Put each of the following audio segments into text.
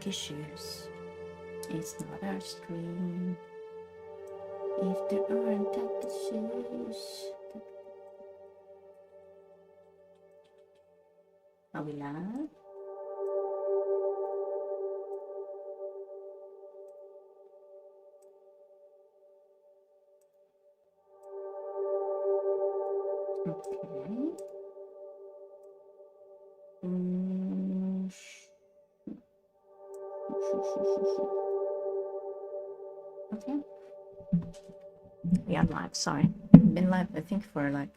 tech issues. It's not our screen. If there aren't tech issues. Are we live? Okay. Okay. We are live, sorry. Been live, I think, for like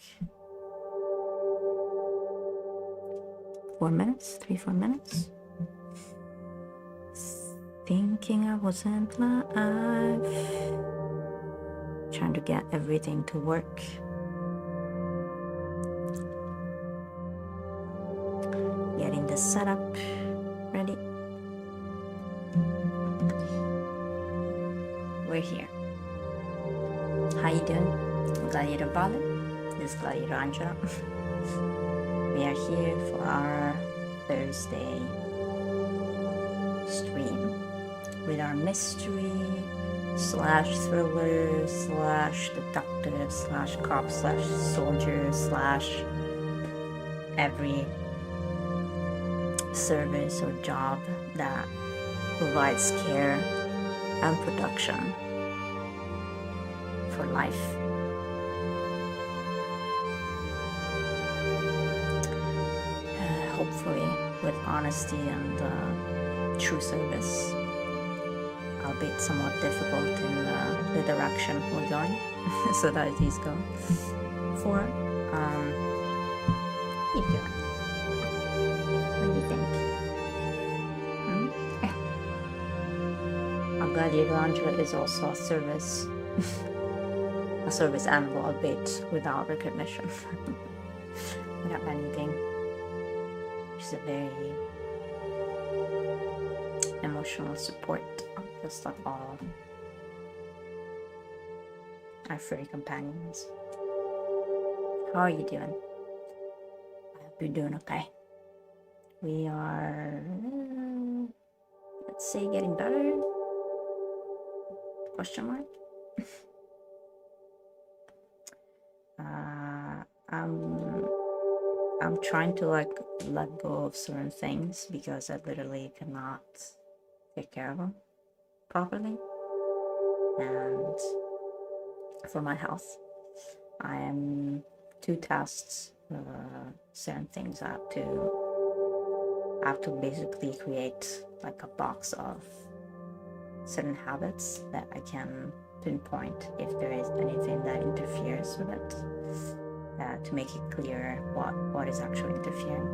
4 minutes, 3-4 minutes. Thinking I wasn't live. Trying to get everything to work. Getting the setup ready. We're here. How you doing? Gladiator Bali. This is Gladiator Angela. We are here for our Thursday stream with our mystery slash thriller slash detective slash cop slash soldier slash every service or job that provides care and protection for life. Hopefully with honesty and true service, albeit somewhat difficult in the direction we're going. So that is go for. Keep going. What do you think? I'm glad Diego Angela is also a service. A service animal, albeit without recognition. Without anything. She's a very emotional support, just like all our furry companions. How are you doing? I hope you're doing okay. We are, let's say, getting better? Question mark? I'm trying to like let go of certain things because I literally cannot take care of them properly. And for my health, I am to test certain things. I have to basically create like a box of certain habits that I can pinpoint if there is anything that interferes with it, to make it clear what is actually interfering.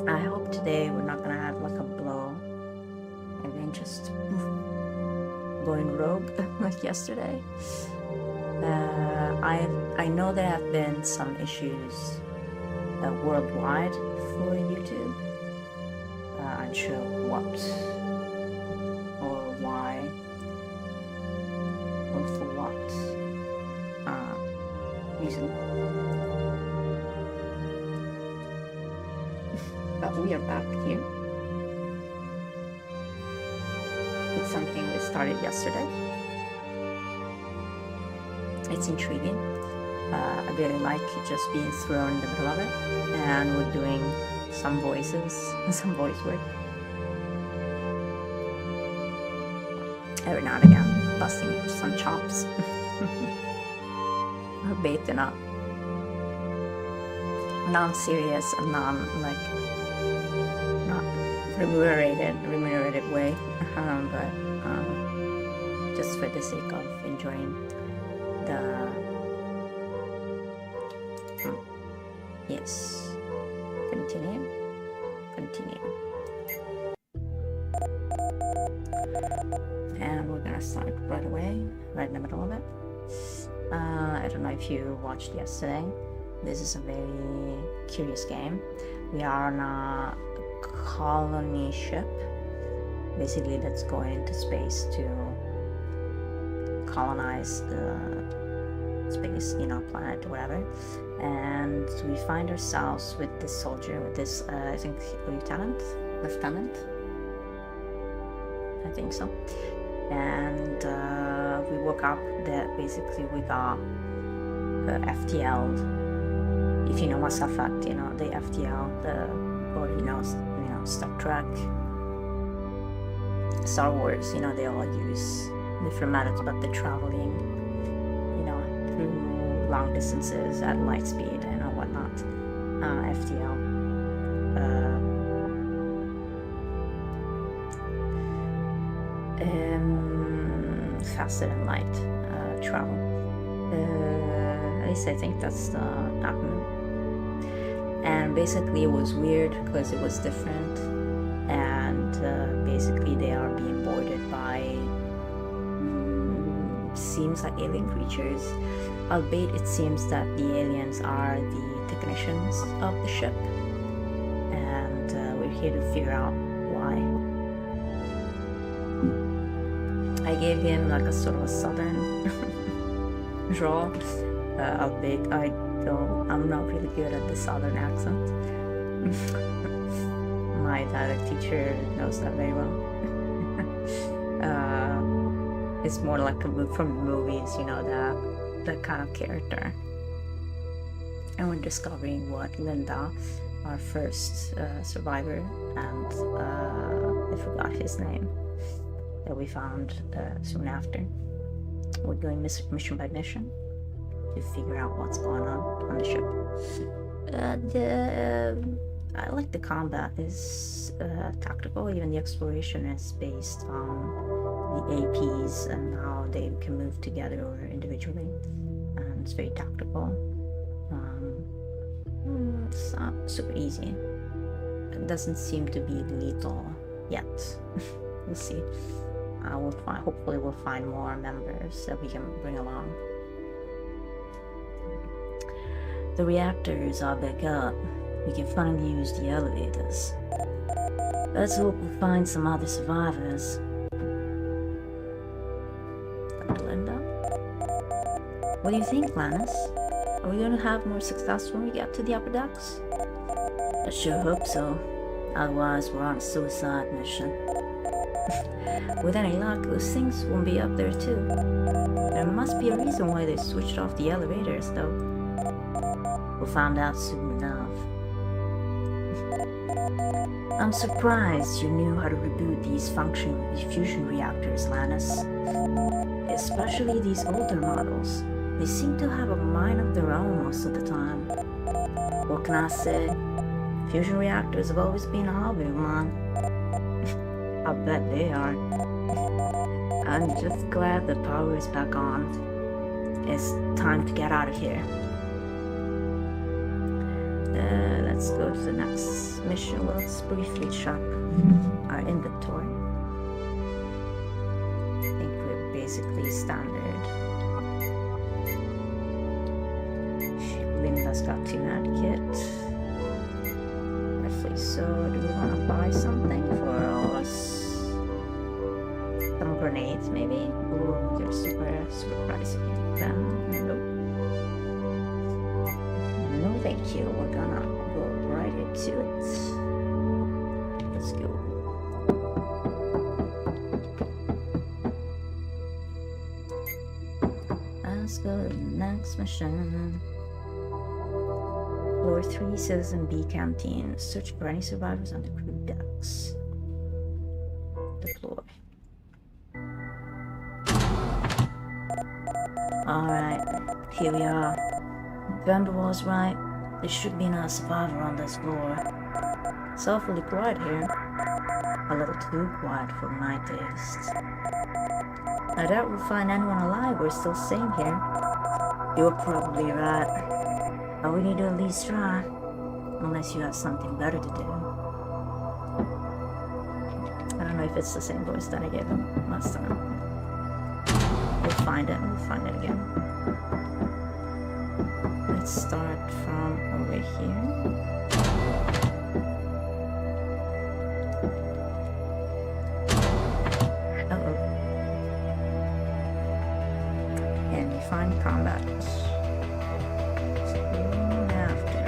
I hope today we're not gonna have like a blow and then just going rogue like yesterday. I know there have been some issues worldwide for YouTube. Unsure what or why or for what reason. But we are back here. It's something we started yesterday. It's intriguing. I really like just being thrown in the middle of it, and we're doing some voices, some voice work. Every now and again, busting some chops. Or baiting up. Non-serious and not remunerated way, but just for the sake of enjoying the yes. Continue. And we're gonna start right away, right in the middle of it. I don't know if you watched yesterday. This is a very curious game. We are on a colony ship, basically that's going into space to colonize the space, planet or whatever. And we find ourselves with this soldier, with this I think lieutenant, lieutenant. I think so. And we woke up that basically we got FTL. If you know Mass Effect, you know the FTL, or you know Star Trek, Star Wars. You know they all use different methods, but they're traveling, you know, through long distances at light speed and whatnot. FTL. Faster than light travel. At least I think that's the acronym. And basically it was weird because it was different, and basically they are being boarded by seems like alien creatures, albeit it seems that the aliens are the technicians of the ship, and we're here to figure out why. I gave him like a sort of a southern draw, albeit I'm not really good at the southern accent. My dialect teacher knows that very well. It's more like from the movies, you know, that kind of character. And we're discovering what Linda, our first survivor, and I forgot his name, that we found soon after. We're going mission by mission to figure out what's going on the ship. I like the combat is tactical. Even the exploration is based on the APs and how they can move together or individually, and it's very tactical. It's not super easy. It doesn't seem to be lethal yet. We'll see. Hopefully we'll find more members that we can bring along. The reactors are back up. We can finally use the elevators. Let's hope we'll find some other survivors. Dr. Linda? What do you think, Lannis? Are we gonna have more success when we get to the upper decks? I sure hope so. Otherwise, we're on a suicide mission. With any luck, those things won't be up there too. There must be a reason why they switched off the elevators, though. We'll find out soon enough. I'm surprised you knew how to reboot these fusion reactors, Lannis. Especially these older models. They seem to have a mind of their own most of the time. What can I say? Fusion reactors have always been a hobby of mine. I bet they are. I'm just glad the power is back on. It's time to get out of here. Let's go to the next mission. Let's briefly check our inventory. I think we're basically standard. Linda's got 2 medkit. Roughly so. Do we want to buy something for us? Some grenades, maybe? Ooh, they're super pricey. Nope. No, thank you. We're gonna go right into it. Let's go. Let's go to the next mission. Floor 3, Citizen B Canteen. Search for any survivors on the crew decks. Deploy. Alright, here we are. Vendor was right. There should be no survivor on this floor. It's awfully quiet here. A little too quiet for my taste. I doubt we'll find anyone alive or still sane here. You're probably right. But we need to at least try. Unless you have something better to do. I don't know if it's the same voice that I gave him last time. We'll find it again. Let's start from over here. Uh-oh. And we find combat. Soon after.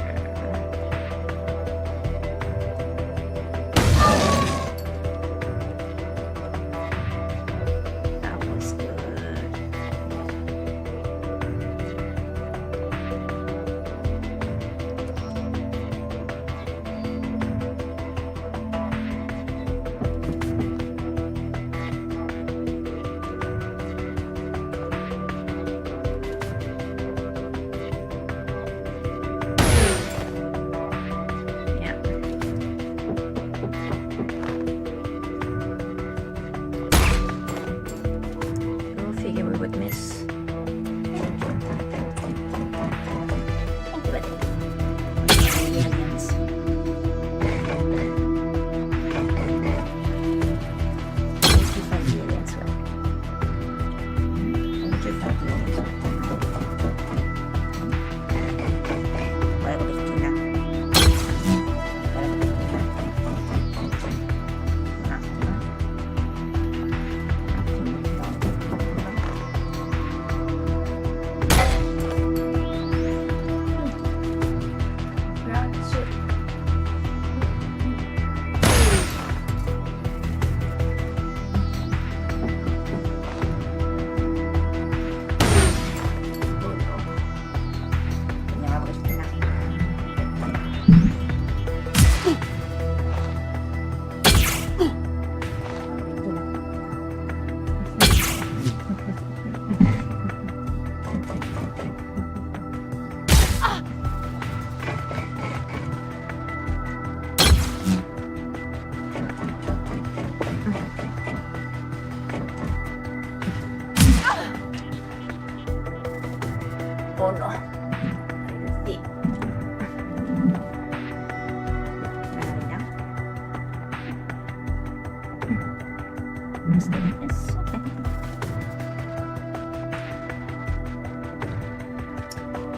Oh no. Thick. There we go. Let's do this. Okay.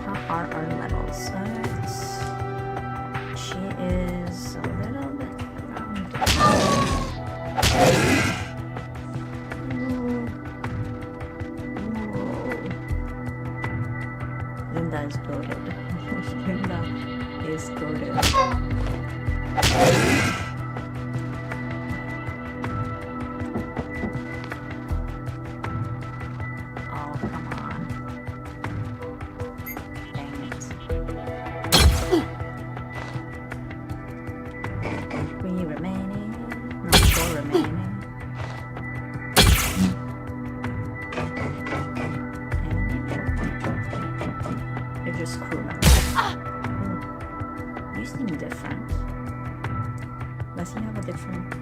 How are our levels? She is a little bit around. Linda is goated. Linda is goated. Oh, come on. Dang it. 3 remaining. No, 4 remaining. They're just crew members. You seem different. Does he have a different?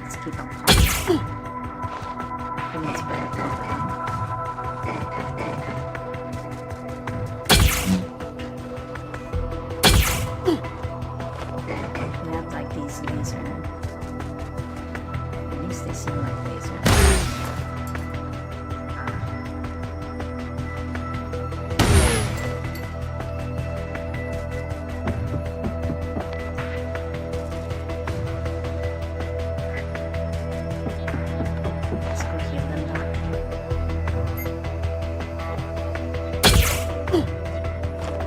Let's keep on calm. And it's better for them. We have like these laser. At least they seem like laser. Let's go heal them now.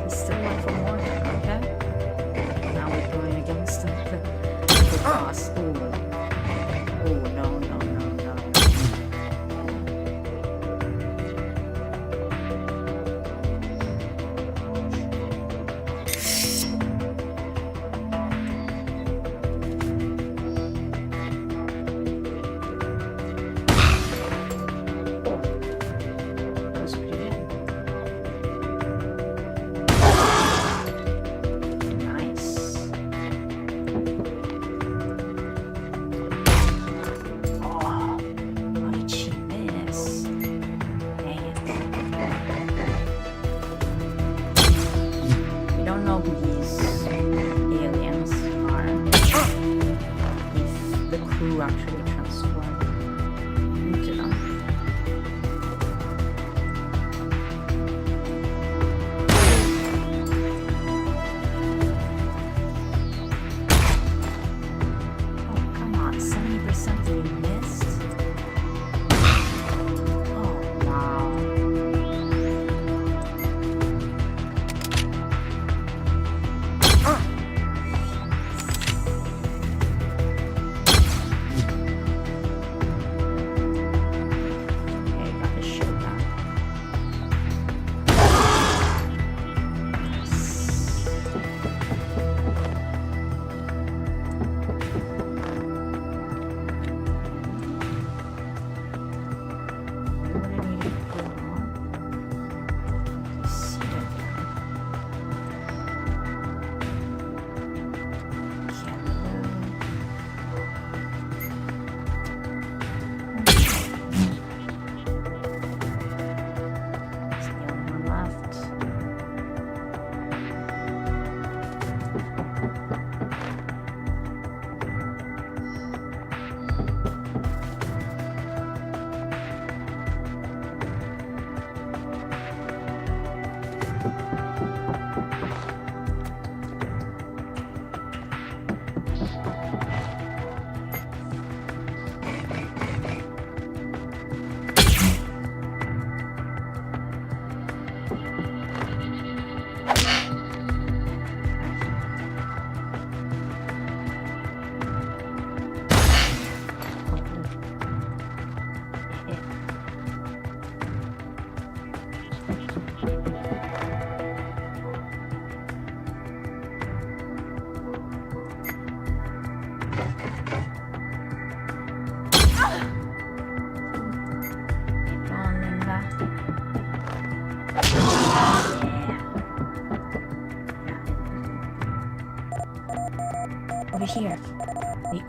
We still went for more, okay? Now we're going against the cross. Ooh. Oh, no, no, no, no. That was pretty good. Nice. Oh, how did she miss? Dang it. We don't know who these aliens are. If the crew actually transformed into them. Oh, come on, 70% we missed? Oh, wow. Okay, got the shield back. Yes.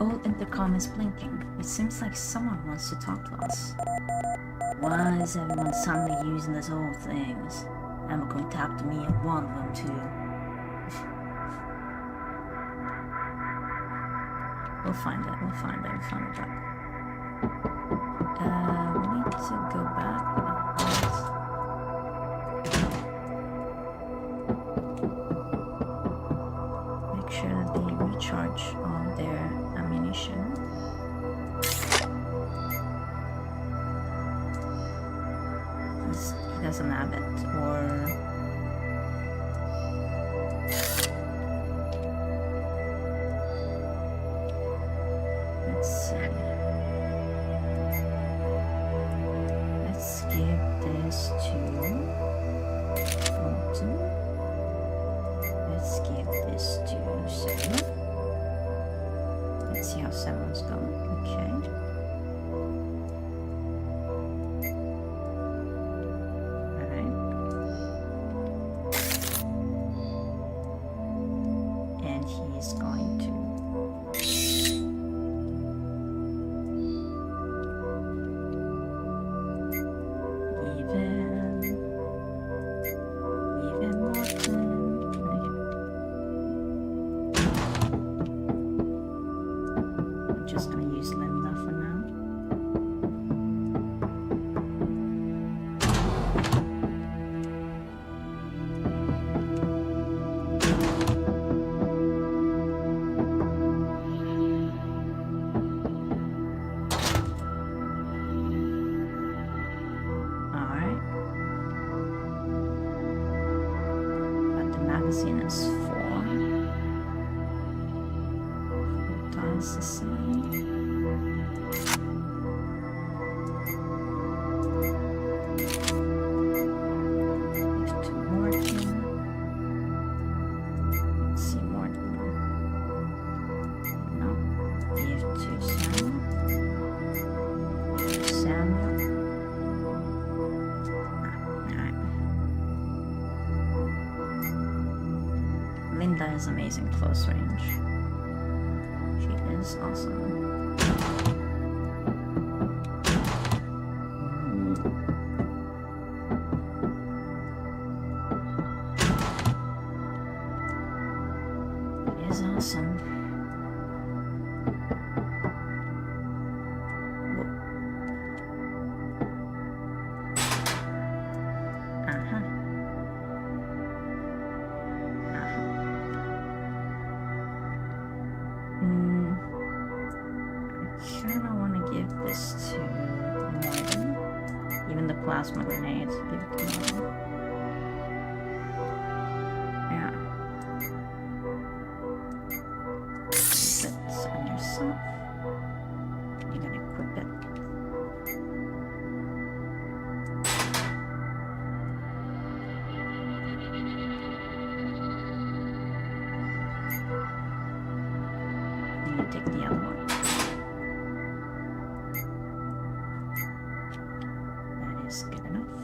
old intercom is blinking. It seems like someone wants to talk to us. Why is everyone suddenly using these old things? Emma going to tap to me and one of them too. We'll find it back. We need to go back and make sure that they recharge all their ammunition. He doesn't have it, or let's see. Let's give this to Fulton. Let's give this to Sarah. Let's see how Sarah's going. Okay. Just gonna use Linda for now. Alright. But the magazine is full. Does the same. Give to Morgan. Let's see Morgan. No. Give to Samuel. Alright. Linda is amazing close range. Is awesome. It is awesome. Whoa. I want to give this to Morgan. Even the plasma grenades, give it to Morgan. Yeah. Use it on yourself. You can equip it. And you take the other one. Is good enough.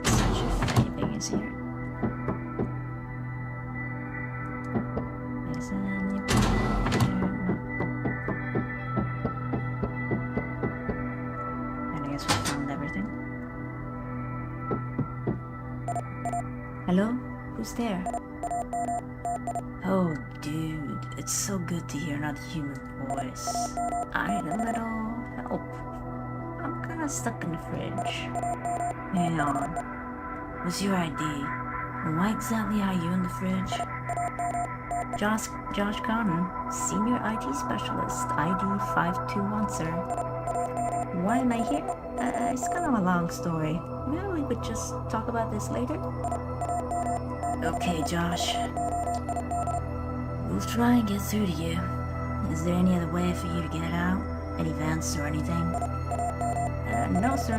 Such if anything is here. Is anybody there? No. And I guess we found everything. Hello? Who's there? Oh, dude, it's so good to hear another human voice. I need a little help. I'm kinda stuck in the fridge. Hang on. What's your ID? And why exactly are you in the fridge? Josh Connor, Senior IT Specialist, ID 521, sir. Why am I here? It's kind of a long story. Maybe we could just talk about this later? Okay, Josh. We'll try and get through to you. Is there any other way for you to get out? Any vents or anything? No, sir.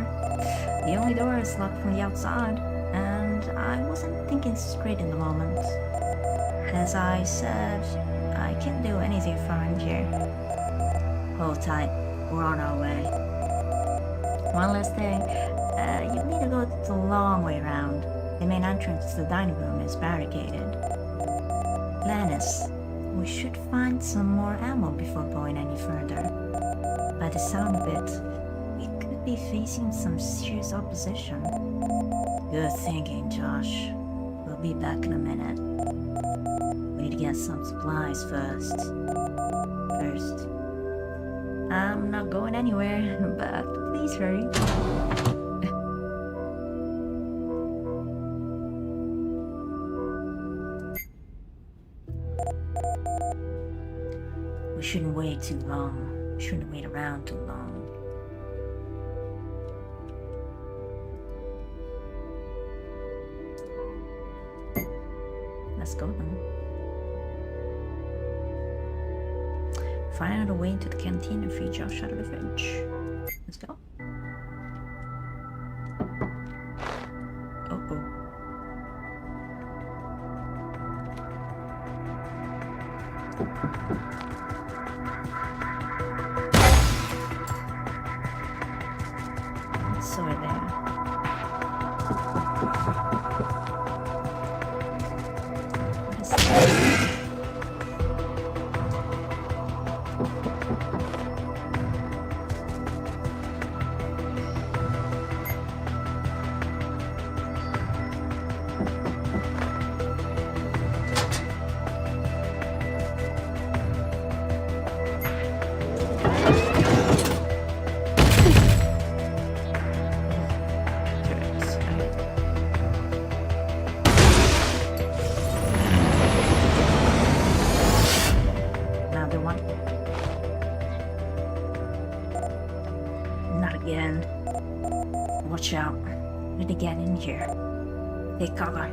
The only door is locked from the outside, and I wasn't thinking straight in the moment. As I said, I can't do anything from in here. Hold tight. We're on our way. One last thing. You need to go the long way around. The main entrance to the dining room is barricaded. Lannis, we should find some more ammo before going any further. By the sound of it, we could be facing some serious opposition. Good thinking, Josh. We'll be back in a minute. We need to get some supplies first. I'm not going anywhere, but please hurry. We shouldn't wait too long. We shouldn't wait around too long. Let's go then. Find another way into the canteen and free Josh out of the fridge. Let's go. Oh. So there. What is that? Watch out. Need to get in here. Take cover.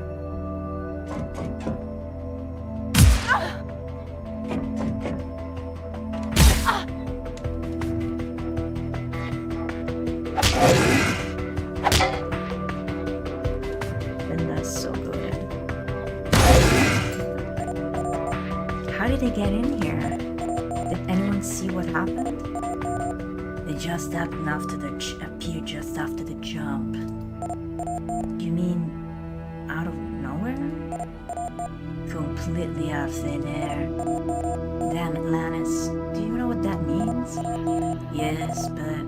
Linda's so good. How did they get in here? Did anyone see what happened? They just happened after appeared just after the jump. You mean out of nowhere? Completely out of thin air. Damn it, Lannis. Do you know what that means? Yes, but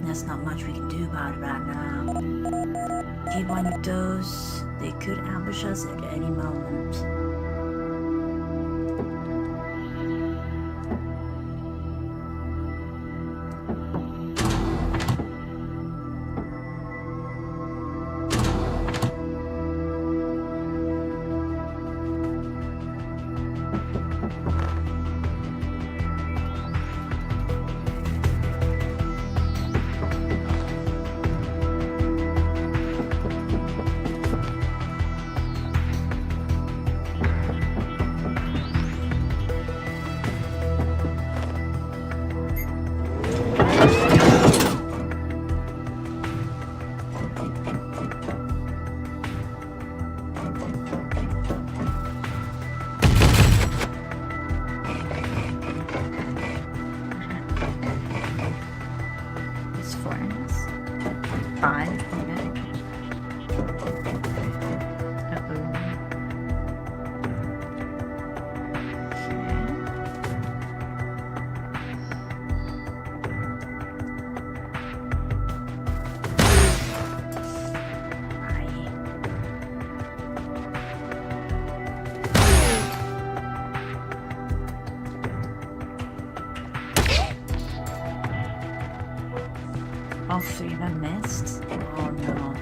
there's not much we can do about it right now. Keep on your toes. They could ambush us at any moment. Five, okay. All three of them missed? Oh no.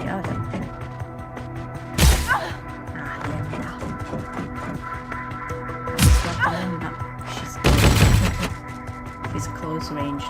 Gör det. Linda. Linda. She's close range.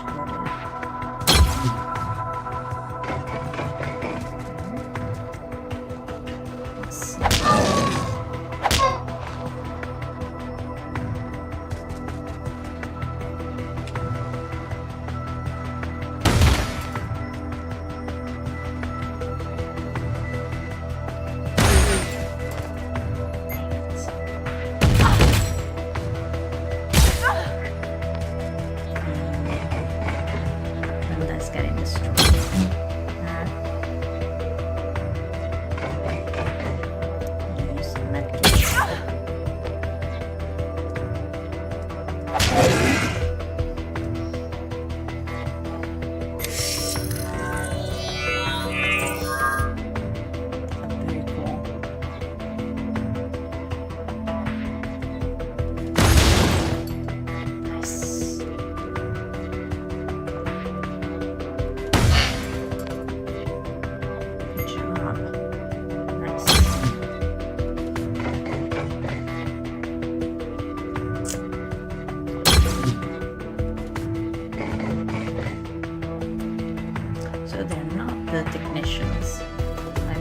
The technicians.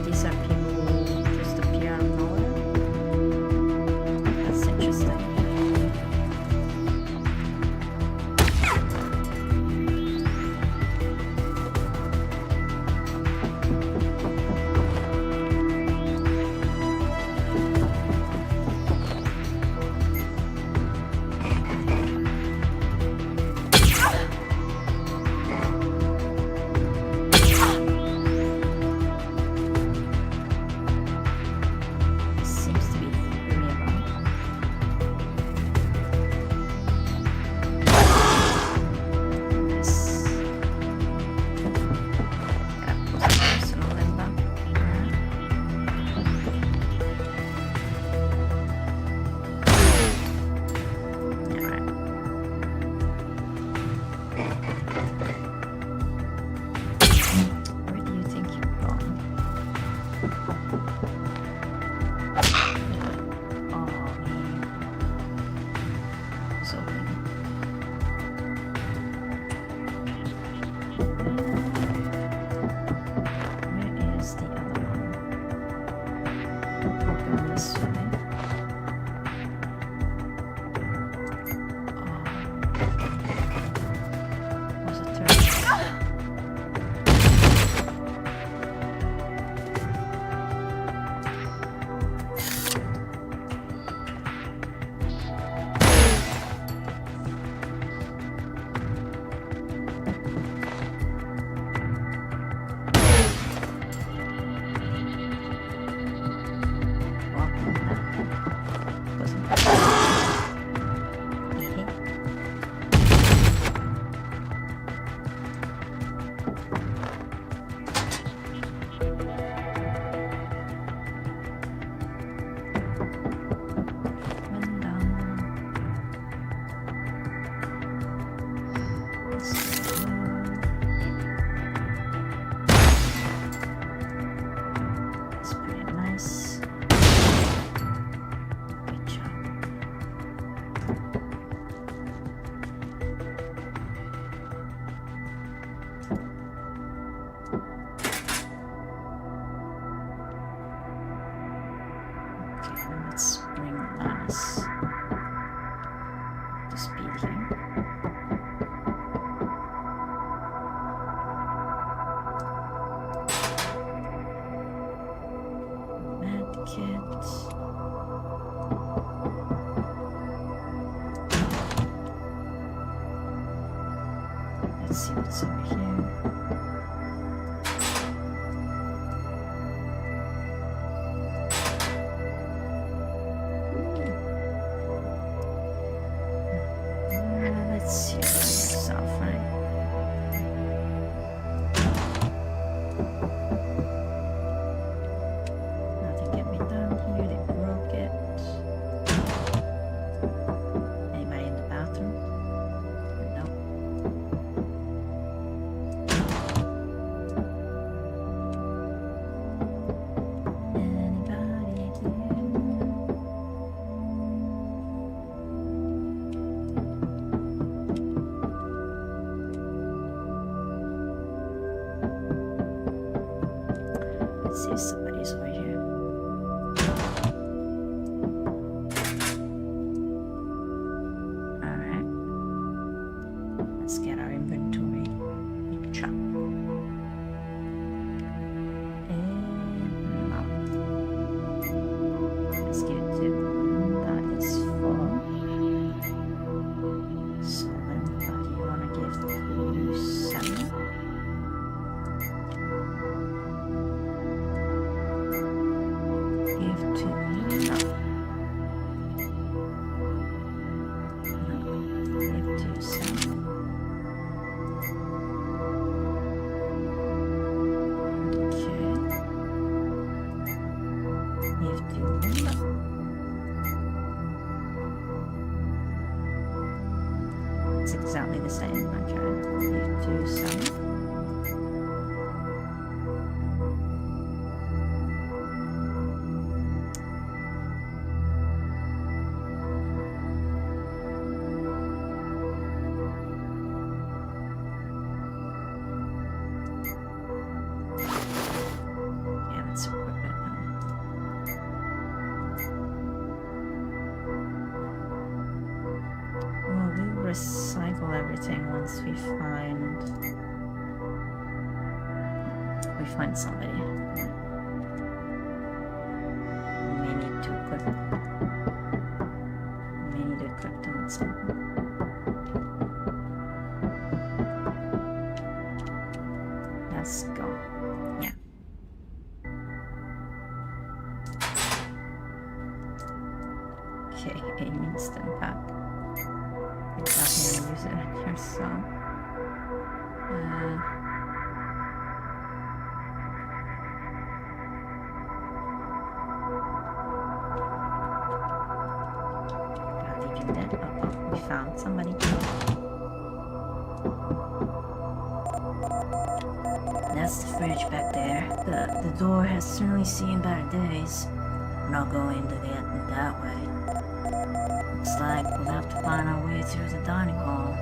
These are people who just appear out of nowhere. That's interesting. Let's see what's over here. Let's see what's off, right? Nothing can be done here. They broke it. Anybody in the bathroom? No. Somebody's over here. Alright. Let's get our inventory. Chop. And no. Let's give it to that is full. So then what do you want to give to 7? Give to no. Give to 7. Okay. Give to no. It's exactly the same. Okay. Give to 7. Yeah, let's equip it now. Well, we recycle everything once we find somebody. We need to equip them with something. Let's go. Yeah. Okay, aim instant pack. I'm not gonna use it here, so gotta leave you dead. Oh, we found somebody. That's the fridge back there. The door has certainly seen better days. We're not going to the end that way. Looks like we'll have to find our way through the dining hall.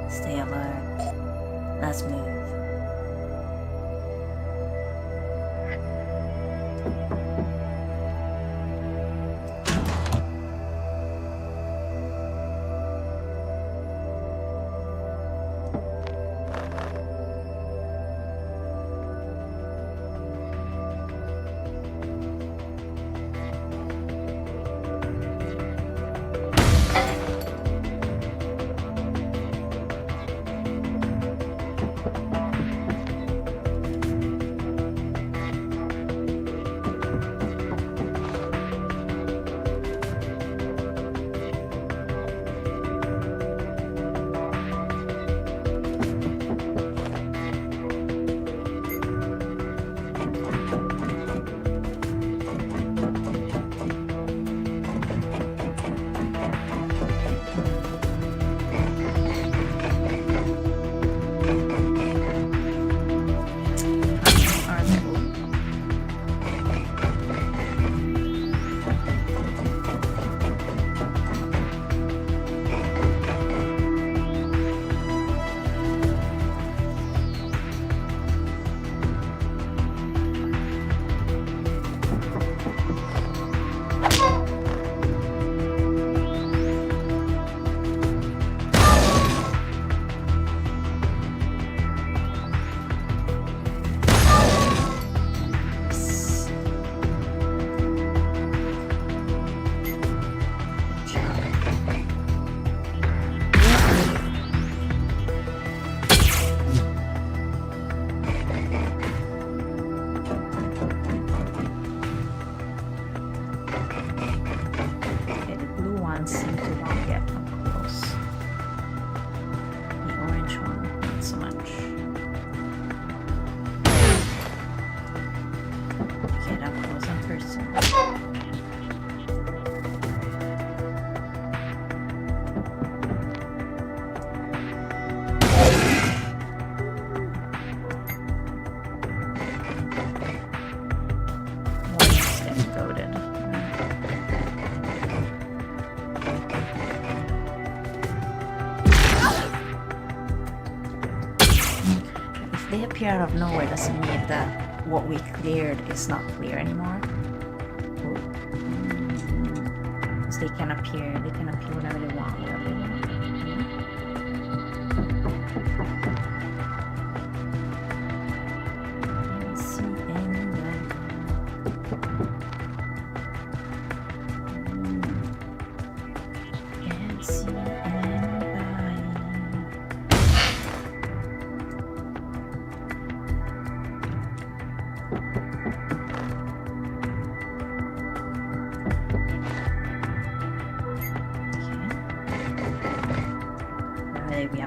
Stay alert. Let's move. They appear out of nowhere doesn't mean that what we cleared is not clear anymore. Because they can appear whenever they want. We have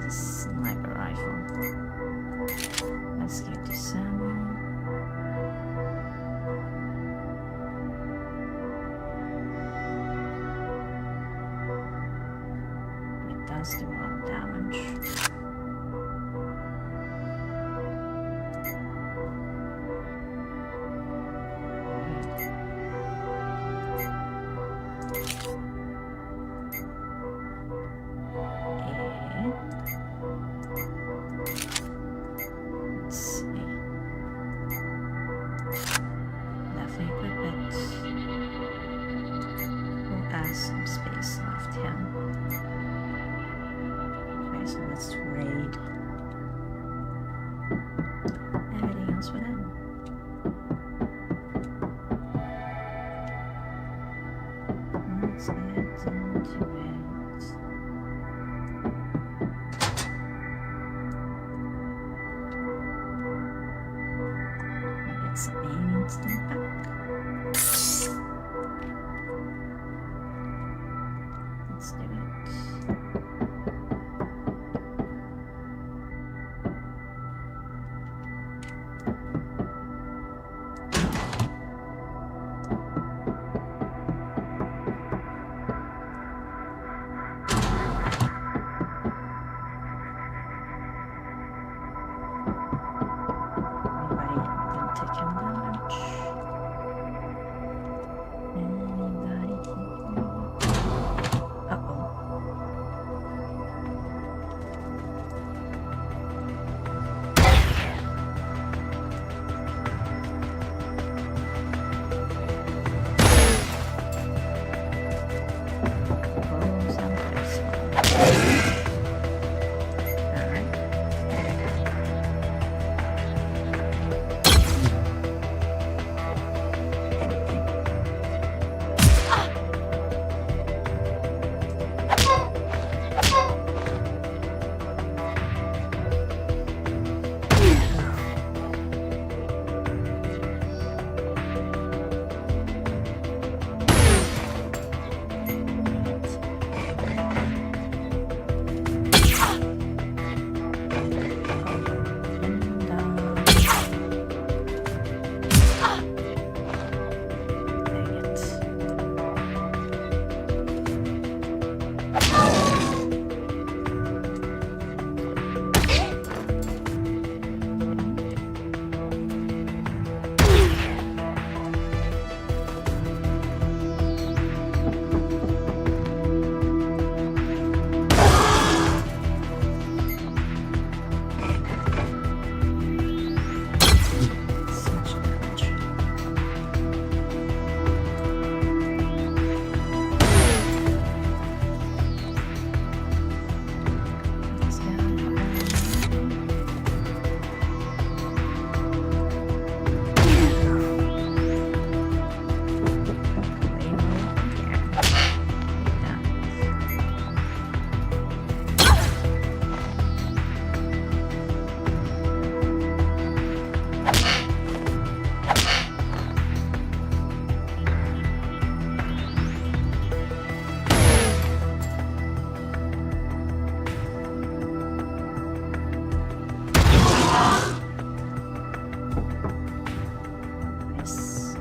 a sniper rifle. Let's get this ammo. It does do a lot of damage. Some space left him. Okay, so let's raid everything else with him. Let's get into it. Get some aliens in the back. Let's do it. Anybody didn't take any damage? Anybody here? Uh-oh. Close and close. Alright. Such damage. This guy. Nice.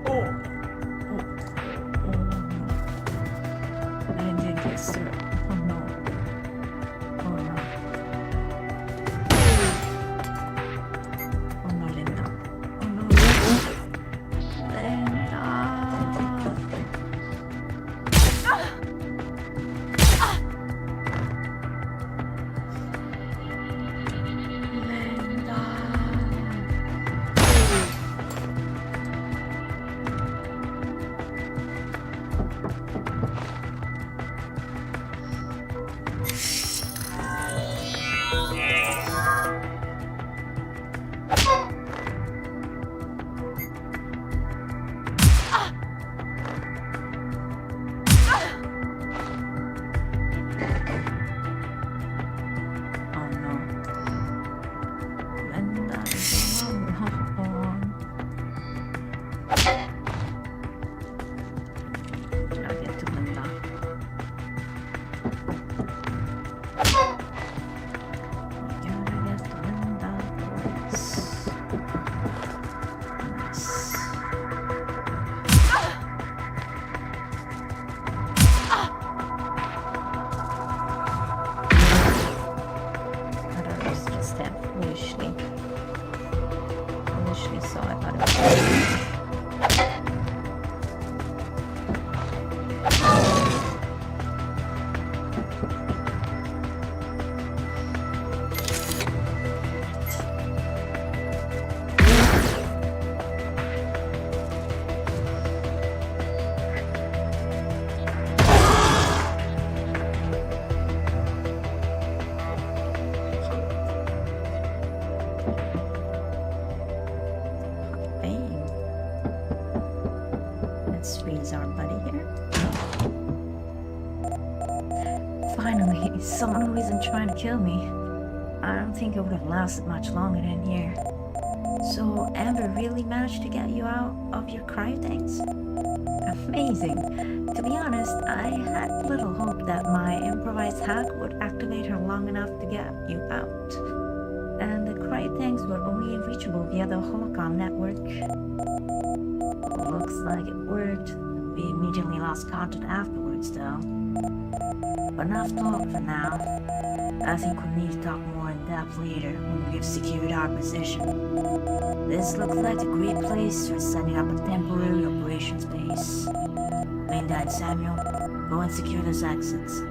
Oh, I didn't get through. Oh no. Oh no. Oh no, Linda. Oh no, Linda. Linda. Linda. Oh no. Linda is alone. Gotta get to Linda. Gotta get to Linda, boys. Nice. I don't know, it's just that foolishly saw it, but let's freeze our buddy here. Finally, someone who isn't trying to kill me. I don't think it would have lasted much longer than here. So Amber really managed to get you out of your cryo tanks? Amazing. To be honest, honest, I had little hope that my improvised hack would activate her long enough to get you out. And the cry things were only reachable via the holocom network. Looks like it worked. We immediately lost contact afterwards, though. But enough talk for now. I think we need to talk more in depth later when we've secured our position. This looks like a great place for setting up a temporary operations base. Linda and Samuel, go and secure those exits.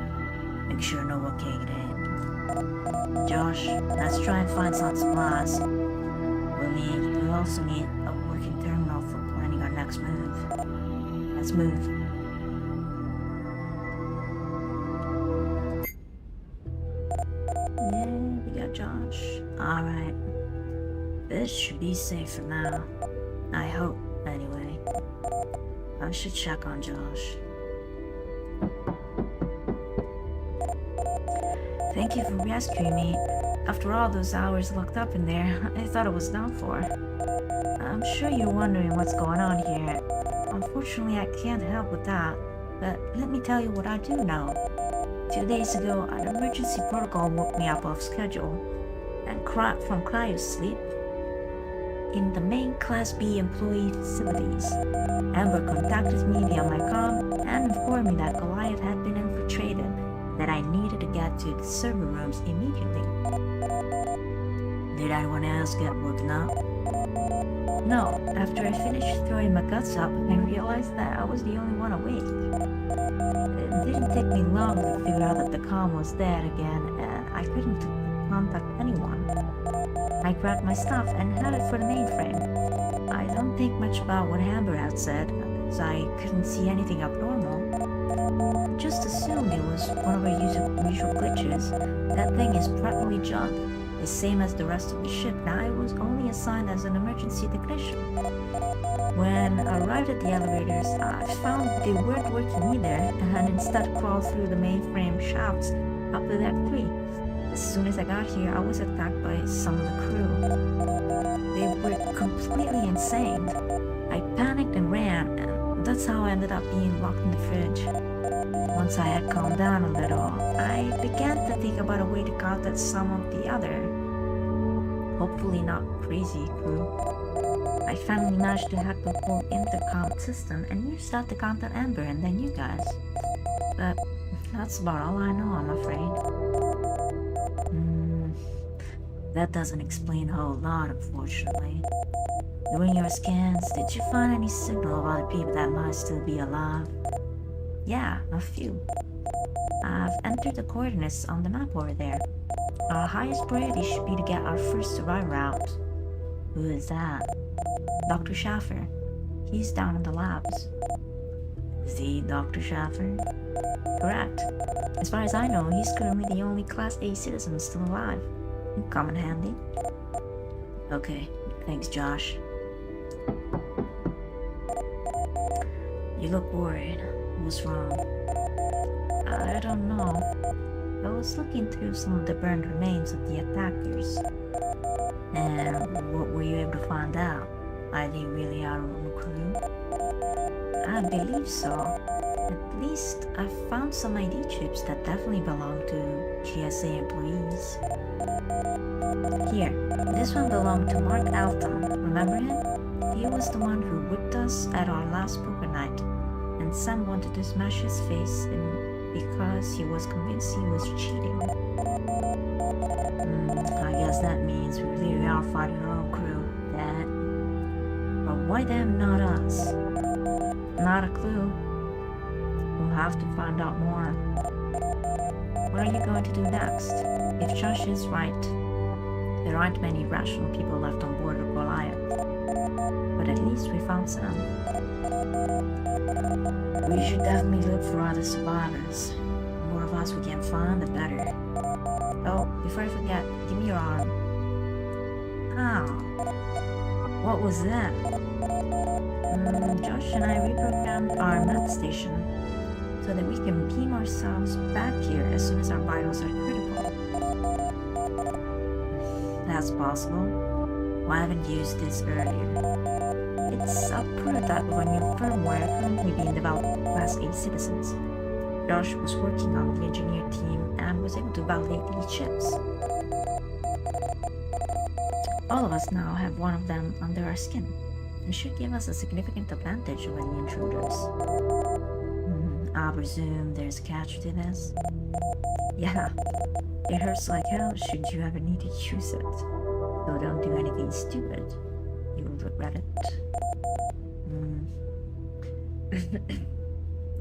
Make sure no one can get in. Josh, let's try and find some supplies. We'll also need a working terminal for planning our next move. Let's move. Yeah, we got Josh. Alright. This should be safe for now. I hope, anyway. I should check on Josh. Thank you for rescuing me. After all those hours locked up in there, I thought it was done for. I'm sure you're wondering what's going on here. Unfortunately, I can't help with that. But let me tell you what I do know. 2 days ago, an emergency protocol woke me up off schedule and from cryo sleep in the main Class B employee facilities. Amber contacted me via my comm and informed me that Goliath had been infiltrated, that I needed to get to the server rooms immediately. Did anyone else get woken up? No, after I finished throwing my guts up, I realized that I was the only one awake. It didn't take me long to figure out that the comm was dead again, and I couldn't contact anyone. I grabbed my stuff and headed for the mainframe. I don't think much about what Amber had said, as I couldn't see anything abnormal. Just assumed it was one of our usual glitches. That thing is probably junk, the same as the rest of the ship, and I was only assigned as an emergency technician. When I arrived at the elevators, I found they weren't working either, and instead crawled through the mainframe shafts up to Deck 3. As soon as I got here, I was attacked by some of the crew. They were completely insane. I panicked and ran, and that's how I ended up being locked in the fridge. Once I had calmed down a little, I began to think about a way to contact some of the other, hopefully not crazy crew. I finally managed to hack the whole intercom system and used that to contact Amber and then you guys. But that's about all I know, I'm afraid. That doesn't explain a whole lot, unfortunately. During your scans, did you find any signal of other people that might still be alive? Yeah, a few. I've entered the coordinates on the map over there. Our highest priority should be to get our first survivor out. Who is that? Dr. Schaffer. He's down in the labs. Is he Dr. Schaffer? Correct. As far as I know, he's currently the only Class A citizen still alive. Come in handy. Okay, thanks, Josh. You look worried. What's wrong? I don't know. I was looking through some of the burned remains of the attackers. And what were you able to find out? Are they really our own crew? I believe so. At least I found some ID chips that definitely belong to GSA employees. Here, this one belonged to Mark Alton. Remember him? He was the one who whipped us at our last poker night, and Sam wanted to smash his face in because he was convinced he was cheating. I guess that means we really are fighting our own crew, Dad. But why them, not us? Not a clue. We'll have to find out more. What are you going to do next? If Josh is right, there aren't many rational people left on board with Goliath. But at least we found some. We should definitely look for other survivors. The more of us we can find, the better. Oh, before I forget, give me your arm. Ow. What was that? Josh and I reprogrammed our med station so that we can beam ourselves back here as soon as our vitals are critical. That's possible. Why haven't you used this earlier? It It's a prototype of a new firmware currently being developed Class A citizens. Josh was working on the engineer team and was able to validate these chips. All of us now have one of them under our skin. It should give us a significant advantage over the intruders. I presume there's a catch to this? Yeah, it hurts like hell should you ever need to use it. So don't do anything stupid. You will regret it.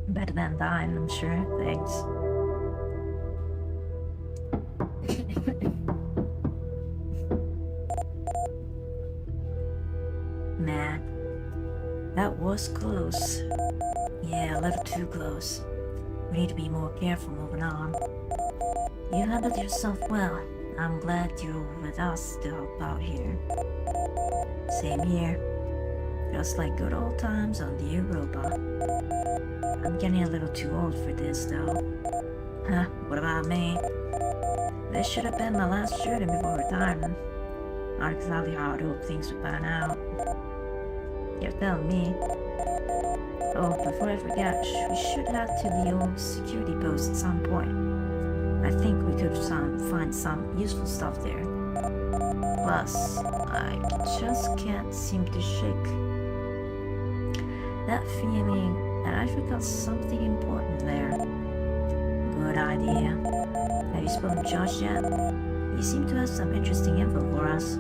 Better than dying, I'm sure. Thanks. Man, that was close. Yeah, a little too close. We need to be more careful moving on. You handled yourself well. I'm glad you're with us to help out here. Same here. Just like good old times on the Europa. I'm getting a little too old for this though. Huh, what about me? This should have been my last shooting before retirement. Not exactly how I'd hope things would pan out. You're telling me. Oh, before I forget, we should head to the old security post at some point. I think we could find some useful stuff there. Plus, I just can't seem to shake that feeling that I forgot something important there. Good idea. Have you spoken to Josh yet? You seem to have some interesting info for us.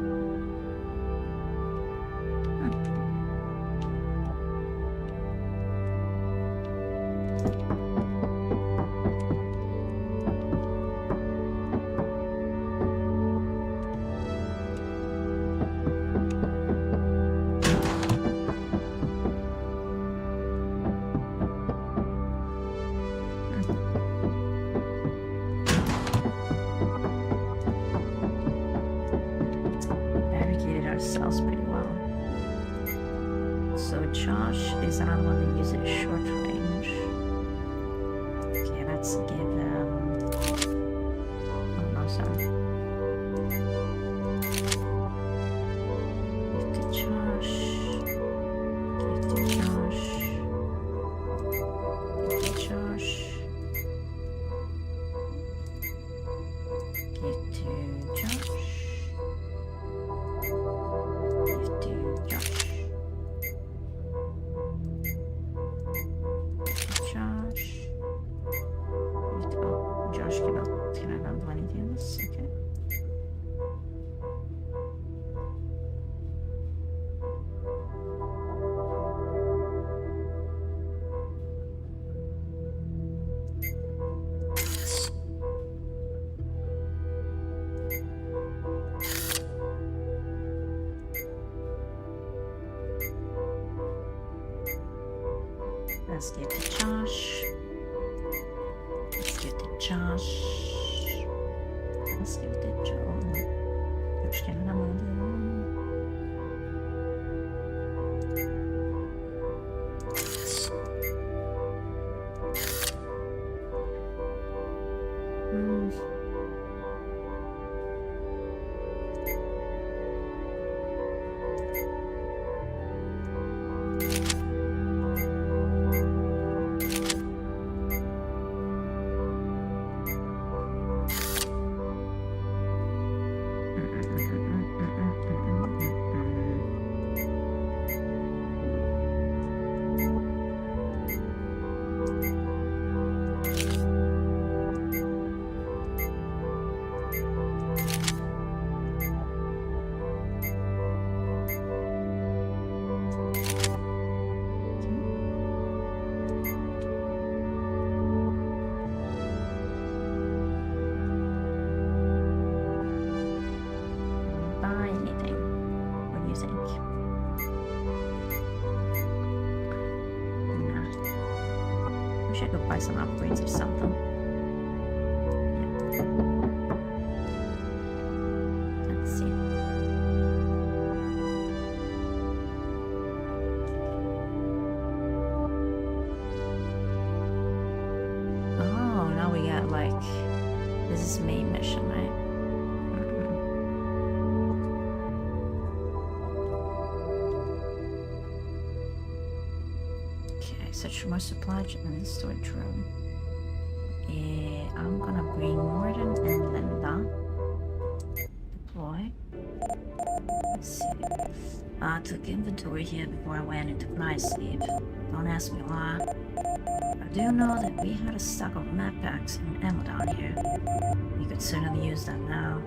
Ourselves pretty well. So Josh is another one that uses short range. Okay, let's give oh no, sorry. Give to Josh. Give to Josh. Give to Josh. Give to Josh. Let's give to Josh. Let's give to Josh. Let's give to Joe. Josh can have one. I could buy some upgrades or something. Yeah. Let's see. Oh, now we got like, this is main mission, right? much more supply in the storage room. I'm gonna bring Morgan and Linda. Deploy. Let's see. I took inventory here before I went into night sleep. Don't ask me why. I do know that we had a stack of map packs and ammo down here. We could certainly use that now.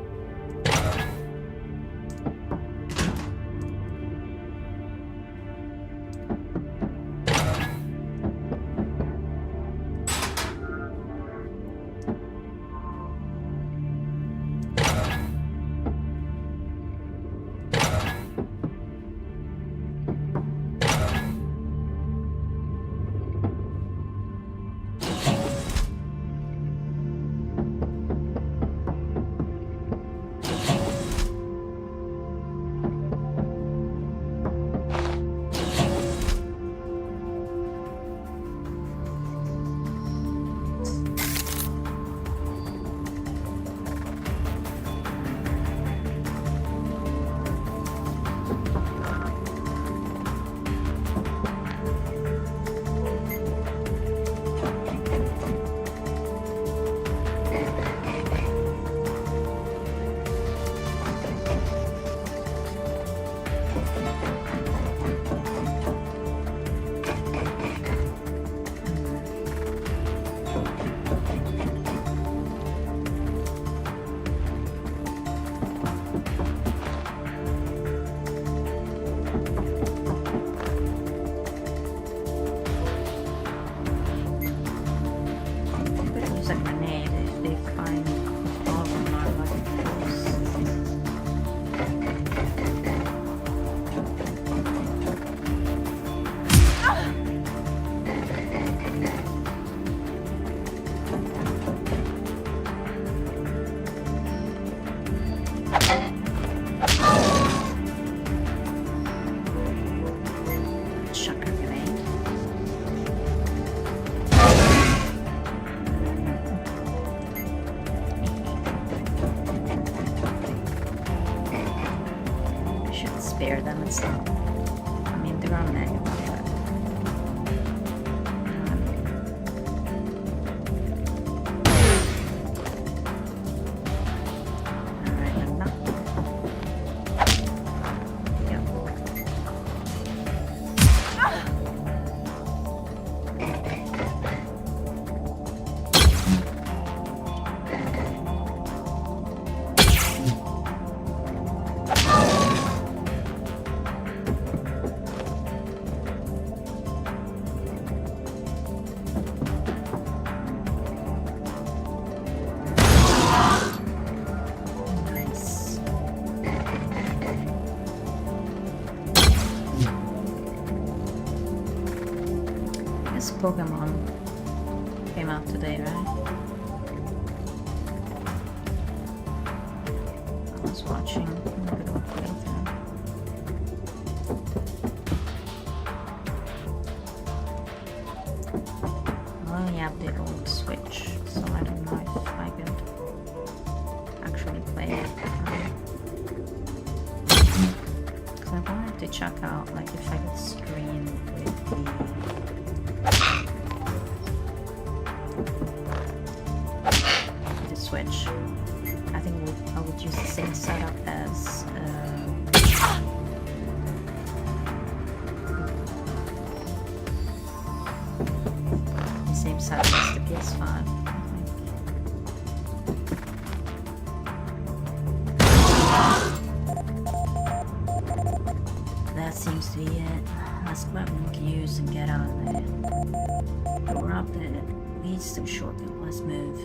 Spare them and stuff. I mean, there are many of them. Alright, I'm not. Yep. Pokemon came out today, right? I was watching a bit of a playthrough. I only have the old Switch, so I don't know if I could actually play it. Because I wanted to check out like if I could stream with the Switch. I think I would use the same setup as the same setup as the PS5. That seems to be it. Let's grab one use and get out of there. Door up that leads to a shortcut. Let's move.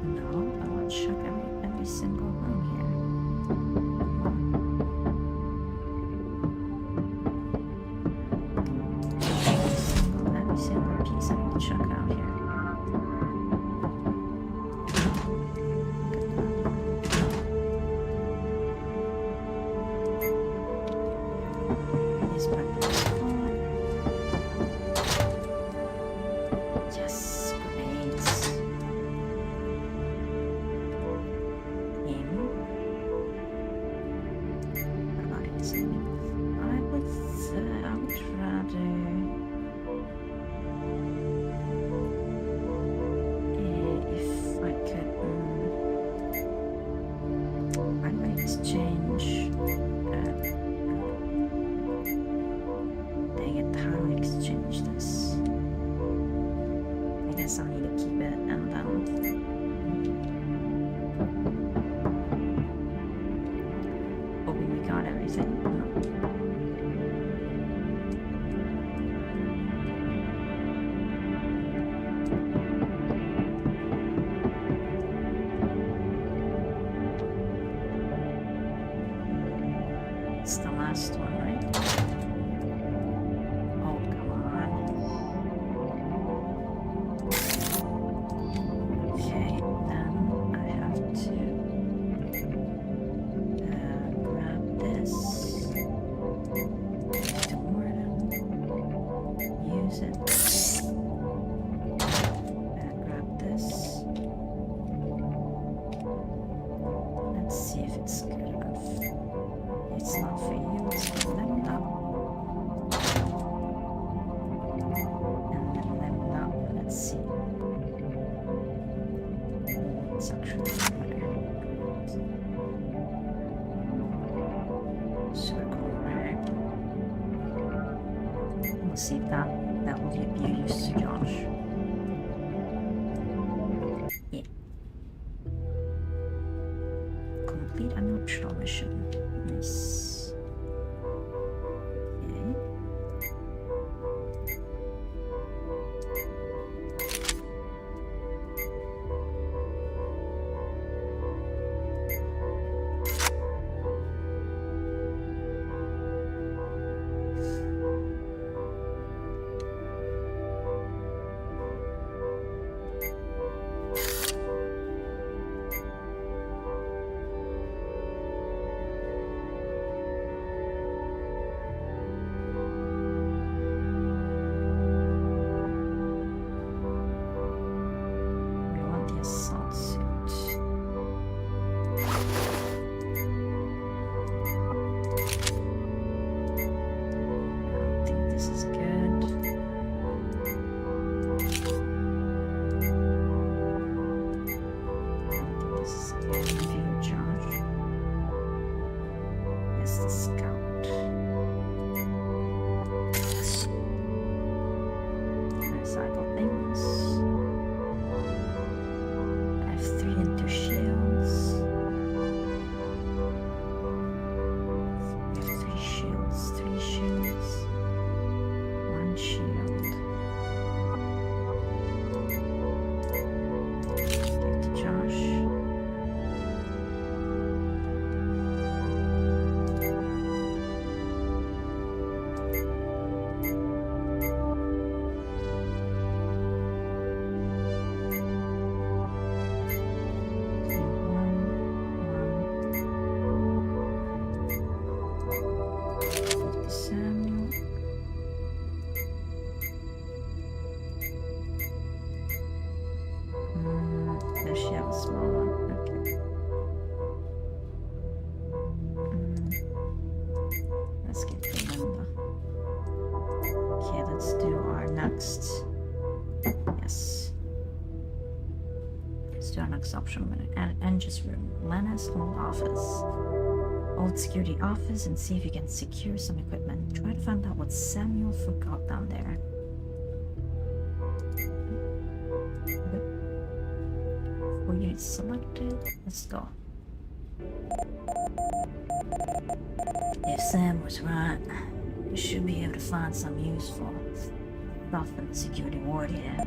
No, I want to check every single room here. Every single piece I need to check out here. let's change this. I guess I need to keep it and then hoping we got everything. It's the last one, right? Oh, come on. Okay, then I have to grab this. Ignore them. Use it. Grab this. Let's see if it's good enough. It's not for you, it's for Lambda. And then Lambda, let's see. It's actually better. Circle right. We'll see if that will be of use to Josh. Yeah. Complete an optional mission. Nice. Okay. We want the assault suit. I don't think this is good. This is good for you, Josh. It's the scout. Recycle things. I have 3 and 2 shields. We have 3 shields, 3 shields, 1 shield. Give to Josh. Samuel. Does she have a small one? Okay. Let's get the Linda. Okay, let's do our next. Yes. Let's do our next option. Engines room. Lena's old office. Old security office, and see if you can secure some equipment. Try to find out what Samuel forgot down there. Okay. 4 units selected. Let's go. If Sam was right, we should be able to find some useful stuff in the security ward here.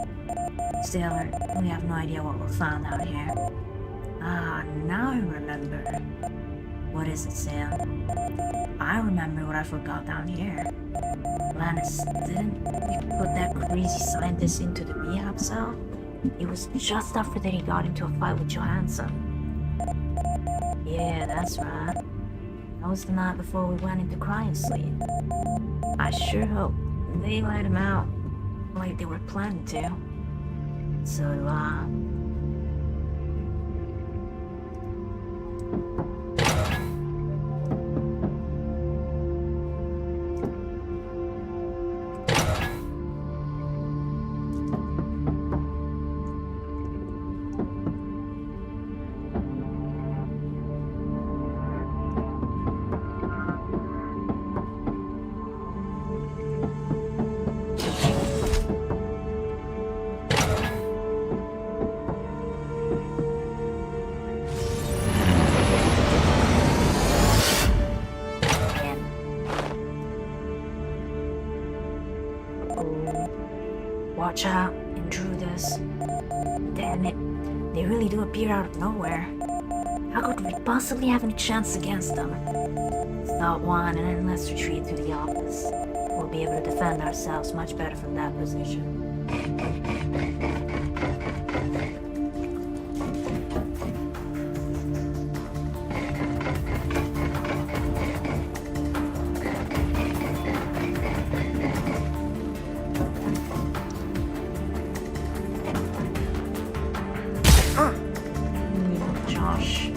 Stay alert. We have no idea what we'll find out here. Ah, now I remember. What is it, Sam? I remember what I forgot down here. Lannis, didn't we put that crazy scientist into the rehab cell? It was just after that he got into a fight with Johansson. Yeah, that's right. That was the night before we went into cryo sleep. I sure hope they let him out like they were planning to. So, Watch out, intruders. Damn it, they really do appear out of nowhere. How could we possibly have any chance against them? Start one and then let's retreat to the office. We'll be able to defend ourselves much better from that position. Josh.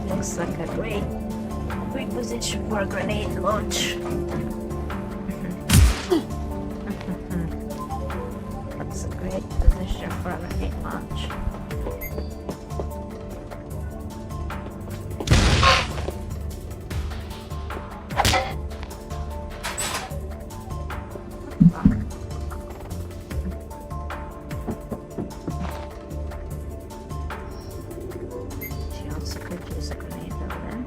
Looks like a great position for a grenade launch. That's a great position for a grenade launch. She also could use a grenade over there.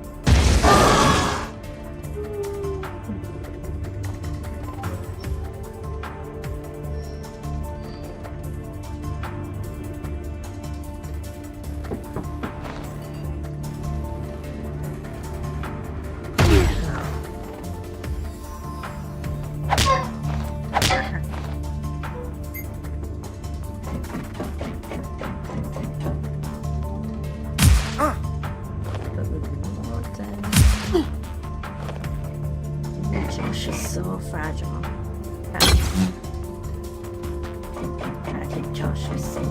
She's so fragile. I think Josh is safe.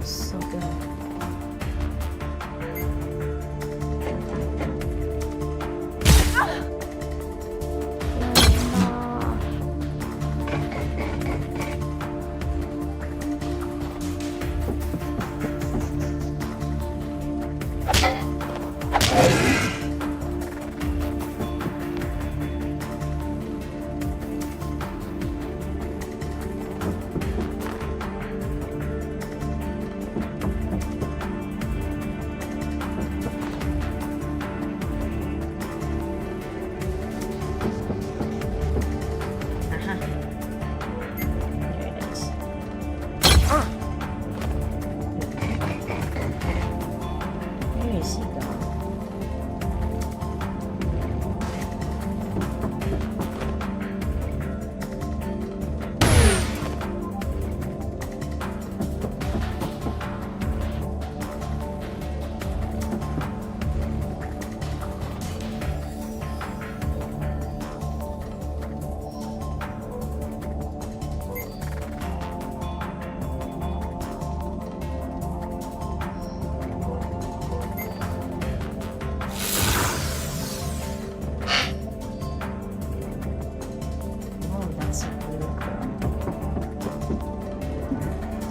So good.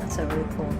That's a really cool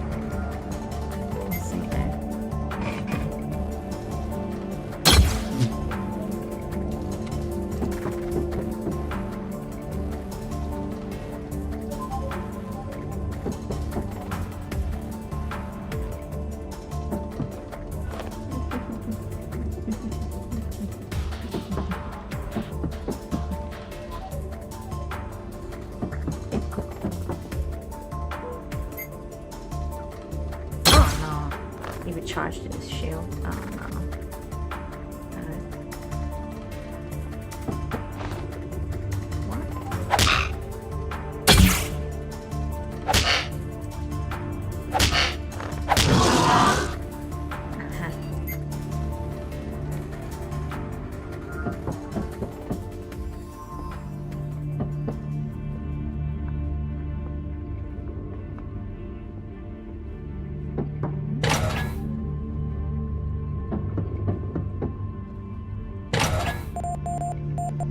He recharged his shield. Oh no.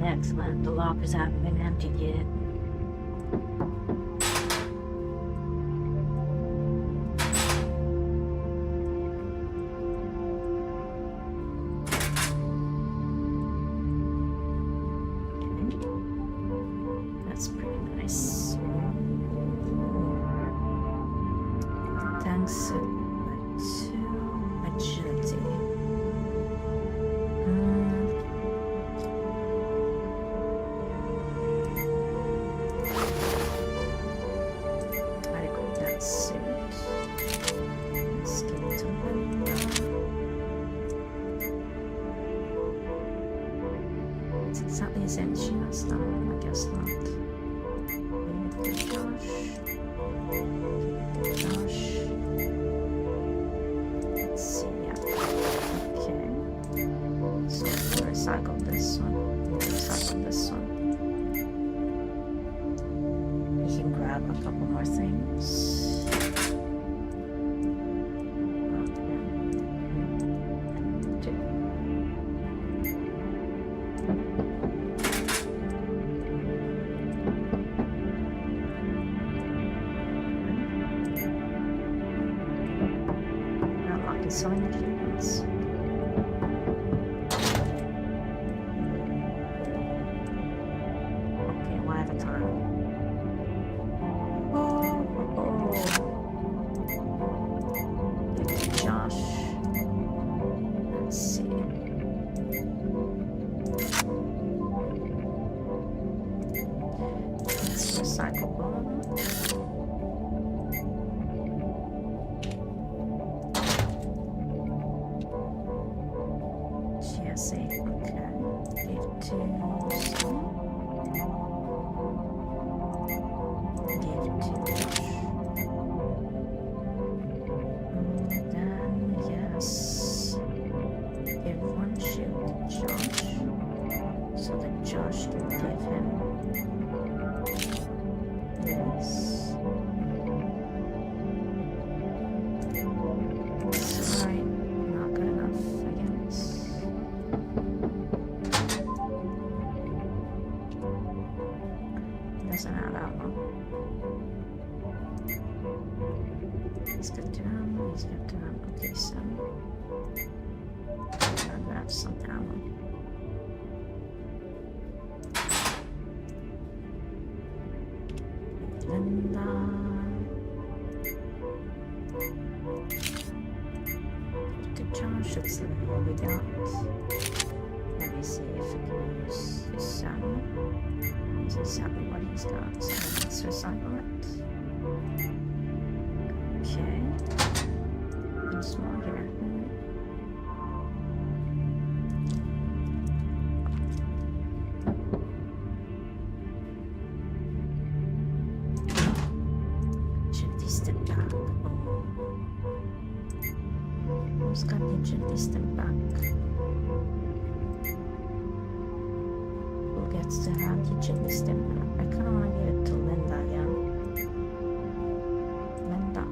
Excellent. The lockers haven't been emptied yet. Okay. That's pretty nice. Thanks to agility. Exactly the same as she has done, I guess not. Josh. Let's see, yeah. Okay. So we'll recycle this one. We'll recycle this one. We can grab a couple more things. So many humans. Okay, one at a time. Josh. Let's see. Let's recycle one. Josh can give him this. Sorry, not good enough, I guess. Doesn't add up. He's got to ammo, he's got to ammo. Okay, so I'll grab some ammo. Josh, let's see what we got. Let me see if we can use this ammo. This is exactly what he's got, so let's recycle it. Okay. Once more here. Step back. Who's got the agility step back? Who gets to have the agility step back? I kind of want to give it to Linda again. Linda.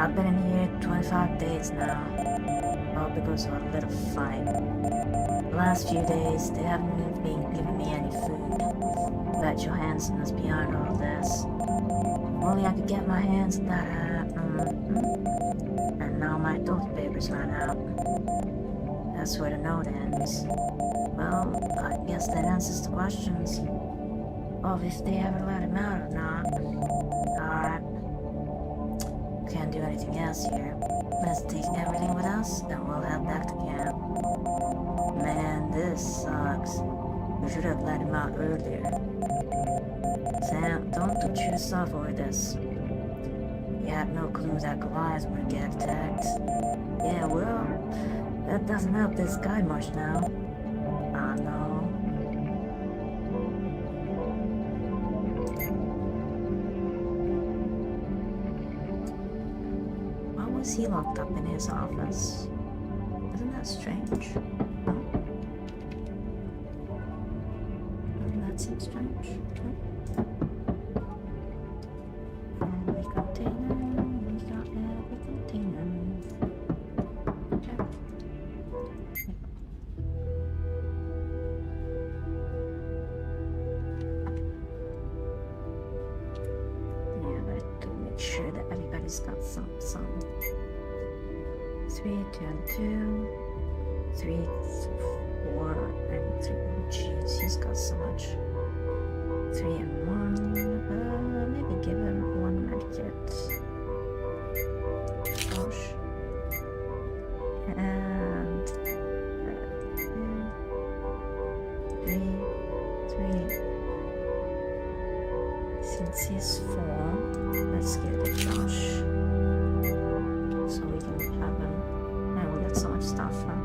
I've been in here 25 days now, all because of a little fight. The last few days, they haven't been giving me any food. Bet Johansson is behind all this. If only I could get my hands on that hat. And now my toilet paper's run out. That's where the note ends. Well, I guess that answers the questions of if they ever let him out or not. Alright. Can't do anything else here. Let's take everything with us, and we'll head back to camp. Man, this sucks. We should have let him out earlier. Sam, don't touch yourself over this. You had no clue that Goliath would get attacked. Yeah, well, that doesn't help this guy much now. Ah, no. Why was he locked up in his office? Isn't that strange? No? Doesn't that seem strange? No? Every container, we got every container. Okay. Yeah, but to make sure that everybody's got some. 3, 2, and 2, 3, 4, and 3. Jeez, he's got so much. 3 and 1. Maybe give him 1 medkit. Gosh. And 3. Since he's 4, let's give it to Josh. So we can have him. And we got so much stuff, huh?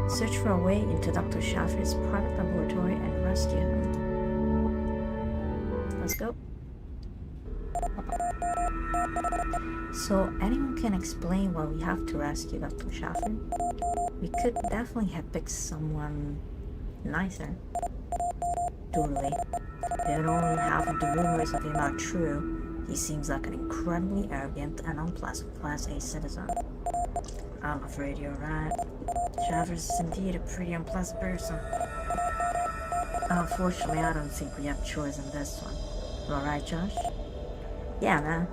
Search for a way into Dr. Schaffer's private laboratory and rescue him. Let's go. So, anyone can explain why we have to rescue Dr. Schaffer? We could definitely have picked someone nicer. Totally. If only half of the rumors of him are true, he seems like an incredibly arrogant and unpleasant Class A citizen. I'm afraid you're right. Travers is indeed a pretty unpleasant person. Unfortunately, I don't think we have a choice in this one. Alright, Josh? Yeah, man.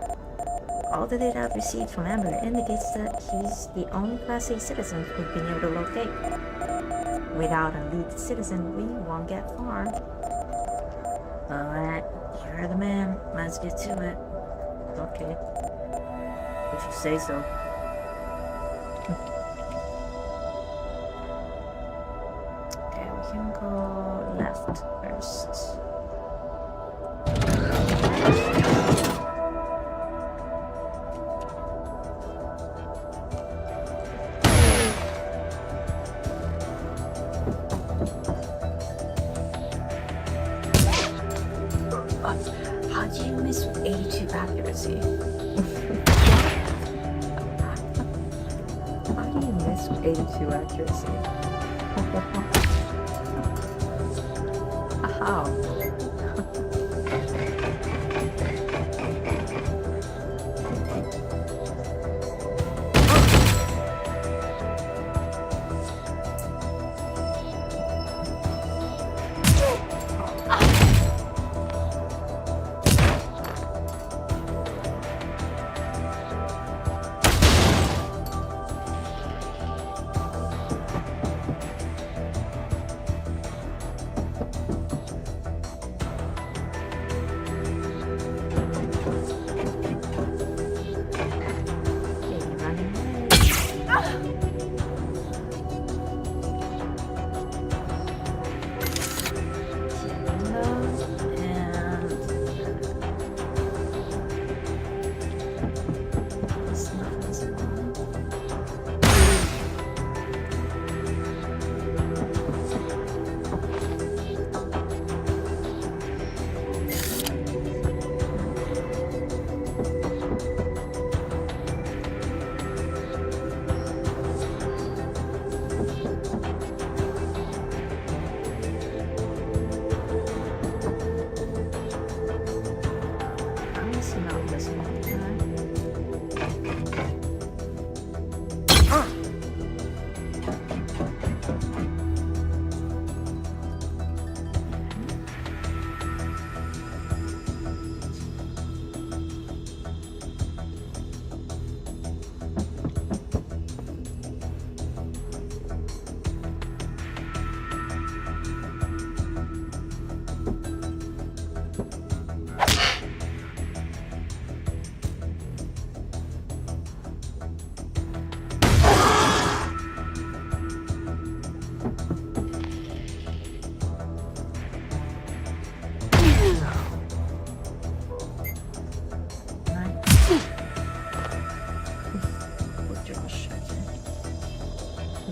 All the data I've received from Amber indicates that he's the only Class A citizen we've been able to locate. Without a lead citizen, we won't get far. Alright, you're the man. Let's get to it. Okay. If you say so. Okay, we can go left first. How do you miss 82 accuracy? How do you miss 82 accuracy? How?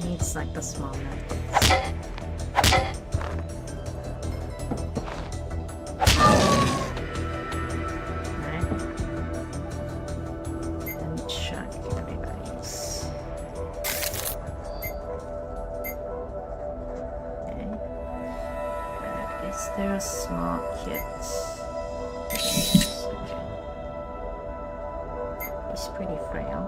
Needs like the small methods. Right. Let me check everybody's. Okay. But is there a small kit? Yes, okay. He's pretty frail.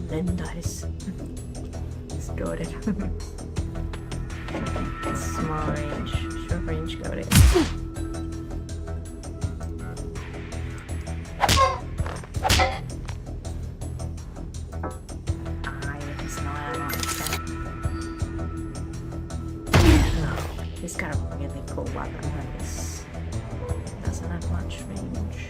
Then dies. Stored it. Small range, short range, got it. He's got a really cool weapon, but this doesn't have much range.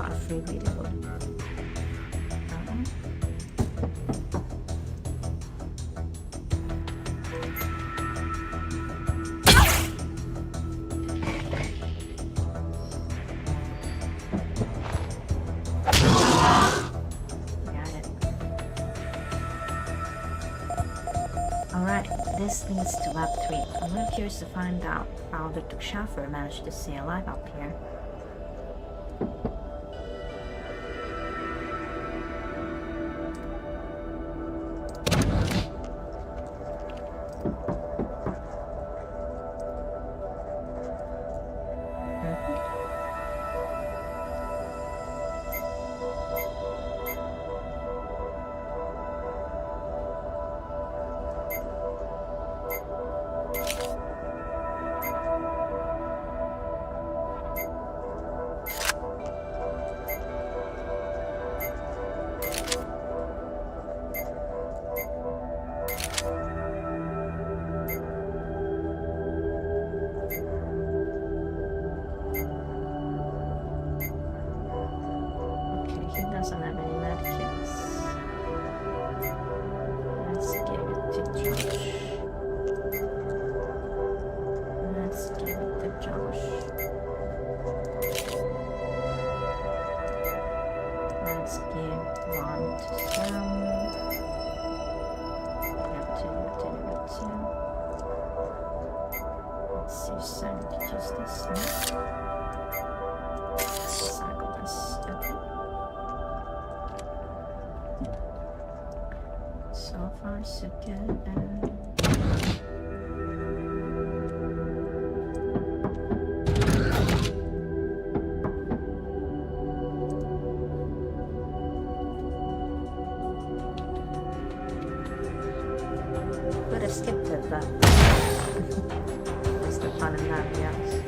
not a free reload. Alright, this leads to lab 3. I'm really curious to find out how Dr. Schaffer managed to stay alive up here. He doesn't have any medkits. Let's give it to Josh. Let's give it to Josh. Let's give one to Sam. Yeah, two. Let's see, Sam, just this one. Cycle this. Okay. So far, so good. Could have skipped it, but what's the fun in that, yes.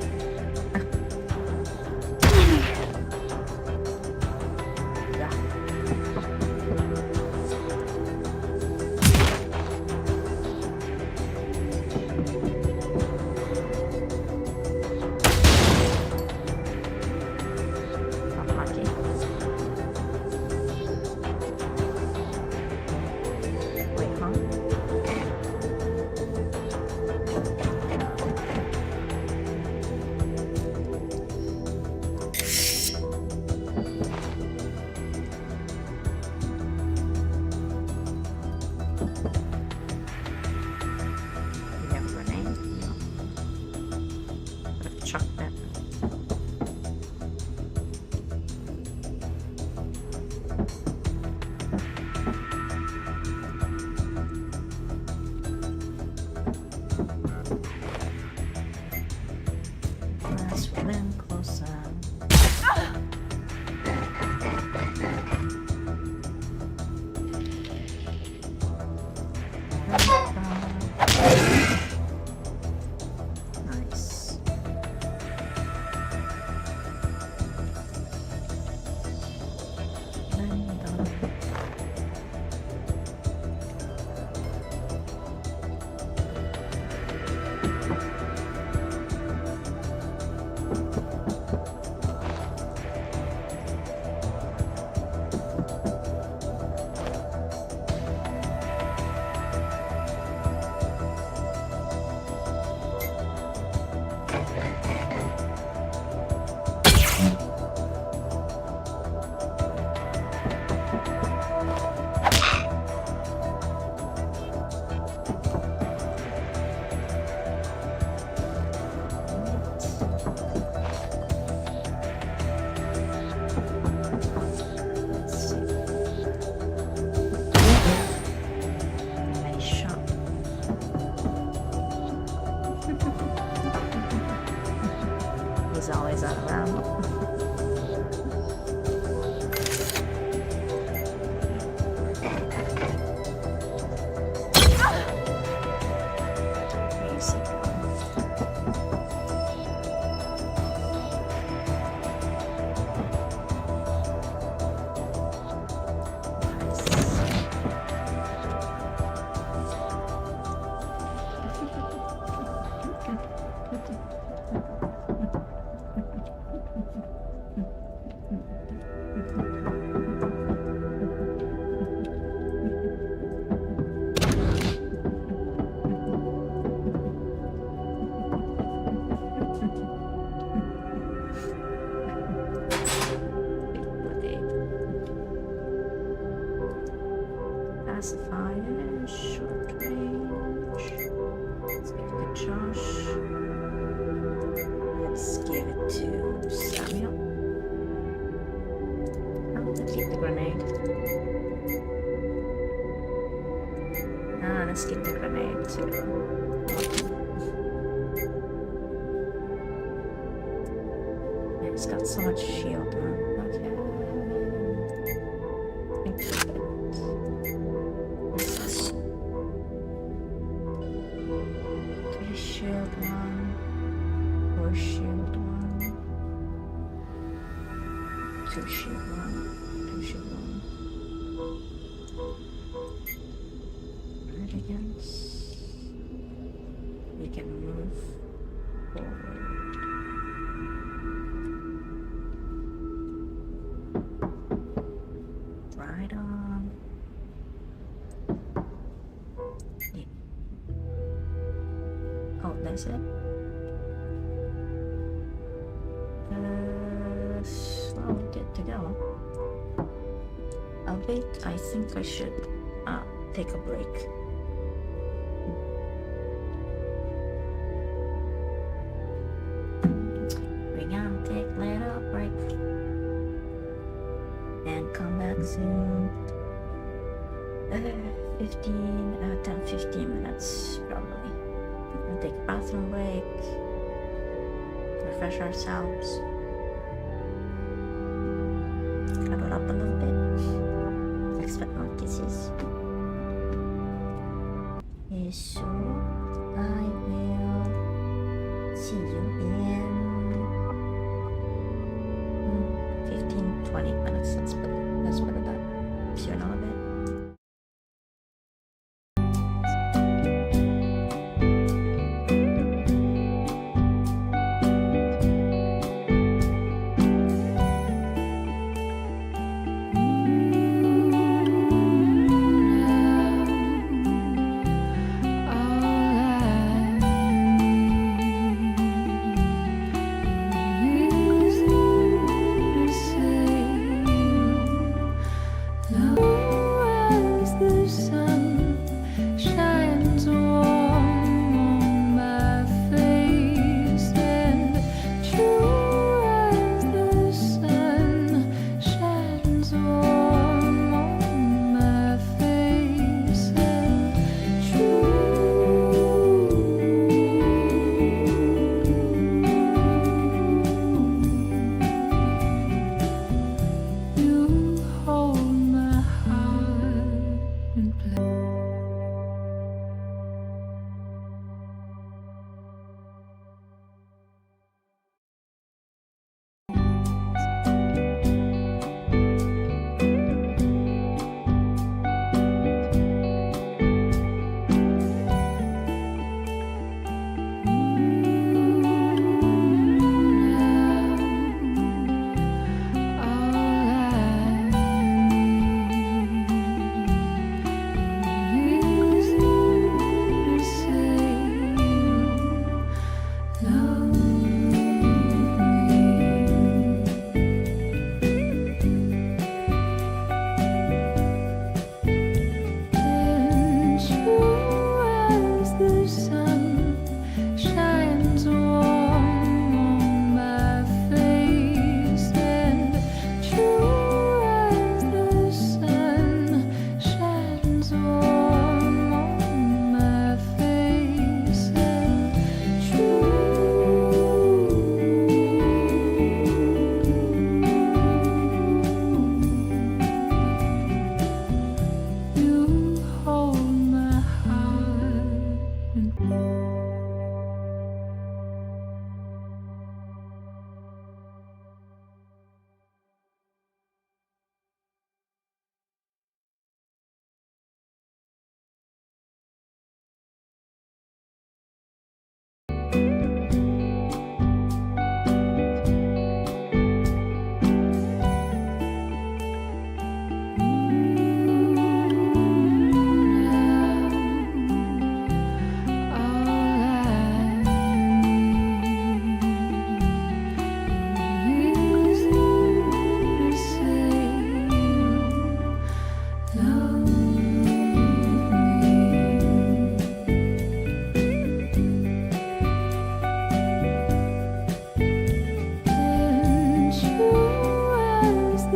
pacifier, short range. Let's give it to Josh. Let's give it to Samuel. Oh, let's keep the grenade. Let's keep the grenade too. It's got so much shield, man. Okay. Equip it. This is 3 shield 1, 4 shield 1, 2 shield 1, 2 shield 1. Right against. We can move forward. Right on. Yeah. Oh, that's it. So good to go. I'll wait. I think I should take a break. We're gonna take a little break and come back soon. 10-15 minutes probably. We'll take a bathroom break, refresh ourselves, cuddle up a little bit, expect more kisses. So I will see you in 15-20 minutes. Let's put it up. See you in a little bit.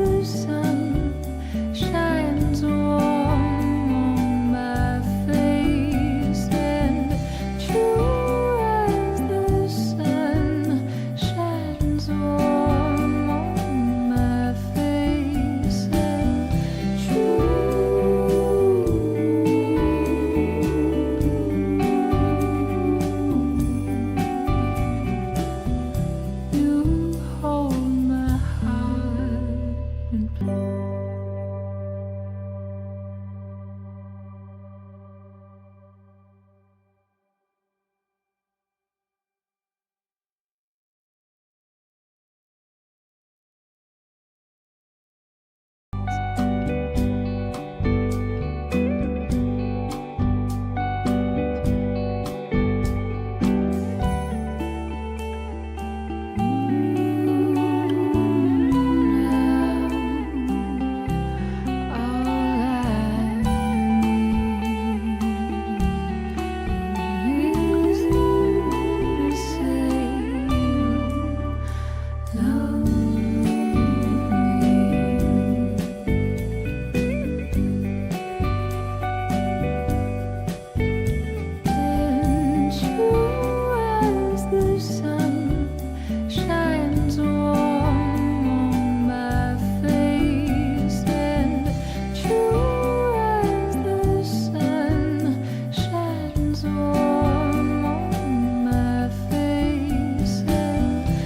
the sun shines warm on my face, and true as the sun shines warm on my face, and you hold my heart in place. Shines warm on my face, and true as the sun shines warm on my face, and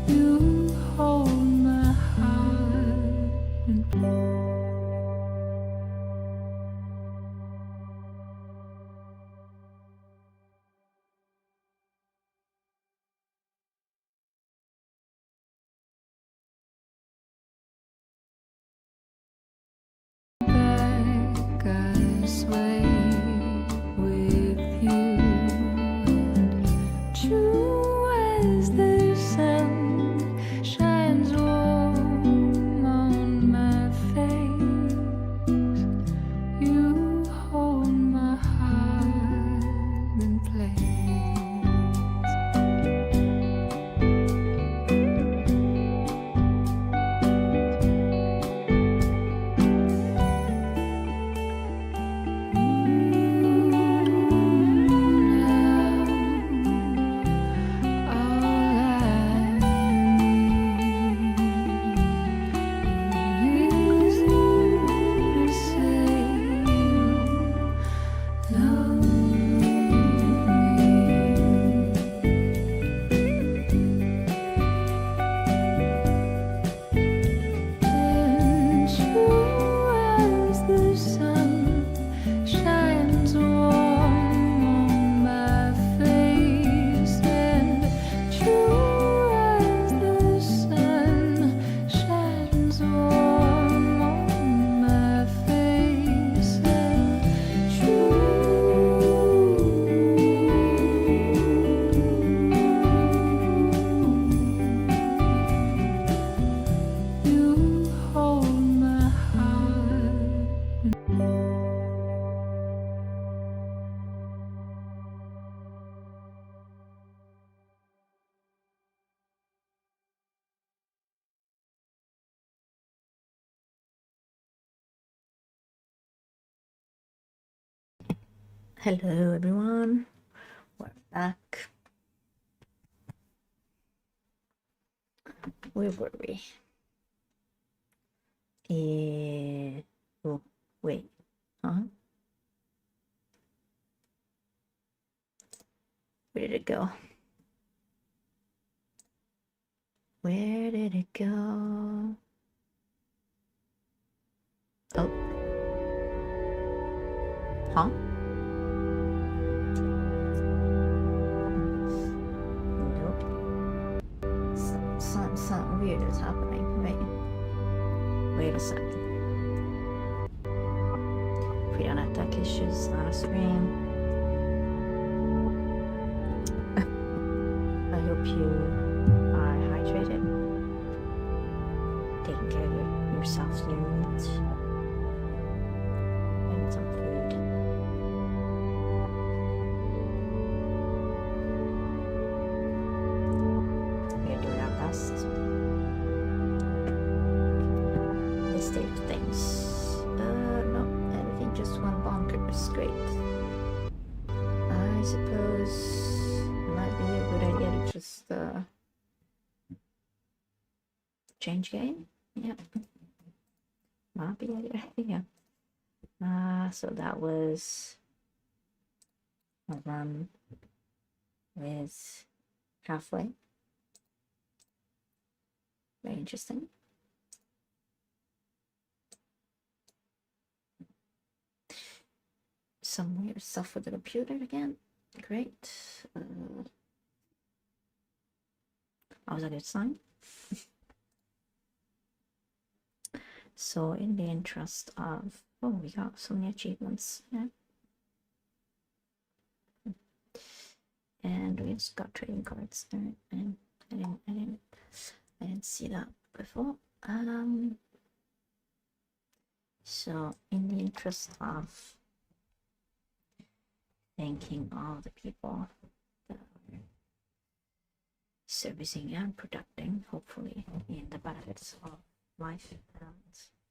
you hold my heart in place. Back I sway with you, and true as the sun shines warm on my face, you hold my heart in place. The sun shines warm on my face, and true as the sun shines warm on my face, and you hold my heart. Hello everyone, we're back. Where were we? Oh, wait, huh? Where did it go? Where did it go? Oh. Huh? Nope. Something weird is happening. Wait a second. If we don't have tech issues on a screen. I hope you are hydrated, taking care of yourself and your needs, and some food. I suppose it might be a good idea to just change game. Yep. Might be a good idea. So that was a run with halfway. Very interesting. Some weird stuff with the computer again. Great. That was a good sign. So in the interest of, oh, we got so many achievements. Yeah. And we just got trading cards there, and I didn't see that before. So in the interest of thanking all the people that are servicing and protecting, hopefully, in the benefits of life and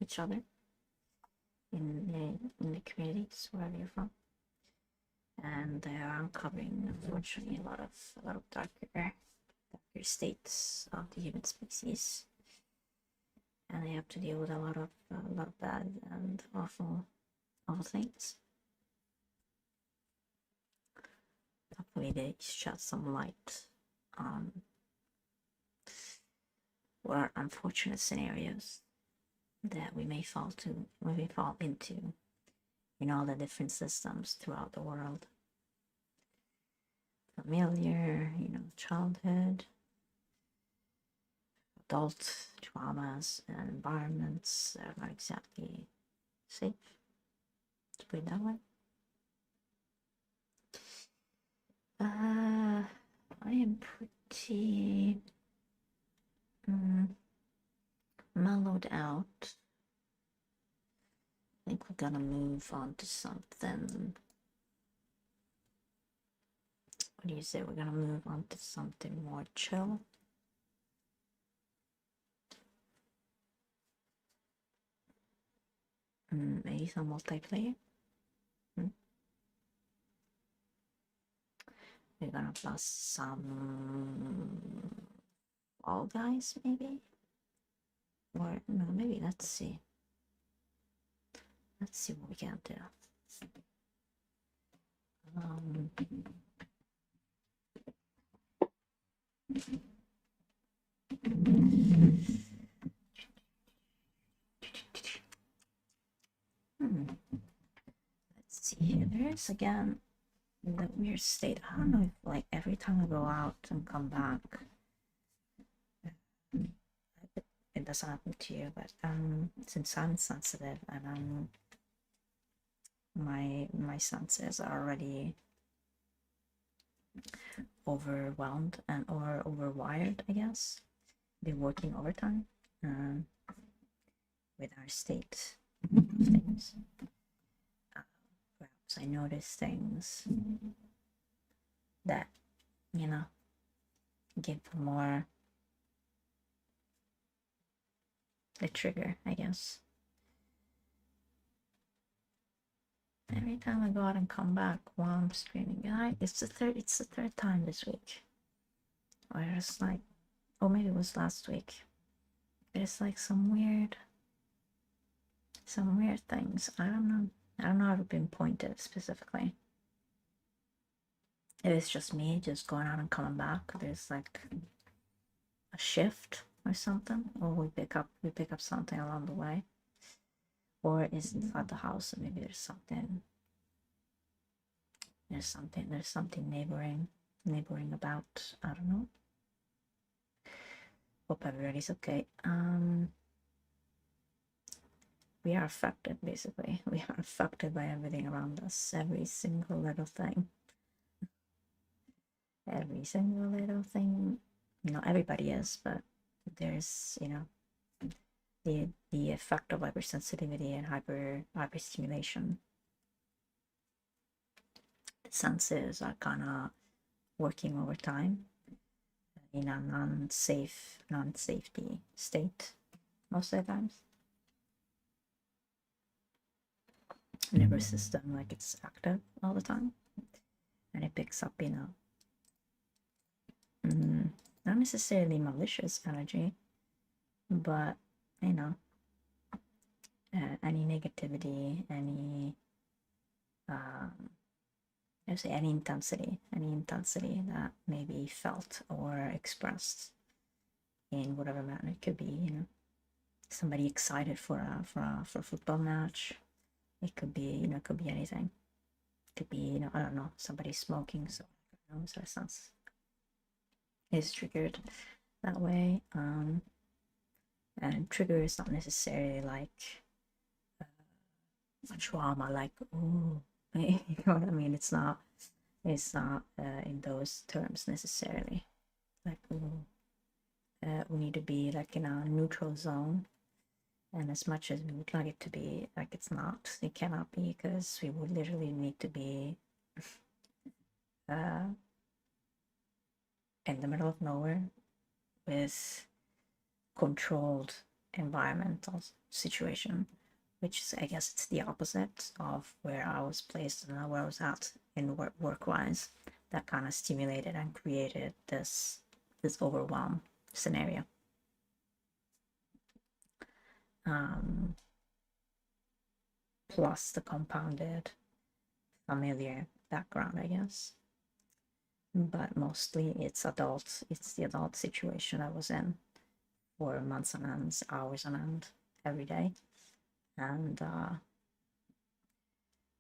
each other in the communities wherever you're from. And they are uncovering, unfortunately, a lot of darker states of the human species, and they have to deal with a lot of bad and awful things. Hopefully, they shed some light on what are unfortunate scenarios that we may fall into in all the different systems throughout the world. Familiar, childhood, adult traumas, and environments that are not exactly safe. Let's put it that way. I am pretty mellowed out. I think we're gonna move on to something. What do you say? We're gonna move on to something more chill. Maybe some multiplayer. We're gonna bust some Fall Guys, maybe? Or no, maybe let's see. Let's see what we can do. Let's see here. There is again the weird state. I don't know if like every time I go out and come back, it doesn't happen to you, but since I'm sensitive and my senses are already overwhelmed and or overwired, I guess. Been working overtime with our state of things. Perhaps I notice things that give more the trigger, I guess. Every time I go out and come back while I'm screaming, it's the third time this week. Or it's like, oh, maybe it was last week. It's like some weird things. I don't know how to pinpoint it specifically. If it's just me just going out and coming back, there's like a shift or something, or we pick up something along the way, or it's inside the house and maybe there's something neighboring about. I don't know. Hope everybody's okay. We are affected, basically. We are affected by everything around us, every single little thing. Every single little thing. Everybody is, but there's, the effect of hypersensitivity and hyperstimulation. The senses are kind of working overtime in a non-safety state most of the times. Nervous system, like it's active all the time. and it picks up, not necessarily malicious energy, but any negativity, any I say any intensity that may be felt or expressed in whatever manner. It could be, somebody excited for a football match. It could be, it could be anything. It could be, I don't know, somebody smoking, so so sense is triggered that way. And trigger is not necessarily like a trauma, like ooh, you know what I mean? It's not in those terms necessarily. Like ooh, we need to be like in a neutral zone, and as much as we would like it to be, like it cannot be, because we would literally need to be in the middle of nowhere with controlled environmental situation, which is, I guess it's the opposite of where I was placed and where I was at in work-wise. That kind of stimulated and created this overwhelm scenario. Plus the compounded familiar background, I guess. But mostly it's the adult situation I was in for months on end, hours on end, every day. And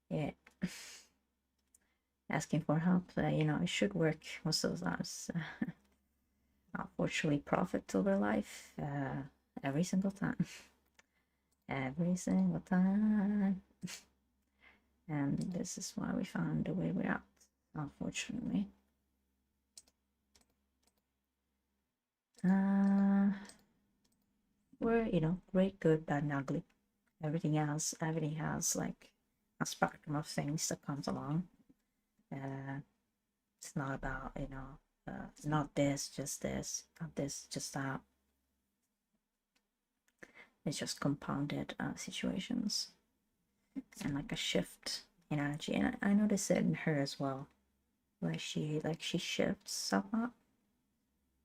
yeah, asking for help, it should work most of the times. Unfortunately, profit over life, every single time. Every single time. And this is why we found the way we're out, unfortunately. We're, great, good, bad, and ugly. Everything has like a spectrum of things that comes along. It's not about, not this, not this, just that. It's just compounded situations and like a shift in energy. And I notice it in her as well. Like she shifts somewhat.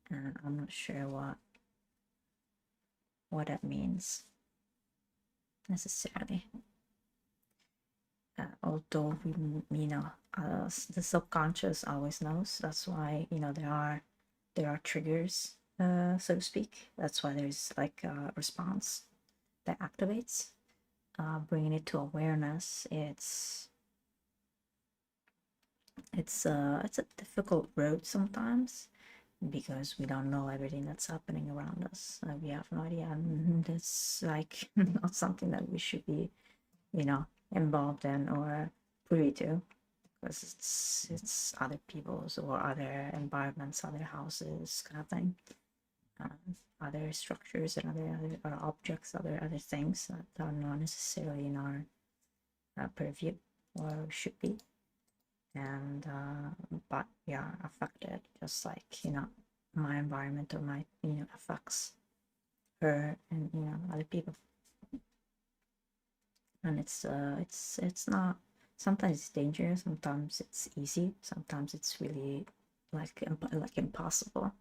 And I'm not sure what that means necessarily. Although the subconscious always knows. That's why there are triggers, so to speak. That's why there's like a response that activates. Bringing it to awareness, it's a difficult road sometimes, because we don't know everything that's happening around us. We have no idea, and it's like not something that we should be, involved in or privy to, because it's other people's or other environments, other houses, kind of thing, other structures and other objects, other things that are not necessarily in our purview or should be. And but we are affected, just like my environment or my affects her and other people. And it's not, sometimes it's dangerous, sometimes it's easy, sometimes it's really like impossible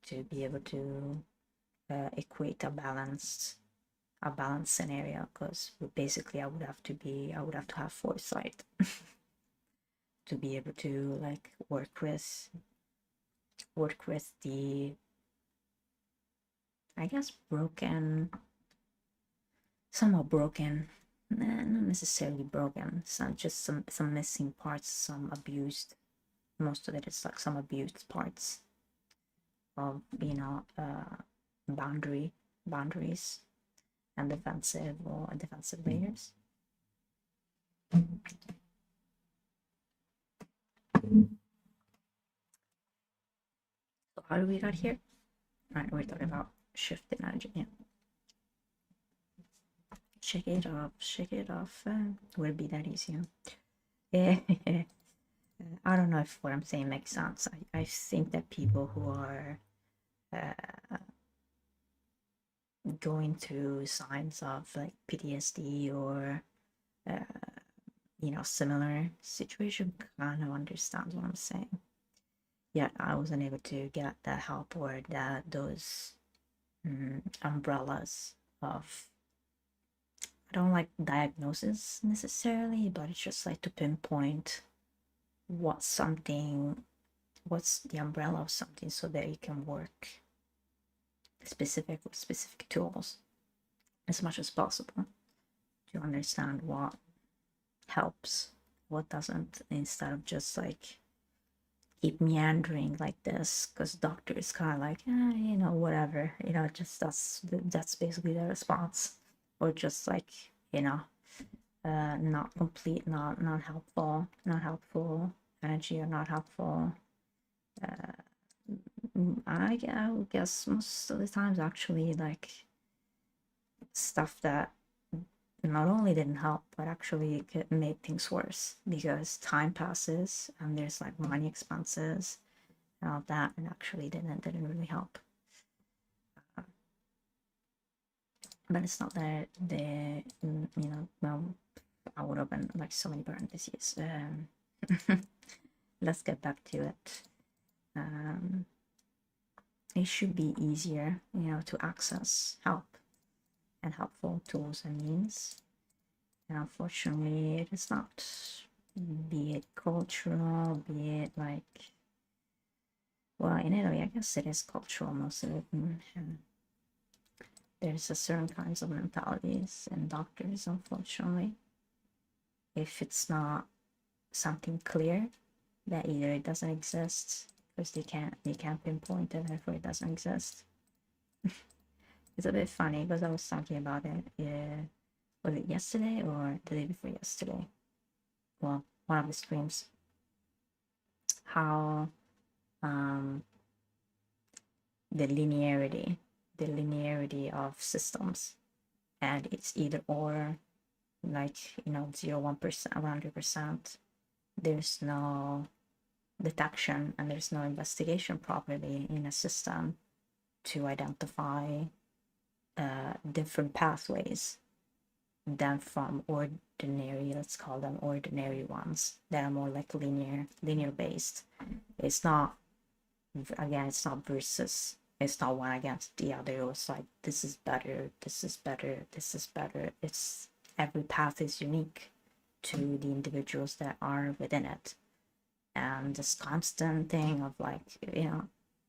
to be able to equate a balanced scenario, because basically I would have to have foresight to be able to like work with the, I guess, somehow broken, not necessarily broken, just some missing parts, some abused, most of it is like some abused parts of boundaries and defensive layers. So how do we got here? All right, we're talking about shift in energy. Yeah. Shake it off. Would it be that easy? Yeah. I don't know if what I'm saying makes sense. I think that people who are going through signs of like PTSD or similar situation kind of understands what I'm saying. Yet I wasn't able to get that help or those umbrellas of, I don't like diagnosis necessarily, but it's just like to pinpoint what's the umbrella of something so that you can work specific with specific tools as much as possible to understand what helps, what doesn't, instead of just like keep meandering like this, because doctor is kind of like, whatever, just that's basically the response, or just like, not complete, not helpful energy, or not helpful. I guess most of the times actually like stuff that not only didn't help but actually made things worse, because time passes and there's like money expenses and all that, and actually didn't really help. But it's not that well, I would open like so many parentheses. Let's get back to it. It should be easier, to access help and helpful tools and means. And unfortunately, it is not, be it cultural, be it like, well, in Italy, I guess it is cultural, most of it. There's a certain kinds of mentalities and doctors, unfortunately. If it's not something clear, that either it doesn't exist because they can't pinpoint it, therefore it doesn't exist. It's a bit funny because I was talking about it. Was it yesterday or the day before yesterday? Well, one of the streams. How the linearity of systems, and it's either or, like 0, 1%, 100%. There's no detection and there's no investigation properly in a system to identify different pathways than from ordinary, let's call them ordinary ones, that are more like linear based. It's not, again, it's not versus, it's not one against the other. It's like, this is better, this is better, this is better. It's, every path is unique to the individuals that are within it. And this constant thing of like,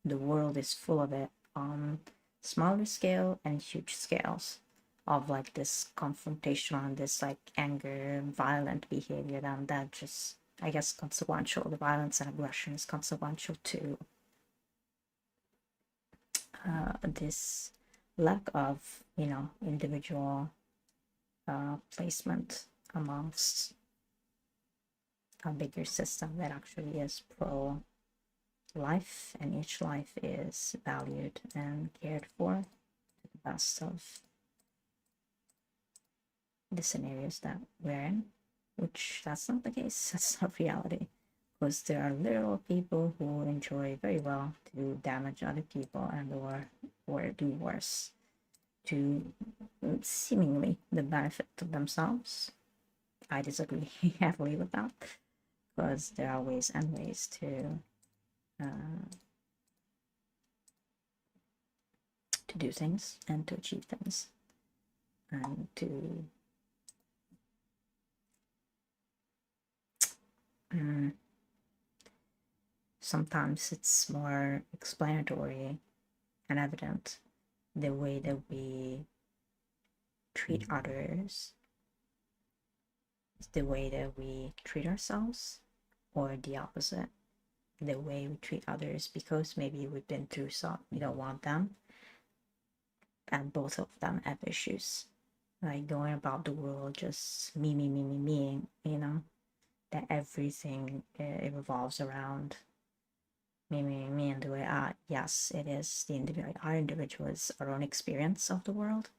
the world is full of it on smaller scale and huge scales, of like this confrontation and this like anger, violent behavior, and that just, I guess, consequential. The violence and aggression is consequential to this lack of, individual placement amongst a bigger system that actually is pro life, and each life is valued and cared for to the best of the scenarios that we're in, which that's not the case. That's not reality, because there are literal people who enjoy very well to damage other people and or do worse to seemingly the benefit of themselves. I disagree heavily with that, because there are ways and ways to do things and to achieve things and to sometimes it's more explanatory and evident the way that we treat others, the way that we treat ourselves, or the opposite, the way we treat others because maybe we've been through some, we don't want them, and both of them have issues, like going about the world just me, that everything, it revolves around me, and the way, yes, it is the individual, our individual is our own experience of the world,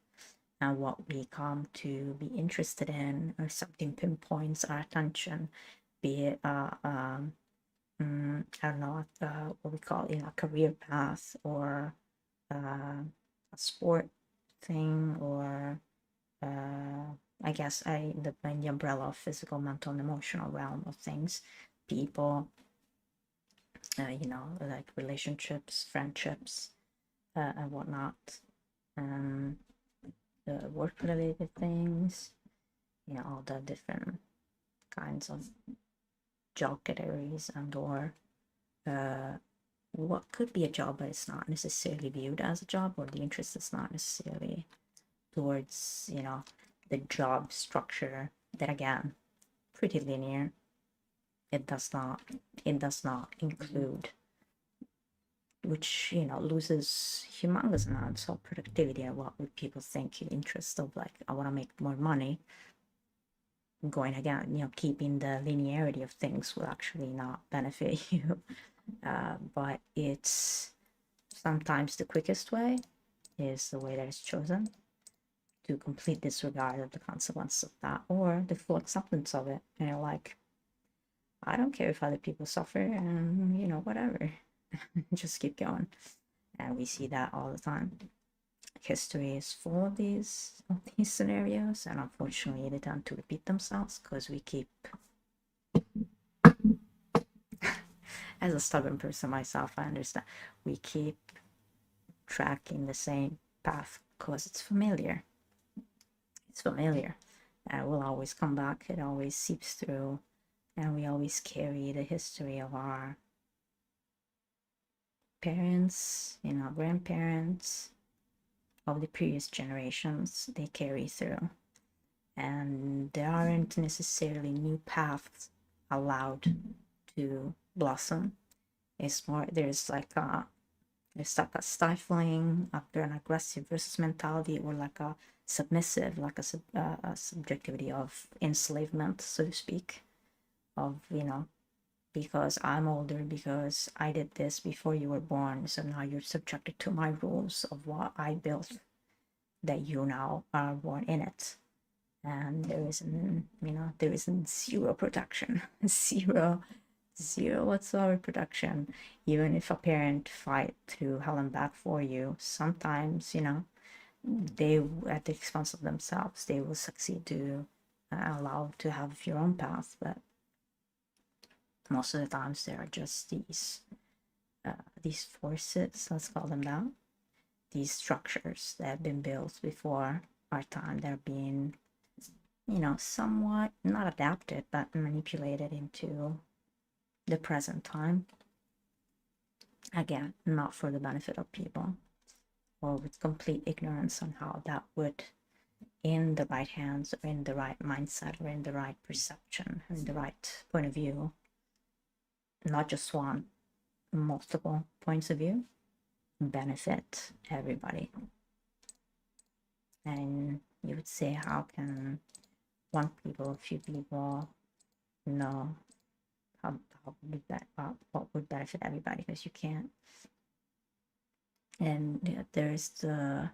and what we come to be interested in, or something pinpoints our attention, be it I don't know, what we call, a career path, or a sport thing, or I guess in the umbrella of physical, mental, and emotional realm of things, people, like relationships, friendships, and whatnot, the work-related things, all the different kinds of job categories and/or what could be a job, but it's not necessarily viewed as a job, or the interest is not necessarily towards, the job structure that, again, pretty linear. It does not include, which, loses humongous amounts of productivity. And what would people think in interest of, like, I want to make more money, going again, keeping the linearity of things will actually not benefit you. But it's sometimes the quickest way is the way that is chosen, to complete disregard of the consequences of that, or the full acceptance of it. Like, I don't care if other people suffer, and whatever, just keep going. And we see that all the time. History is full of these scenarios, and unfortunately they tend to repeat themselves because we keep, as a stubborn person myself, I understand, we keep tracking the same path because it's familiar. It's familiar, and it will always come back. It always seeps through, and we always carry the history of our parents, grandparents, of the previous generations. They carry through, and there aren't necessarily new paths allowed to blossom. It's more, there's like a stifling after an aggressive versus mentality, or like a submissive, like a subjectivity of enslavement, so to speak, of, because I'm older, because I did this before you were born, so now you're subjected to my rules of what I built, that you now are born in it. And there isn't zero protection, zero whatsoever protection. Even if a parent fight through hell and back for you, sometimes, they, at the expense of themselves, they will succeed to allow to have your own path. But most of the times there are just these forces, let's call them that, these structures that have been built before our time, that are being, somewhat not adapted but manipulated into the present time. Again, not for the benefit of people, or with complete ignorance on how that would, in the right hands, or in the right mindset, or in the right perception, in the right point of view, not just one, multiple points of view, benefit everybody. And you would say, how can one people, a few people, know what would benefit everybody? Because you can't. And there's the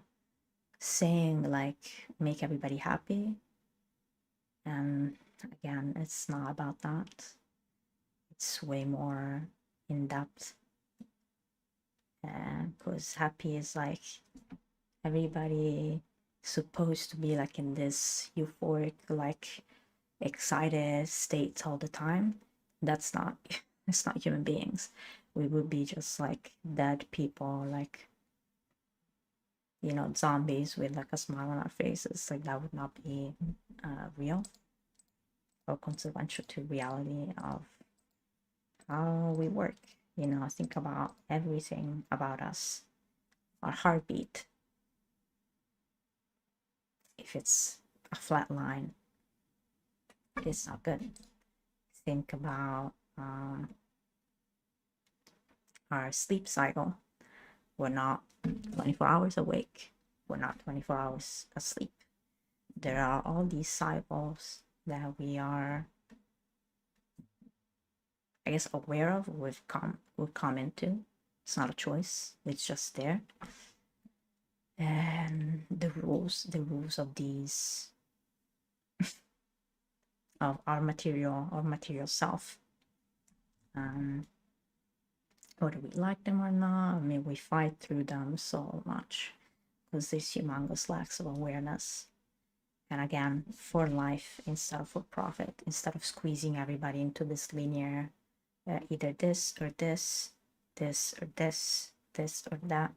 saying, like, make everybody happy, and again, it's not about that. It's way more in depth, because happy is like everybody supposed to be like in this euphoric, like excited states all the time. That's not it's not human beings. We would be just like dead people, like, zombies with like a smile on our faces. Like, that would not be real or consequential to reality of how we work. Think about everything about us. Our heartbeat, if it's a flat line, it's not good. Think about our sleep cycle. We're not 24 hours awake. We're not 24 hours asleep. There are all these cycles that we are, I guess, aware of. We've come into. It's not a choice. It's just there. And the rules of these, of our material self, whether we like them or not. I mean, we fight through them so much because there's humongous lacks of awareness. And again, for life instead of for profit, instead of squeezing everybody into this linear, either this or this, this or this, this or that,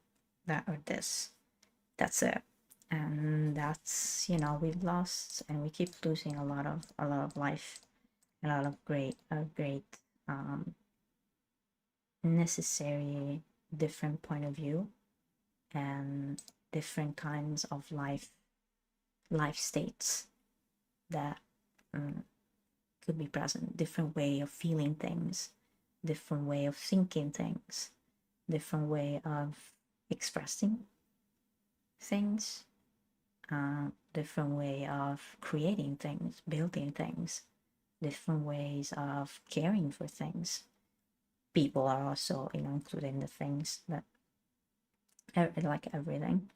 that or this. That's it. And that's, you know, we've lost and we keep losing a lot of life, a lot of great necessary different point of view and different kinds of life states that could be present, different way of feeling things, different way of thinking things, different way of expressing things, different way of creating things, building things, different ways of caring for things. People are also, you know, included in the things that like everything,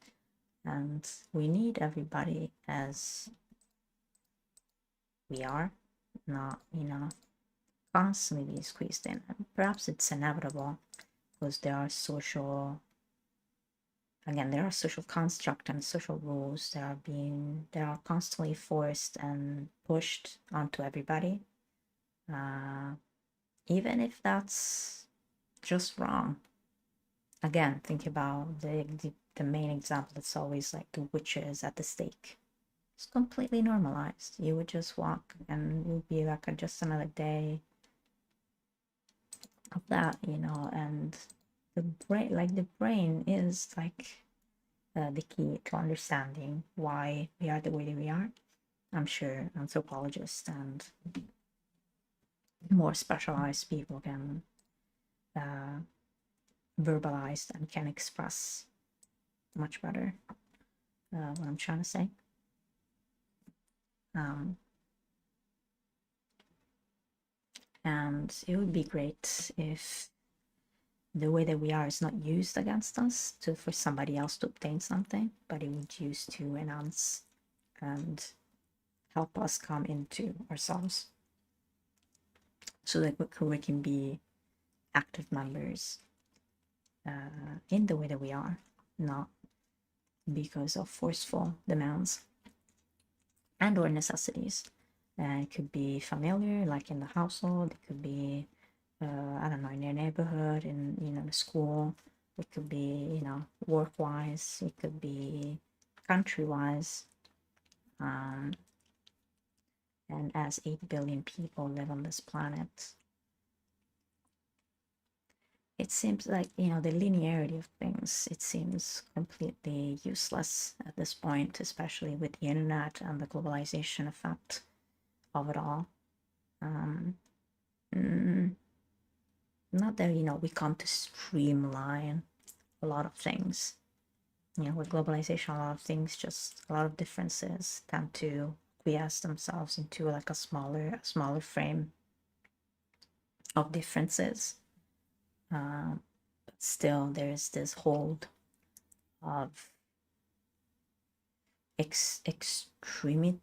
and we need everybody as we are, not, you know, constantly be squeezed in. And perhaps it's inevitable because there are social construct and social rules that are constantly forced and pushed onto everybody, even if that's just wrong. Again, think about the main example that's always like the witches at the stake. It's completely normalized. You would just walk and it would be like just another day of that, you know. And the brain is like the key to understanding why we are the way that we are. I'm sure anthropologists and more specialized people can verbalize and can express much better what I'm trying to say. And it would be great if the way that we are is not used against us for somebody else to obtain something, but it would use to enhance and help us come into ourselves so that we can be active members in the way that we are, not because of forceful demands and or necessities. It could be familiar, like in the household. It could be, I don't know, in your neighborhood, in, you know, the school. It could be, you know, work-wise. It could be country-wise. And as 8 billion people live on this planet, it seems like, you know, the linearity of things, it seems completely useless at this point, especially with the internet and the globalization effect of it all. Not that, you know, we come to streamline a lot of things. You know, with globalization, a lot of things, just a lot of differences tend to quiesce themselves into like a smaller frame of differences. But still, there's this hold of extreme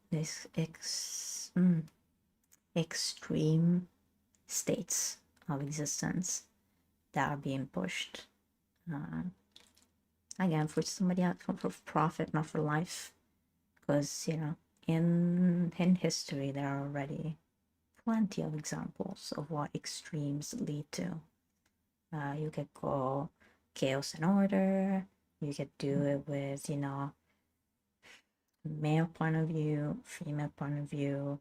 states of existence that are being pushed. Again, for somebody else, for profit, not for life. Because, you know, in history, there are already plenty of examples of what extremes lead to. You could go chaos and order. You could do it with, you know, male point of view, female point of view.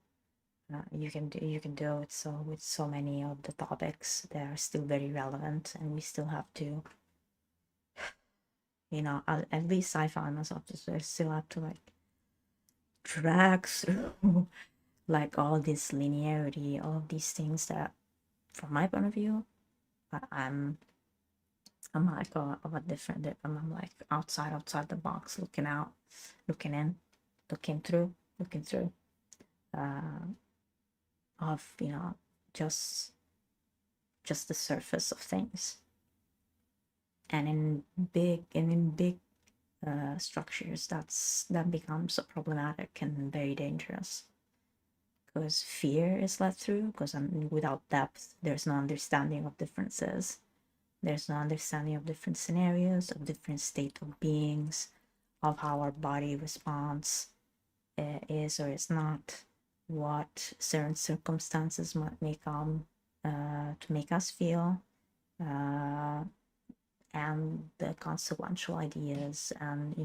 You can do it with so many of the topics that are still very relevant, and we still have to, you know, at least I find myself to still have to like drag through like all this linearity, all of these things that, from my point of view, I'm like of a different. I'm like outside the box, looking out, looking in, looking through, of, you know, just the surface of things, and in big structures, that becomes problematic and very dangerous, because fear is let through, because without depth there's no understanding of differences, there's no understanding of different scenarios, of different state of beings, of how our body responds, is or is not, what certain circumstances might make to make us feel, and the consequential ideas and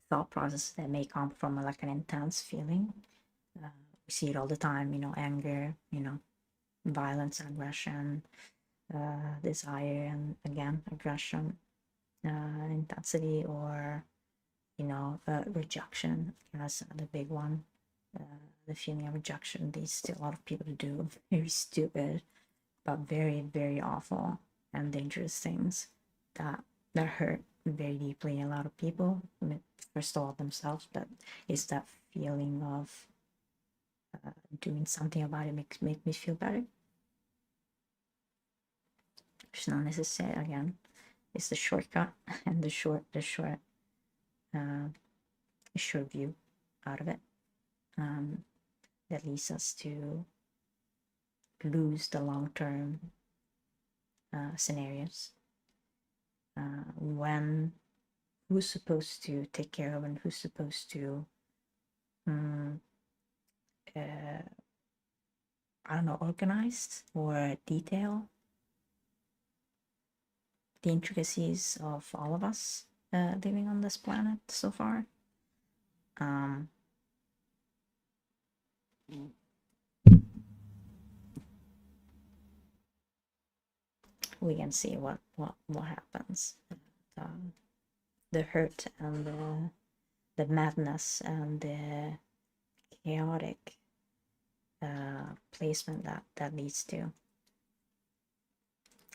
thought processes that may come from like an intense feeling. We see it all the time, anger, violence, aggression, desire, and again aggression, intensity, or rejection. That's the big one. The feeling of rejection leads to a lot of people to do very stupid but very, very awful and dangerous things that hurt very deeply a lot of people. I mean, first of all themselves, but it's that feeling of doing something about it make me feel better. It's not necessary. Again, it's the shortcut and the short view out of it, that leads us to lose the long-term scenarios, when who's supposed to take care of and who's supposed to I don't know, organized or detail the intricacies of all of us living on this planet so far. We can see what happens. The hurt and the madness and the chaotic placement that leads to.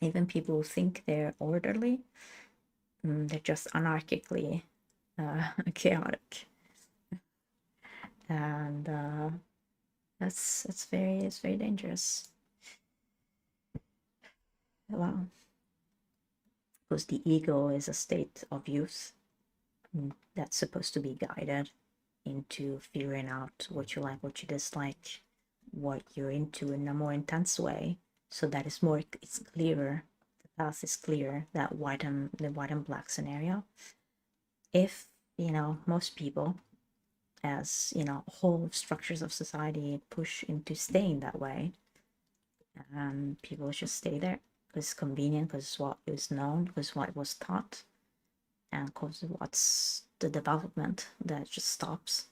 Even people who think they're orderly, they're just anarchically chaotic, and it's very dangerous. Well, because the ego is a state of youth that's supposed to be guided into figuring out what you like, what you dislike, what you're into in a more intense way, so that it's clearer. The path is clear. That the white and black scenario. If most people, as whole structures of society push into staying that way, and people just stay there because it's convenient, because it's what is known, because what was taught, and because what's the development that just stops.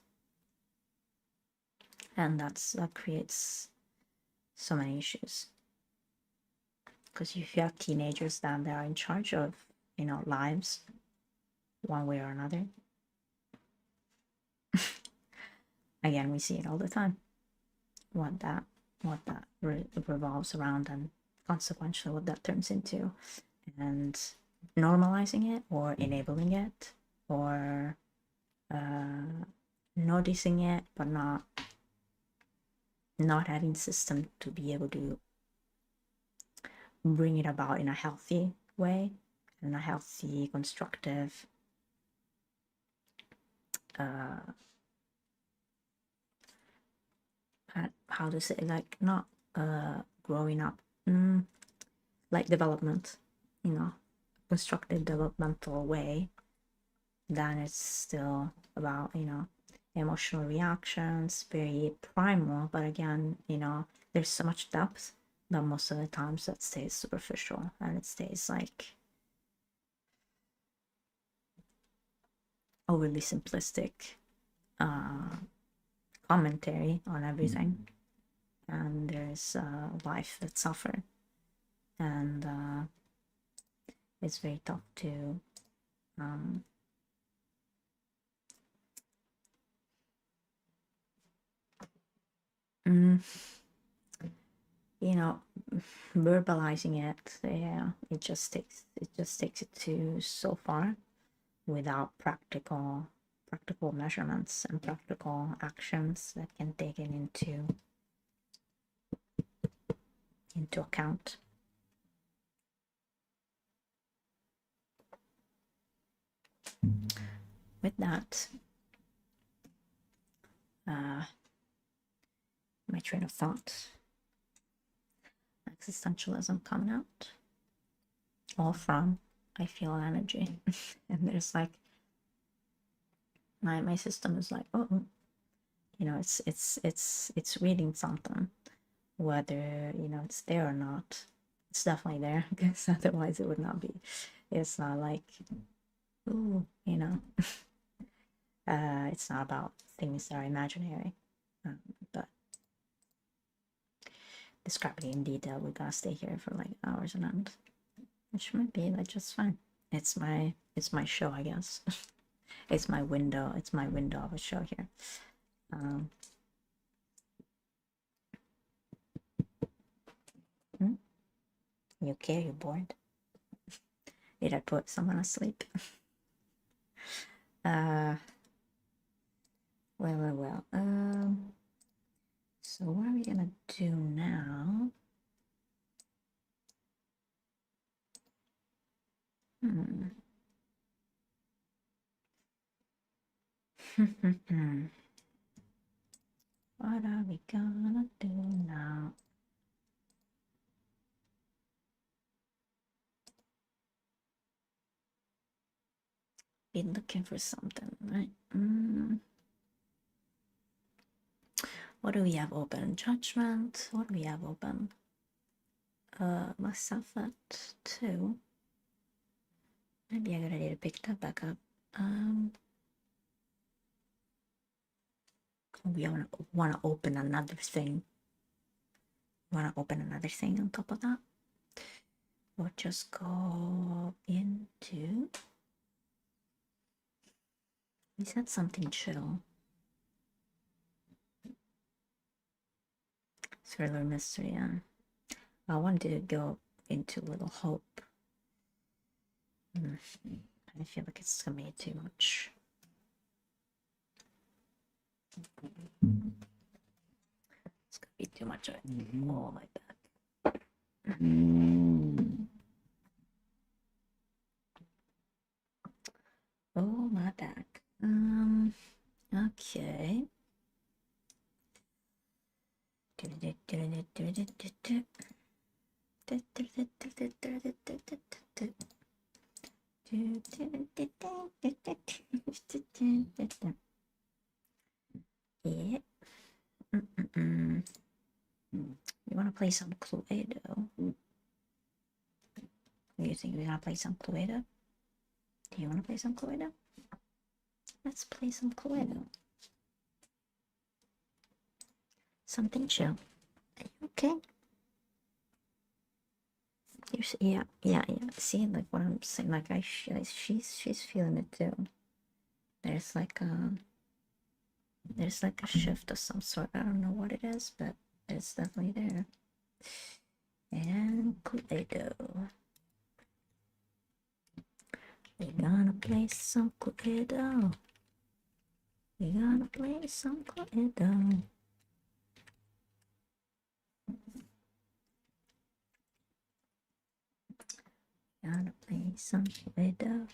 And that creates so many issues, because if you have teenagers that are in charge of lives one way or another, again, we see it all the time, what that revolves around, and consequentially what that turns into, and normalizing it or enabling it, or noticing it but not having system to be able to bring it about in a healthy way, in a healthy, constructive how to say, like, not growing up, like development, constructive developmental way. Then it's still about emotional reactions, very primal, but again, there's so much depth that most of the times that stays superficial, and it stays like overly simplistic commentary on everything, and there's life that suffer, and it's very tough to verbalizing it. Yeah, it just takes it to so far without practical measurements and practical actions that can take it into account. With that, my train of thought, existentialism coming out, all from I feel energy. And there's like My system is like, oh, you know, it's reading something, whether you know it's there or not. It's definitely there because otherwise it would not be. It's not like, ooh, you know, it's not about things that are imaginary. But describing in detail, we're gonna stay here for like hours and hours, which might be like just fine. It's my show, I guess. It's my window. It's my window of a show here. You okay? Are you bored? Did I put someone asleep? Well. So what are we gonna do now? What are we gonna do now? Be looking for something, right? What do we have open? Judgment. What do we have open? Myself at 2. Maybe a good idea to pick that back up. We want to open another thing. Want to open another thing on top of that? We'll just go into. We said something chill. Thriller mystery, yeah. I wanted to go into Little Hope. I feel like it's gonna be too much. It's gonna be too much of it. Oh, my back. Oh, my back. Okay. Yeah. You want to play some Cluedo? What do you think? We're gonna play some Cluedo? Do you want to play some Cluedo? Let's play some Cluedo. Something chill. Are you okay? Yeah. See, like what I'm saying, like she's feeling it too. There's like a shift of some sort. I don't know what it is, but it's definitely there. And Cluedo. We're gonna play some Cluedo. We're gonna play some Cluedo. Gotta play some Cluedo.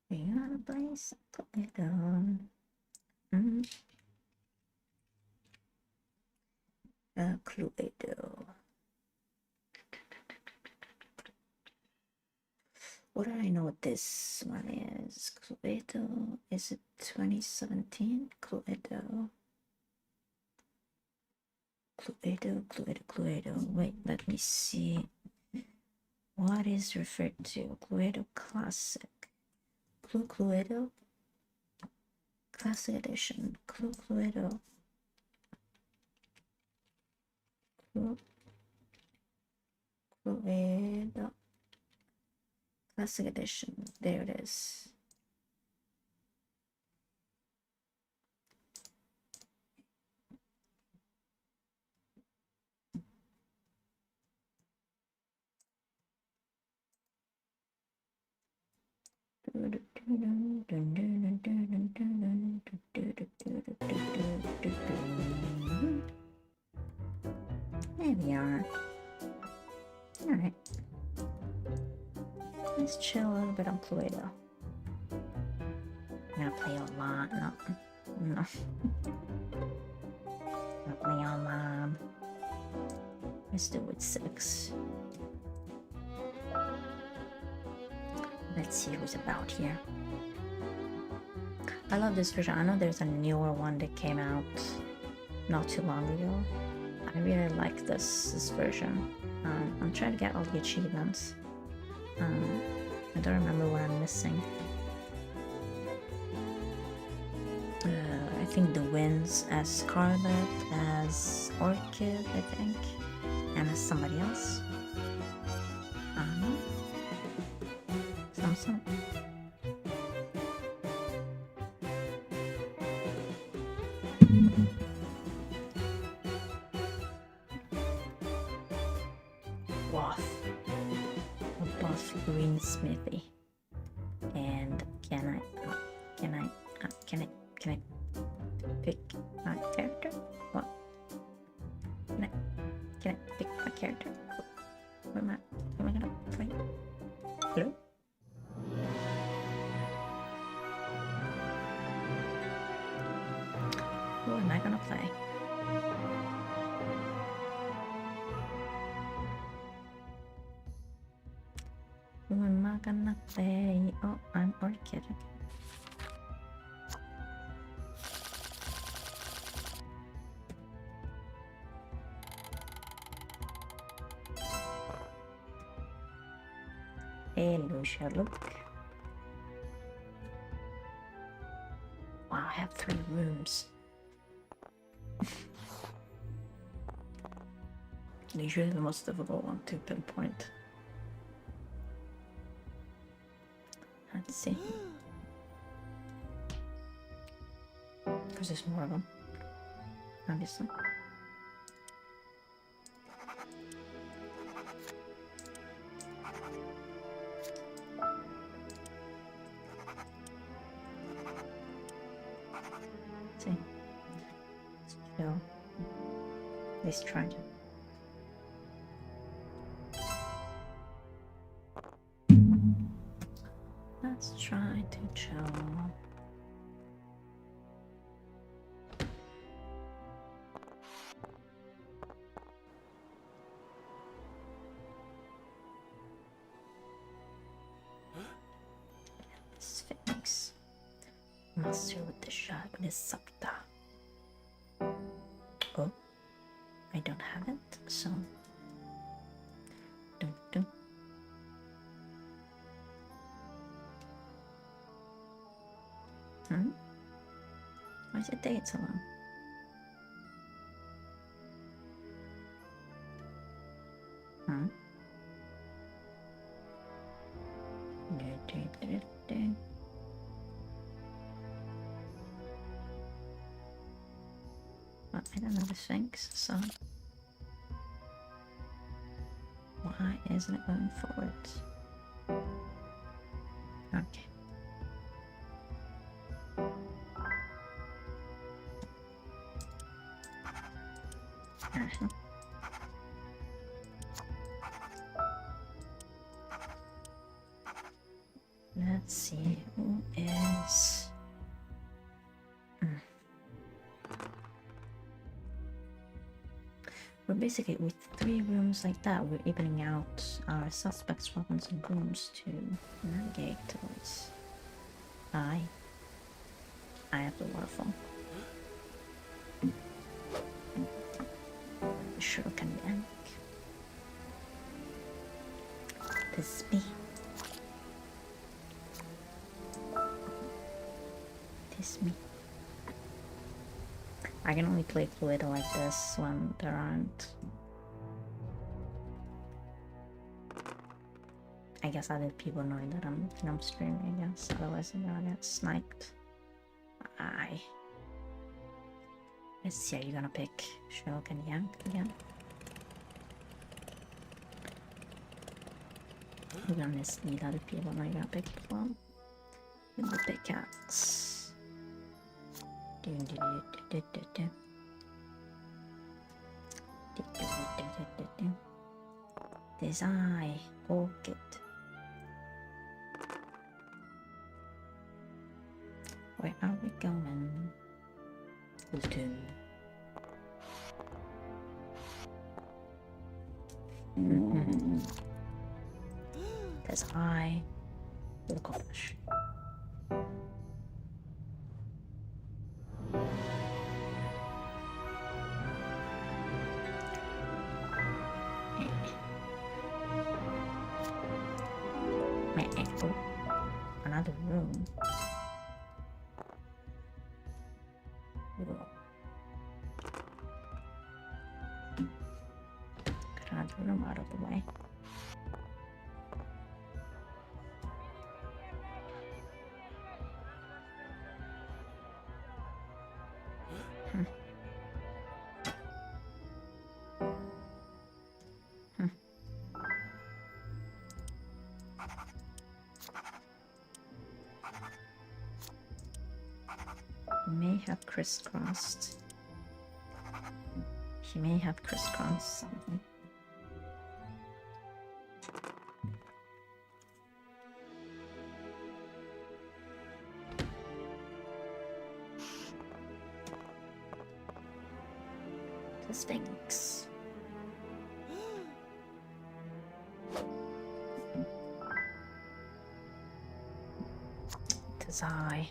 We gotta play some Cluedo. Cluedo. What do I know what this one is? Cluedo. Is it 2017? Cluedo. Wait, let me see. What is referred to? Cluedo Classic. Cluedo? Classic Edition. Cluedo. Cluedo. Classic Edition. There it is. There we are. Alright. Let's chill a little bit on Cluedo. I'm gonna play online. No. I'm gonna play online. Let's do it 6. Let's see who's about here. I love this version. I know there's a newer one that came out not too long ago. I really like this version. I'm trying to get all the achievements. I don't remember what I'm missing. I think the wins as Scarlet, as Orchid, I think, and as somebody else. I don't know. Something. Waff. A buff green smithy. And can I pick my character? What? Can I pick my character? What am I gonna play? Hello? Who am I gonna play? Who am I gonna play? Oh, I'm Orchid. Okay. Hello, Sherlock. Wow, I have 3 rooms. Usually the most difficult one to pinpoint. Let's see. Because there's more of them, obviously. Let's see. Chill. Let's try to. Let's try to chill. Sphinx. Master with the sharpness Sapta. Oh, I don't have it, so. Dun, dun. Why is it taking so long? Well, I don't know the Sphinx, so why isn't it going forwards? Okay. Let's see who is. We're basically, with 3 rooms like that, we're evening out our suspects' weapons and rooms to navigate towards. I have the waterfall. The shuriken yank. This me. This me. I can only play Cluedo like this when there aren't. I guess other people knowing that I'm streaming, I guess. Otherwise I'm gonna get sniped. Aye. Let's see, are you gonna pick Sherlock and Yank again? You're gonna need other people, now you're gonna pick Plum. With the pickaxe. This eye, orchid. Where are we going? To this eye will accomplish. Oh, another room. Get another room out of the way. May have crisscrossed. He may have crisscrossed something. The Sphinx. Tis I.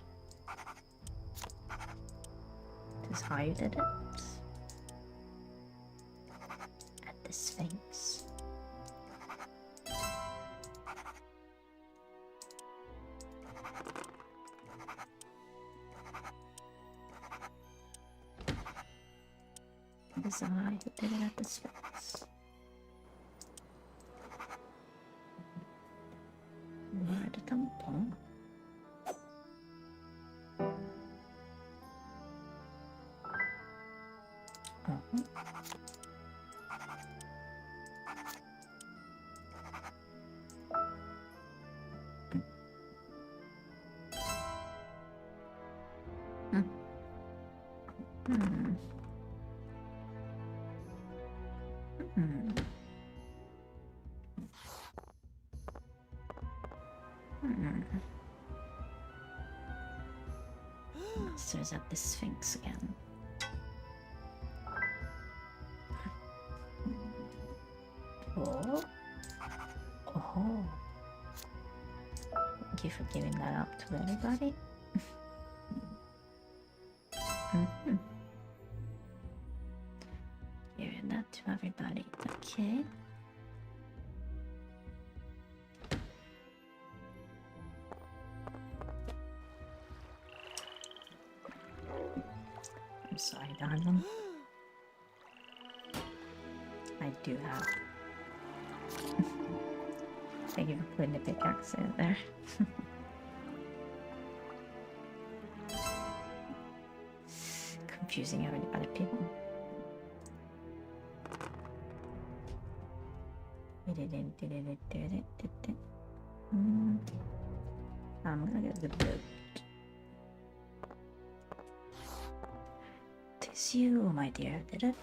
Tis I who did it. At the Sphinx. Tis I who did it at the Sphinx. Where the temple? Monsters at the Sphinx again. Oh. Oh. Thank you for giving that up to everybody. Giving that to everybody. Okay. I'm sorry, darling. I do have. Thank you for putting the pickaxe in there. Confusing other people. I'm gonna get the boat. Tis you, my dear, did it?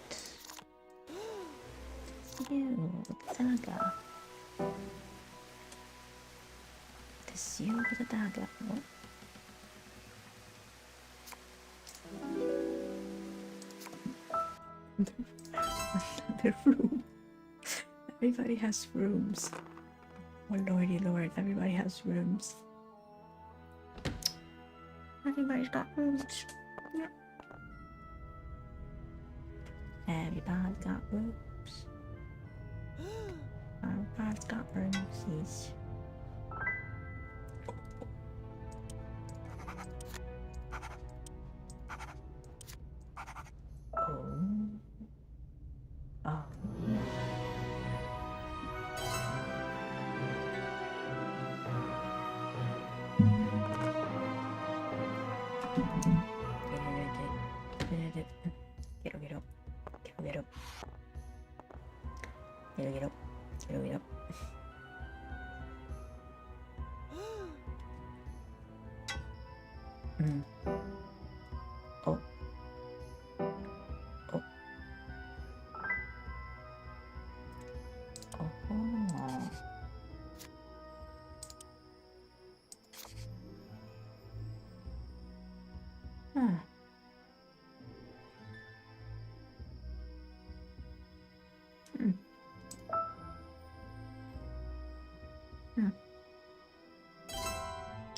Tis you, with the dagger. Tis you with the dagger. Another room. Everybody has rooms. Oh lordy lord, everybody has rooms. Everybody's got rooms. Yeah. Everybody's got rooms. Everybody's got rooms, yes.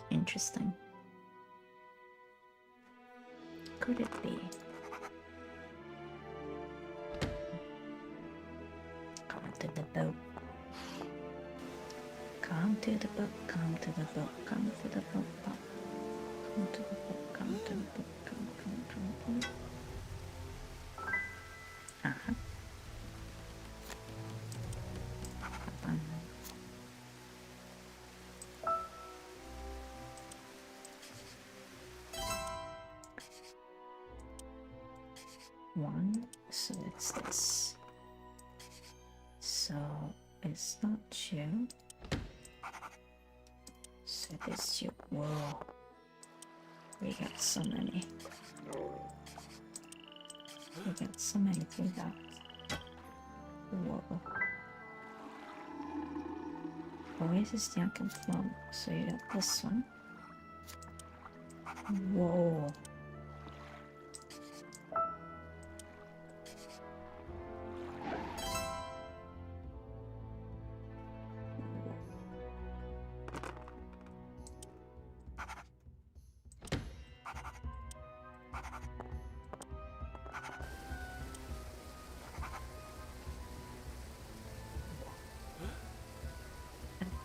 Interesting. Could it be? Come to the boat. Come to the book, come to the book, come to the book, come to the book, come to the book, come to the book. Uh-huh. One, so it's this. So it's not you. So this you. Whoa. We got so many. We got so many things out. Whoa. Oasis Yankee Plum. So you got this one. Whoa.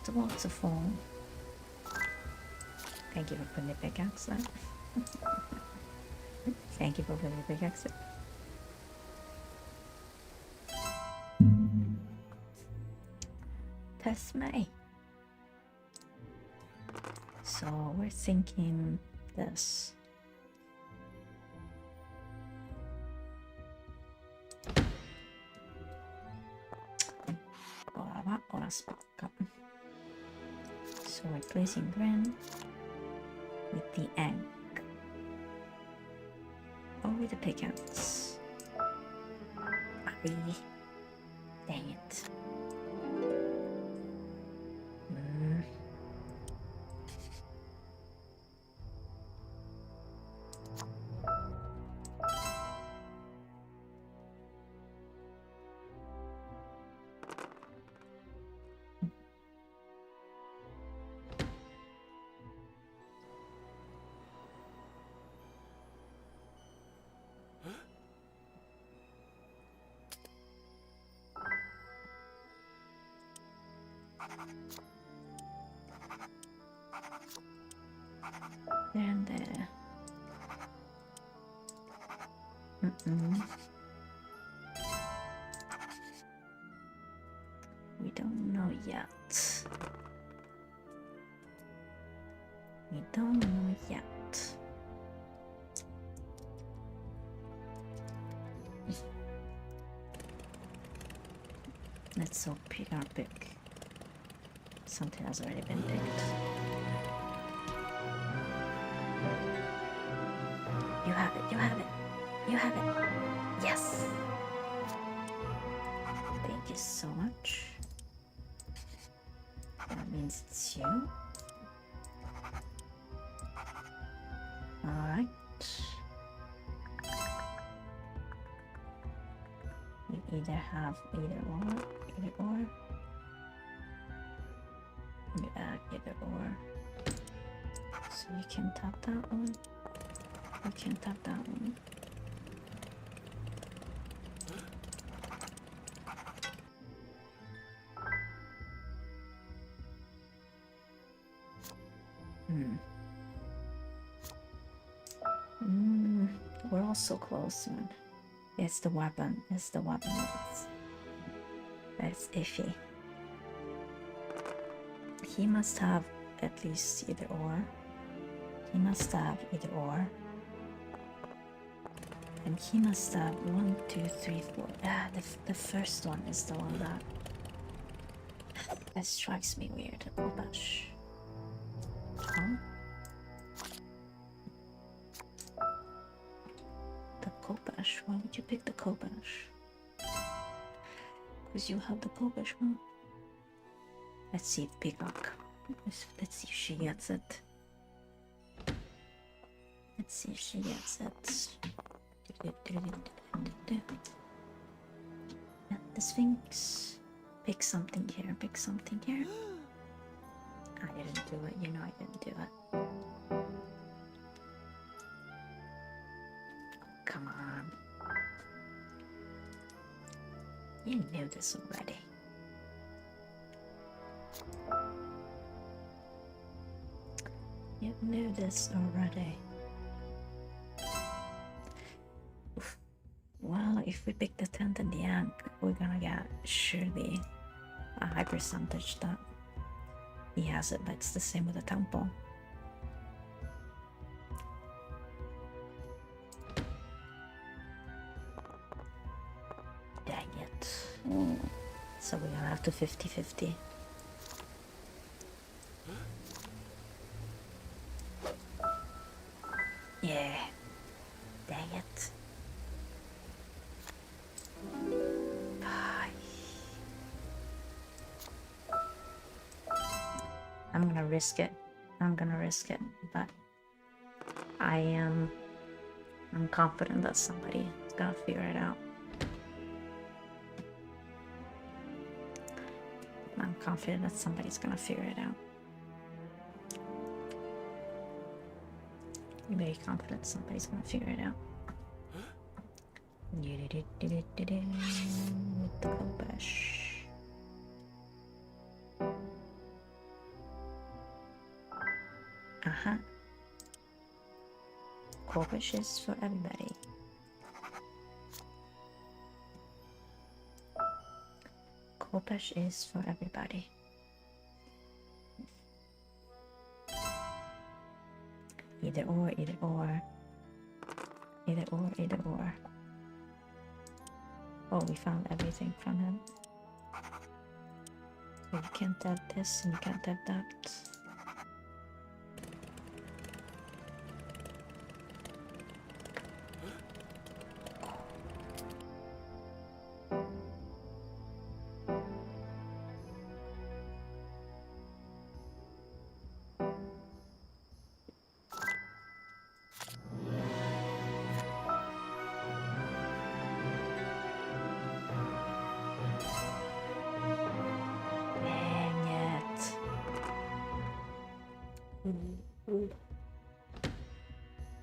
The waterfall. Thank you for putting the pickaxe there. Thank you for putting the pickaxe there. Test me. So we're thinking this. Ora spacca. So we're placing Gren with the egg. Or with the pickaxe. Dang it. There and there. We don't know yet. We don't know yet. Let's hope our pick. Something has already been picked. You have it, you have it, you have it. Yes! Thank you so much. That means it's you. Alright. You either have either or. You add either or. So you can tap that one. You can tap that one. We're all so close, man. It's the weapon. It's the weapon. That's iffy. He must have at least either or. He must have either or. And he must have 1, 2, 3, 4. Ah, the first one is the one that strikes me weird. Oh gosh. Huh? The Kobash. Why would you pick the Kobash? Because you have the Kobash one. Let's see if Peacock. Let's see if she gets it. Let's see if she gets it. The Sphinx. Pick something here. Pick something here. I didn't do it. You know I didn't do it. Come on. You knew this already. You knew this already. Oof. Well, if we pick the tent in the end, we're gonna get surely a high percentage that he has it, but it's the same with the temple. Dang it. So we're gonna have to 50-50. Yeah. Dang it. I'm gonna risk it. But I'm confident that somebody is gonna figure it out. I'm confident that somebody's gonna figure it out. I'm very confident somebody's gonna figure it out. With the Kobesh. Uh-huh. Kobesh is for everybody. Kobesh is for everybody. Either or, either or. Either or, either or. Oh, we found everything from him. You can't have this and you can't have that.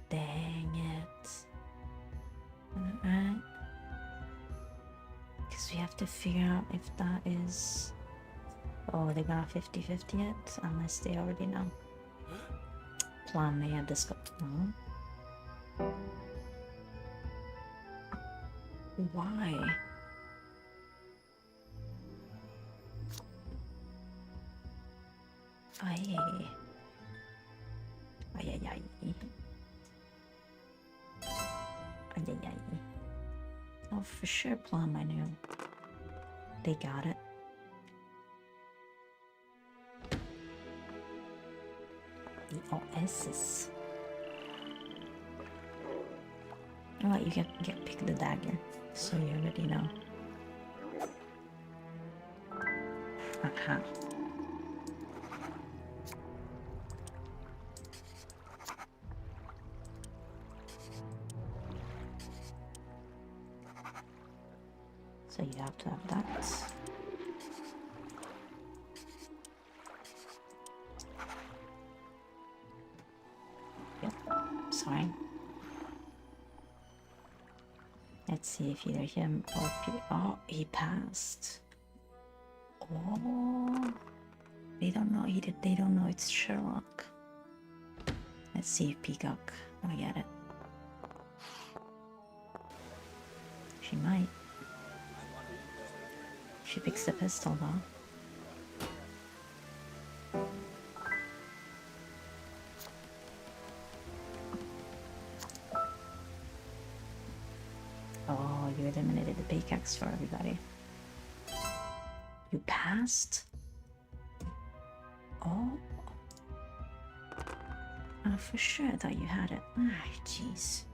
Dang it. Alright. Because we have to figure out if that is... Oh, they're gonna 50-50 it? Unless they already know. Plan may have this... No. Why? Ay. Ay, ay, ay. Ay, ay, ay. Oh, for sure, Plum, I knew. They got it. The Oasis. Alright, you get pick the dagger, so you already know. Uh-huh. So you have to have that. Yep, sorry. Let's see if either him or Peter. Oh, he passed. Oh, they don't know. They don't know it's Sherlock. Let's see if Peacock gonna get it. She might. She picks the pistol though. Oh, you eliminated the pickaxe for everybody. You passed? Oh. Oh, for sure I thought you had it. Ah, jeez.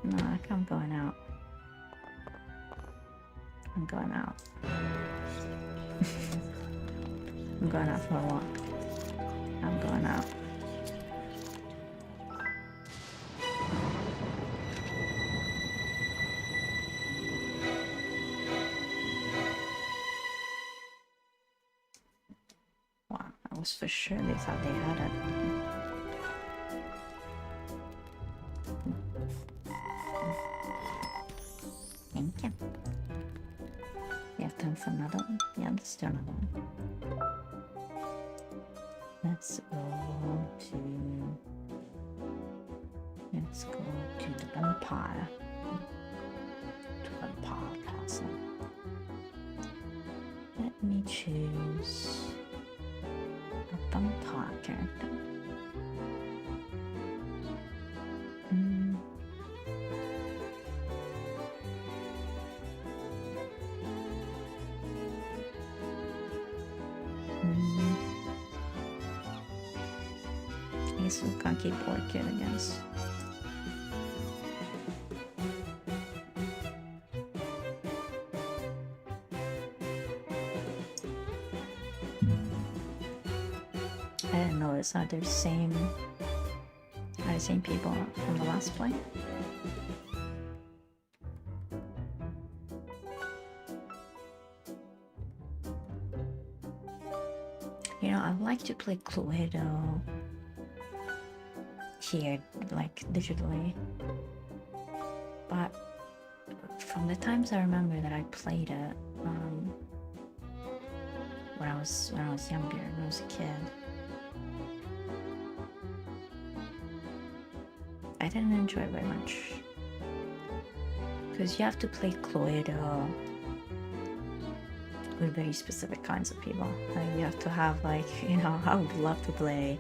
No, I'm going out. I'm going out. I'm going out for a walk. I'm going out. Wow, I was for sure they thought they had it. Thank you. You have time for another one? Yeah, let's do another one. Let's go to the vampire. To vampire castle. Let me choose a vampire character. I guess we can't keep Orchid, I guess. I didn't notice. Are they the same people from the last play? You know, I'd like to play Cluedo here, like digitally, but from the times I remember that I played it when I was younger, when I was a kid, I didn't enjoy it very much because you have to play Cluedo with very specific kinds of people. Like you have to have, like, you know, I would love to play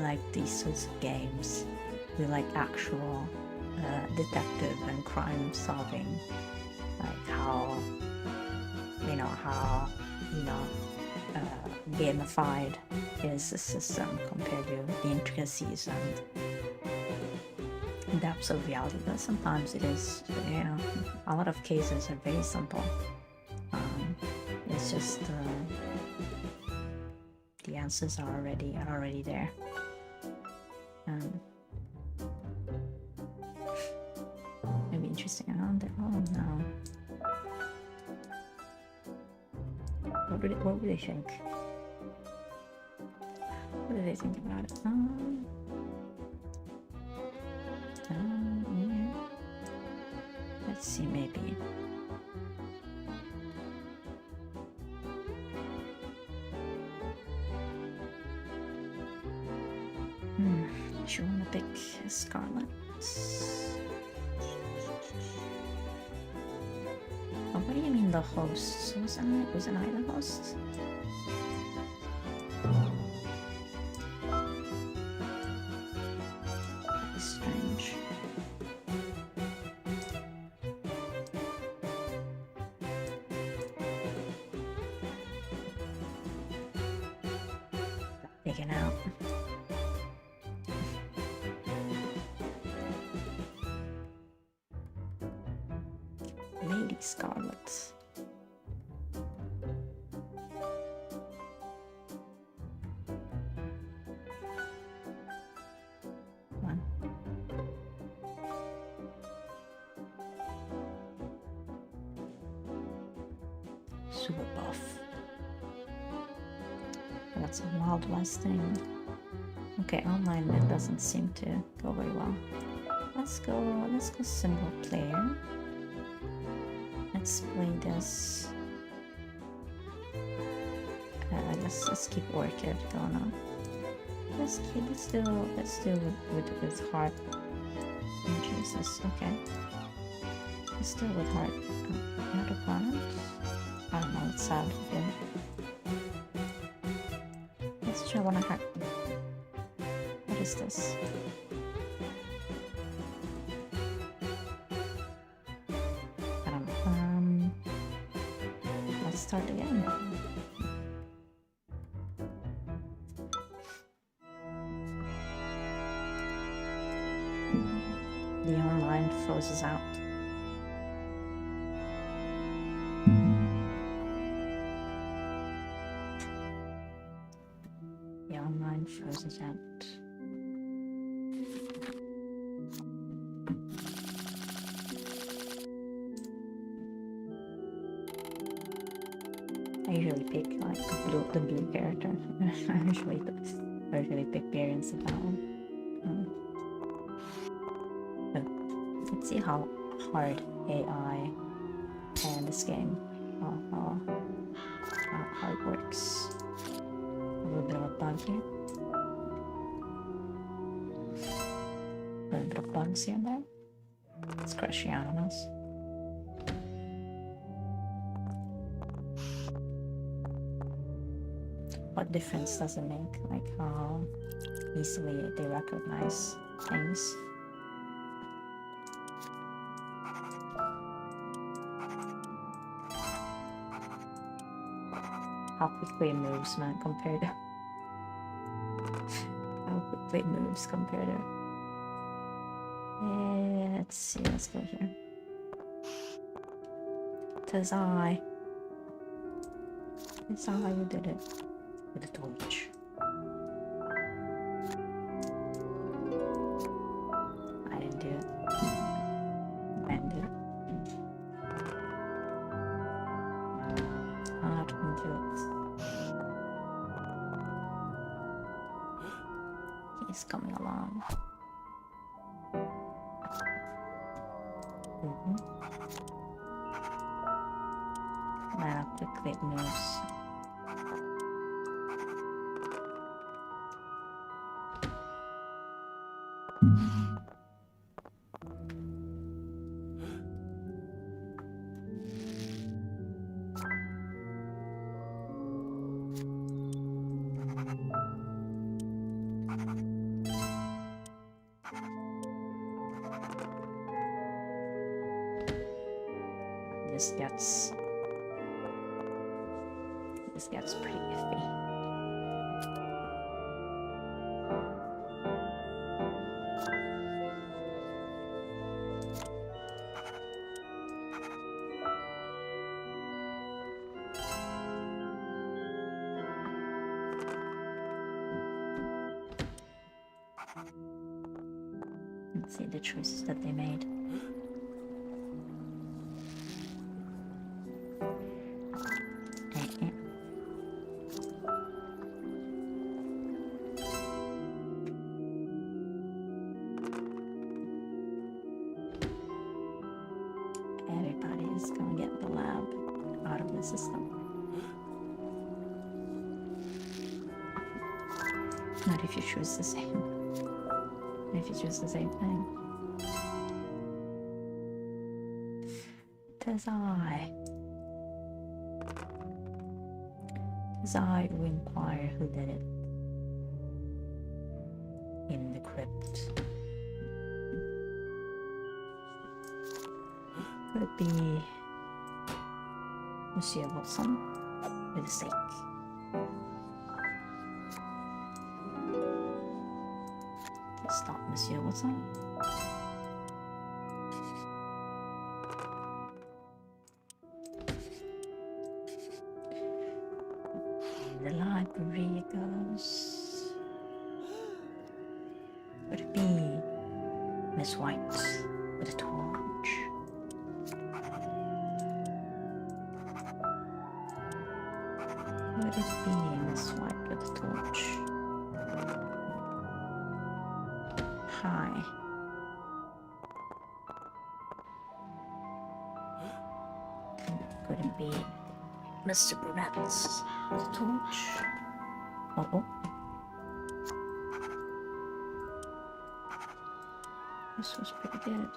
like these sorts of games with like actual detective and crime solving, like how gamified is the system compared to the intricacies and depths of reality. But sometimes it is, you know, a lot of cases are very simple. It's just the answers are already there. It'd be interesting. Oh no. What would they think? What do they think about it? Yeah. Let's see, maybe. Do you want to pick Scarlet? Oh, what do you mean the host? Wasn't I the host? That is strange. Taken out. Lady Scarlet. One. Super buff. That's a Wild West thing. Okay, online it doesn't seem to go very well. Let's go single player. Let's play this. Let's keep Orchid going on. Let's do with heart. Oh, Jesus, okay. Let's do it with heart. Not opponent. I don't know. It's sad. Yeah. Let's try one of heart. What is this? I don't know. Let's start again. The online froze out. The online froze out. I usually pick like the blue character. I usually pick variants of that one. Let's see how hard AI and this game, how it works. A little bit of a bug here. A little bit of bugs here and there. Scratchy animals. What difference does it make? Like how easily they recognize things. How quickly it moves, man, compared to how quickly it moves compared to. Let's see, let's go here. Tis I. It's how you did it with the torch. I didn't do it. I didn't do it. I'm not gonna do it. He's coming along. Man, how quickly it moves. This gets pretty iffy. Let's see the choices that they made. Everybody is gonna get the lab out of the system. Not if you choose the same. If you choose the same thing. Tis I. Tis I who inquire who did it. In the crypt. Could it be Monsieur Watson with a stake? It's not Monsieur Watson. The library goes. Could it be Miss White with a torch? Would it be Miss White with a torch? Hi. Could it be Mr. Burnett's with a torch? Oh. This was pretty good.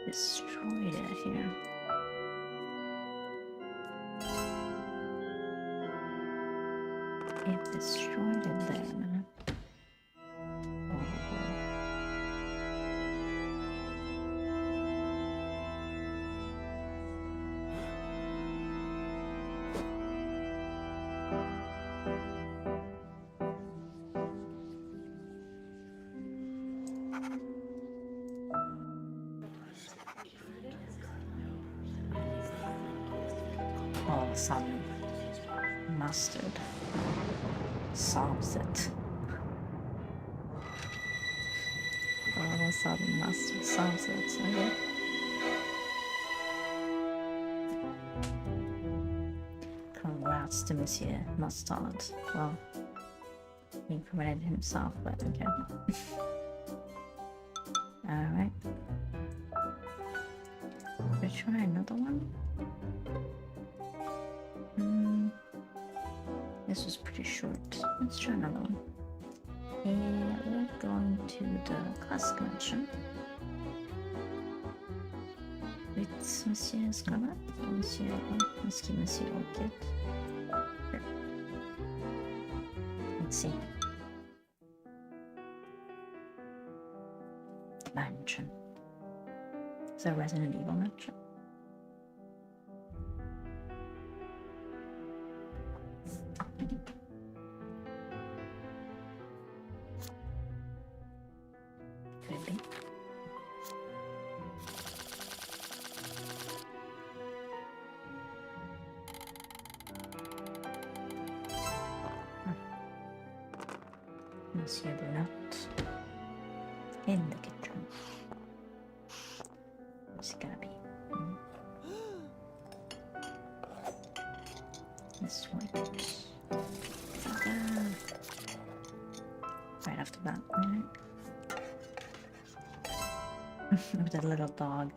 Destroyed it here. It destroyed it there, man. All of a sudden, mustard solves it. I saw the master song, so it's okay. Congrats to Monsieur Mustard. Well, he incriminated himself, but okay. Alright. Should we try another one? This was pretty short. Let's try another one. We're going to the class convention with Monsieur Scarlet, Monsieur Orchid. Sure. Let's see. Mansion. Is that Resident Evil mansion? Could be. Monsieur Brunette in the kitchen. What's it gonna be? This one. Right off the bat, right? With that little dog.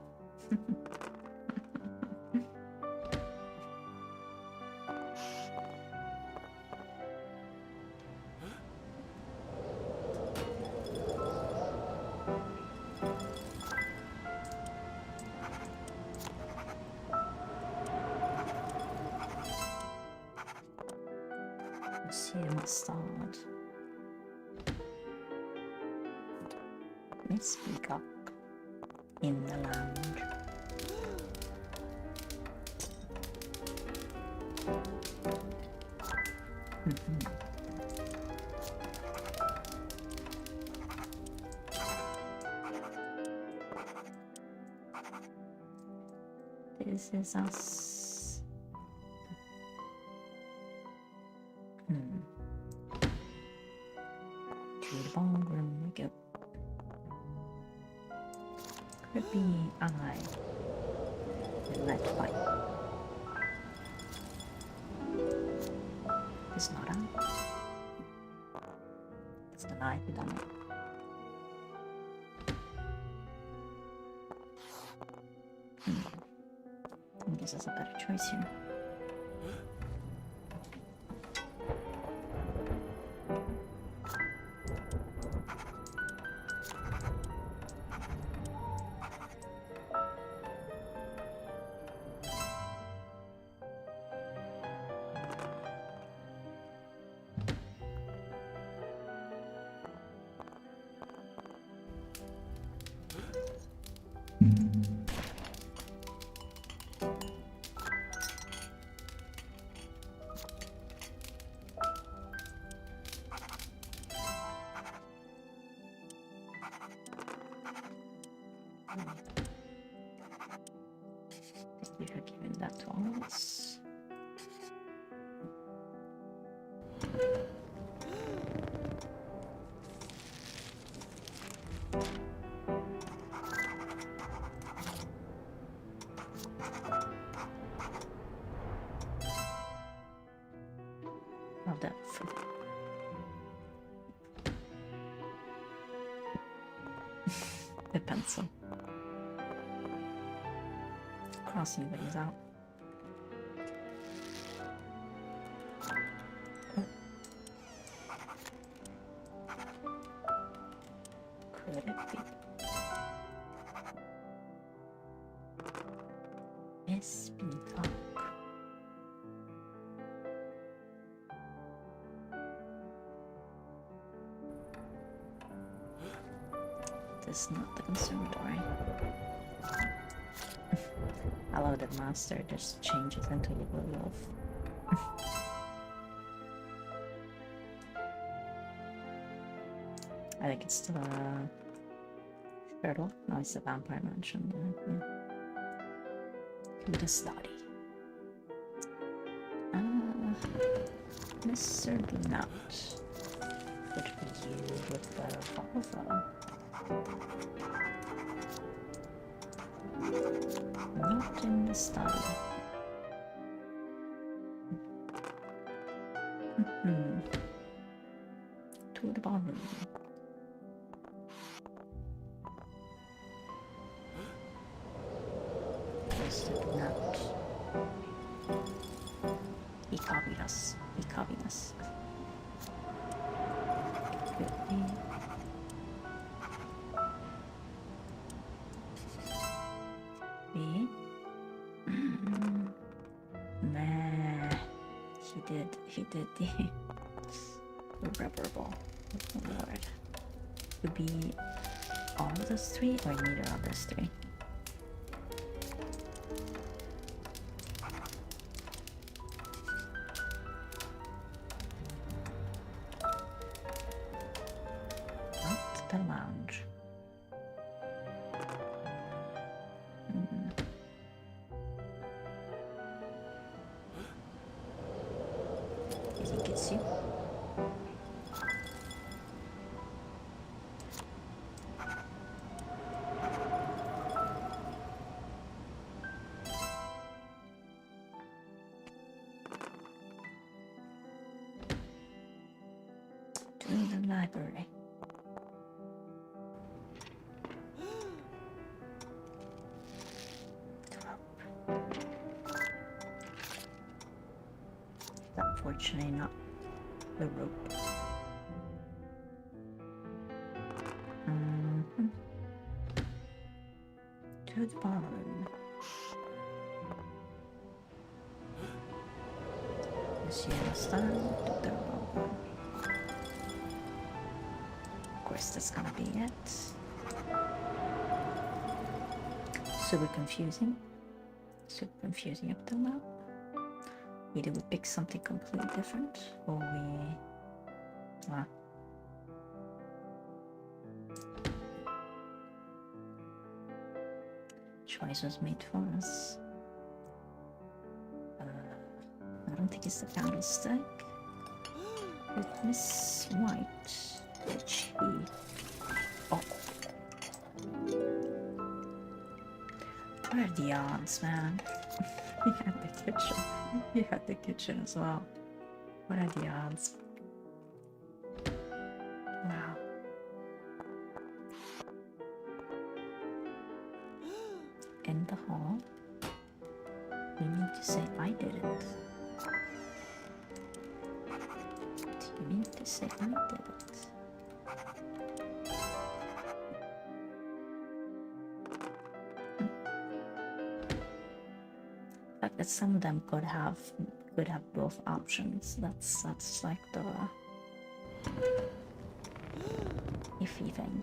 Monsieur Mustard. Miss Peacock in the lounge. This is us. To the ballroom we go. Could be I. Let fight. It's not I. It's the I who done it. I guess that's a better choice here. You have given that to all of us. Love that fruit. The pencil. Crossing things out. Oh. Could it be? Miss Peacock. This is not the conservatory. I love that master just changes into a werewolf. I think it's still a turtle. No, it's a vampire mansion. Yeah. The study. Mr. Nut. Would be you with the revolver. Not in the study. To the ballroom. Just not. He copied us. He copied us. Could be. B. Nah. He did the rubber ball. Oh Lord. Could be all of those three or neither of those three. Not the lounge. Did he kiss you? To the library. Unfortunately, not the rope. To the ballroom. Monsieur Stan to the ballroom. Of course, that's gonna be it. Super confusing. Super confusing up till now. Either we pick something completely different, or we... choice was made for us. I don't think it's the candlestick. With Miss White, which he... Oh. What are the odds, man? He had the kitchen. He had the kitchen as well. What are the odds? Wow. In the hall, you need to say I did it. You need to say I did it. The fact that some of them could have both options. That's like the iffy thing.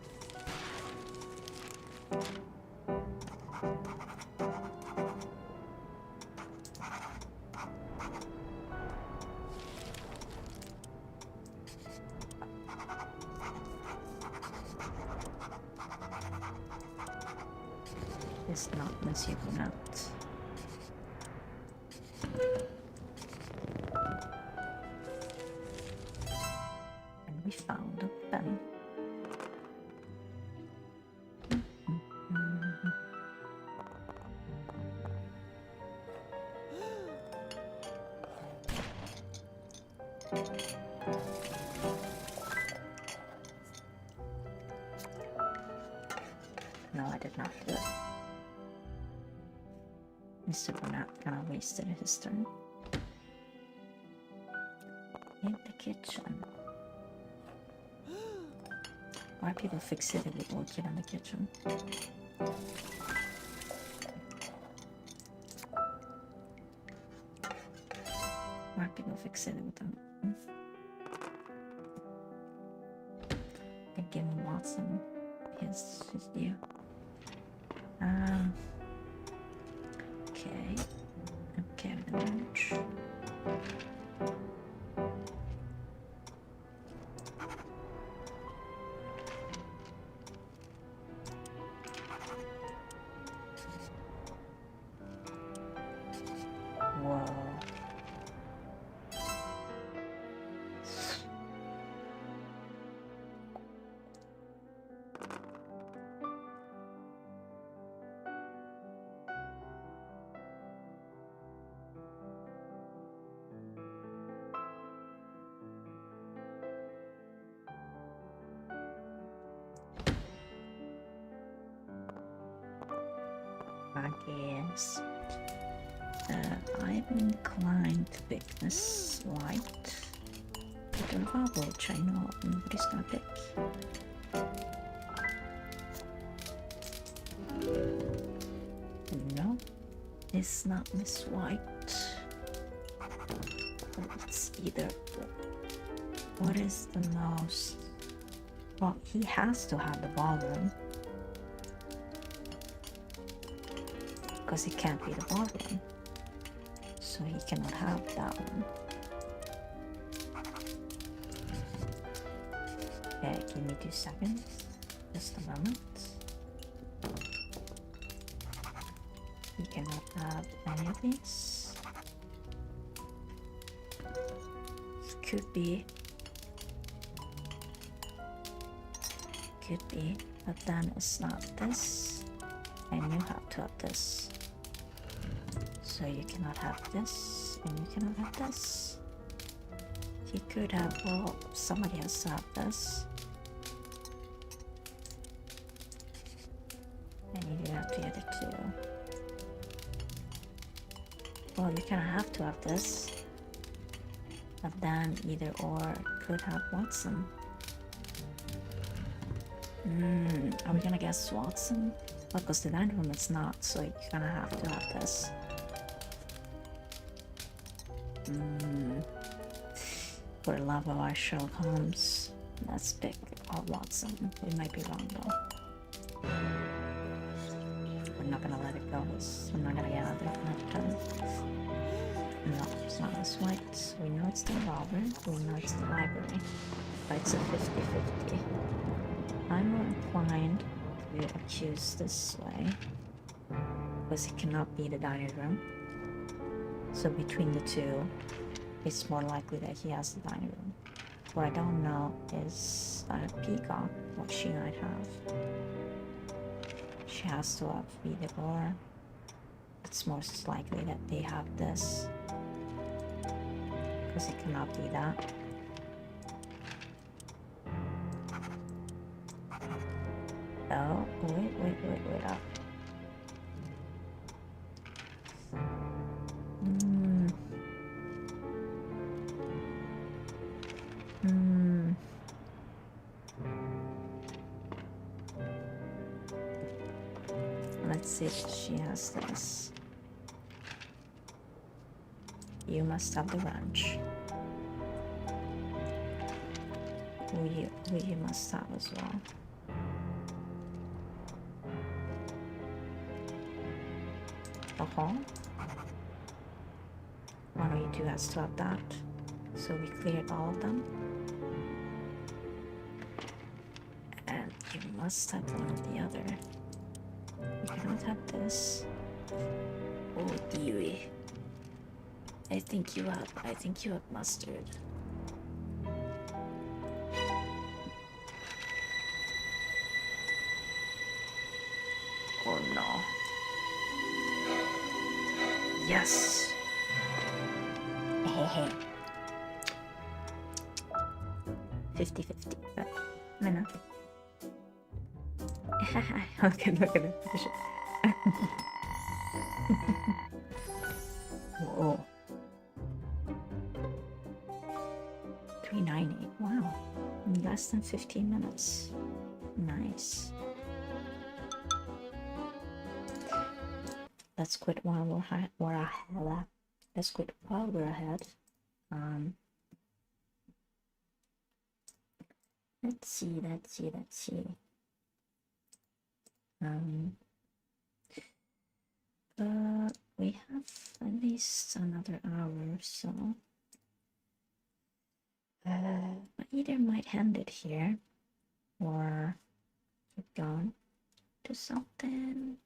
It's not Monsieur Brunette. And we found a pen. No, I did not do it. Mr. Burnett kind of wasted his turn. In the kitchen. Why are people fixated with orchid in the kitchen? Why are people fixated with them? And give Watson his due. Okay, the lunch. Whoa. I guess. I'm inclined to pick this white. The Vavo, which I know nobody's gonna pick. No, it's not Miss White. It's either. What is the most? Well, he has to have the ballroom. Because it can't be the ballroom. So he cannot have that one. Okay, give me 2 seconds. Just a moment. He cannot have any of these. Could be. Could be. But then it's not this. And you have to have this. So you cannot have this. And you cannot have this. He could have, well, somebody has to have this. And you have the other two. Well, you kind of have to have this. But then either or could have Watson. Are we gonna guess Watson? Well, because the dining room is not, so you're gonna have to have this. For the love of our Sherlock Holmes, let's pick Watson. We might be wrong though. We're not gonna let it go. We're not gonna get out there another time. No, it's not this white. We know it's the revolver. We know it's the library. But it's a 50-50. I'm more inclined to accuse this way. Because it cannot be the dining room. So between the two, it's more likely that he has the dining room. What I don't know is Peacock, what she might have. She has to have either or. It's most likely that they have this. Because it cannot be that. Oh, wait up. Let's see if she has this. You must have the ranch. Who you must have as well. The hall? One of you two has to have that. So we cleared all of them. And you must have one or the other. You cannot have this. Oh dearie. I think you have mustard. Oh no. Yes. 50-50. But no. Okay, look at it. Whoa. 390. Wow. In less than 15 minutes. Nice. Let's quit while we're ahead. Let's quit while we're ahead. Let's see. We have at least another hour or so. But either might end it here, or keep going to something.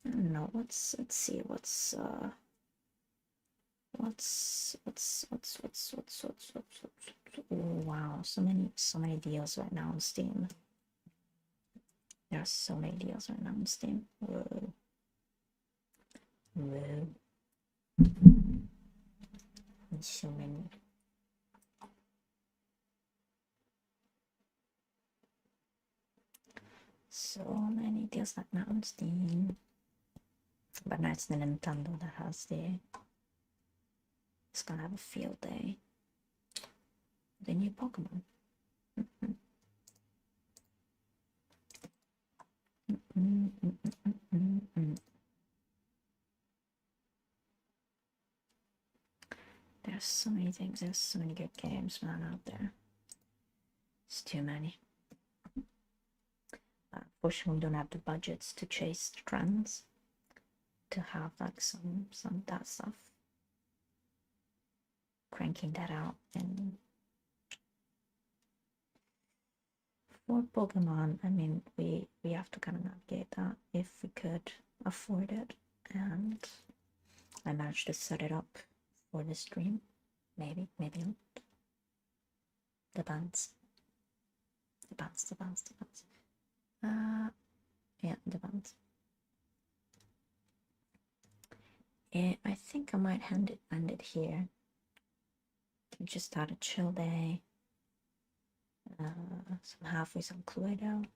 I don't know. Let's see. What's oh, wow, so many deals right now on Steam. There are so many deals right now on Steam. Whoa. There's so many. So many deals right now on Steam. But now it's the Nintendo that has the. It's gonna have a field day. The new Pokemon. There's so many things. There's so many good games, man, out there. It's too many. Unfortunately, we don't have the budgets to chase trends. To have like some that stuff. Cranking that out and for Pokemon, I mean, we have to kind of navigate that if we could afford it, and I managed to set it up for the stream. Maybe not. Depends. Yeah, depends. I think I might end it here. Just had a chill day. Some halfway, some Cluedo.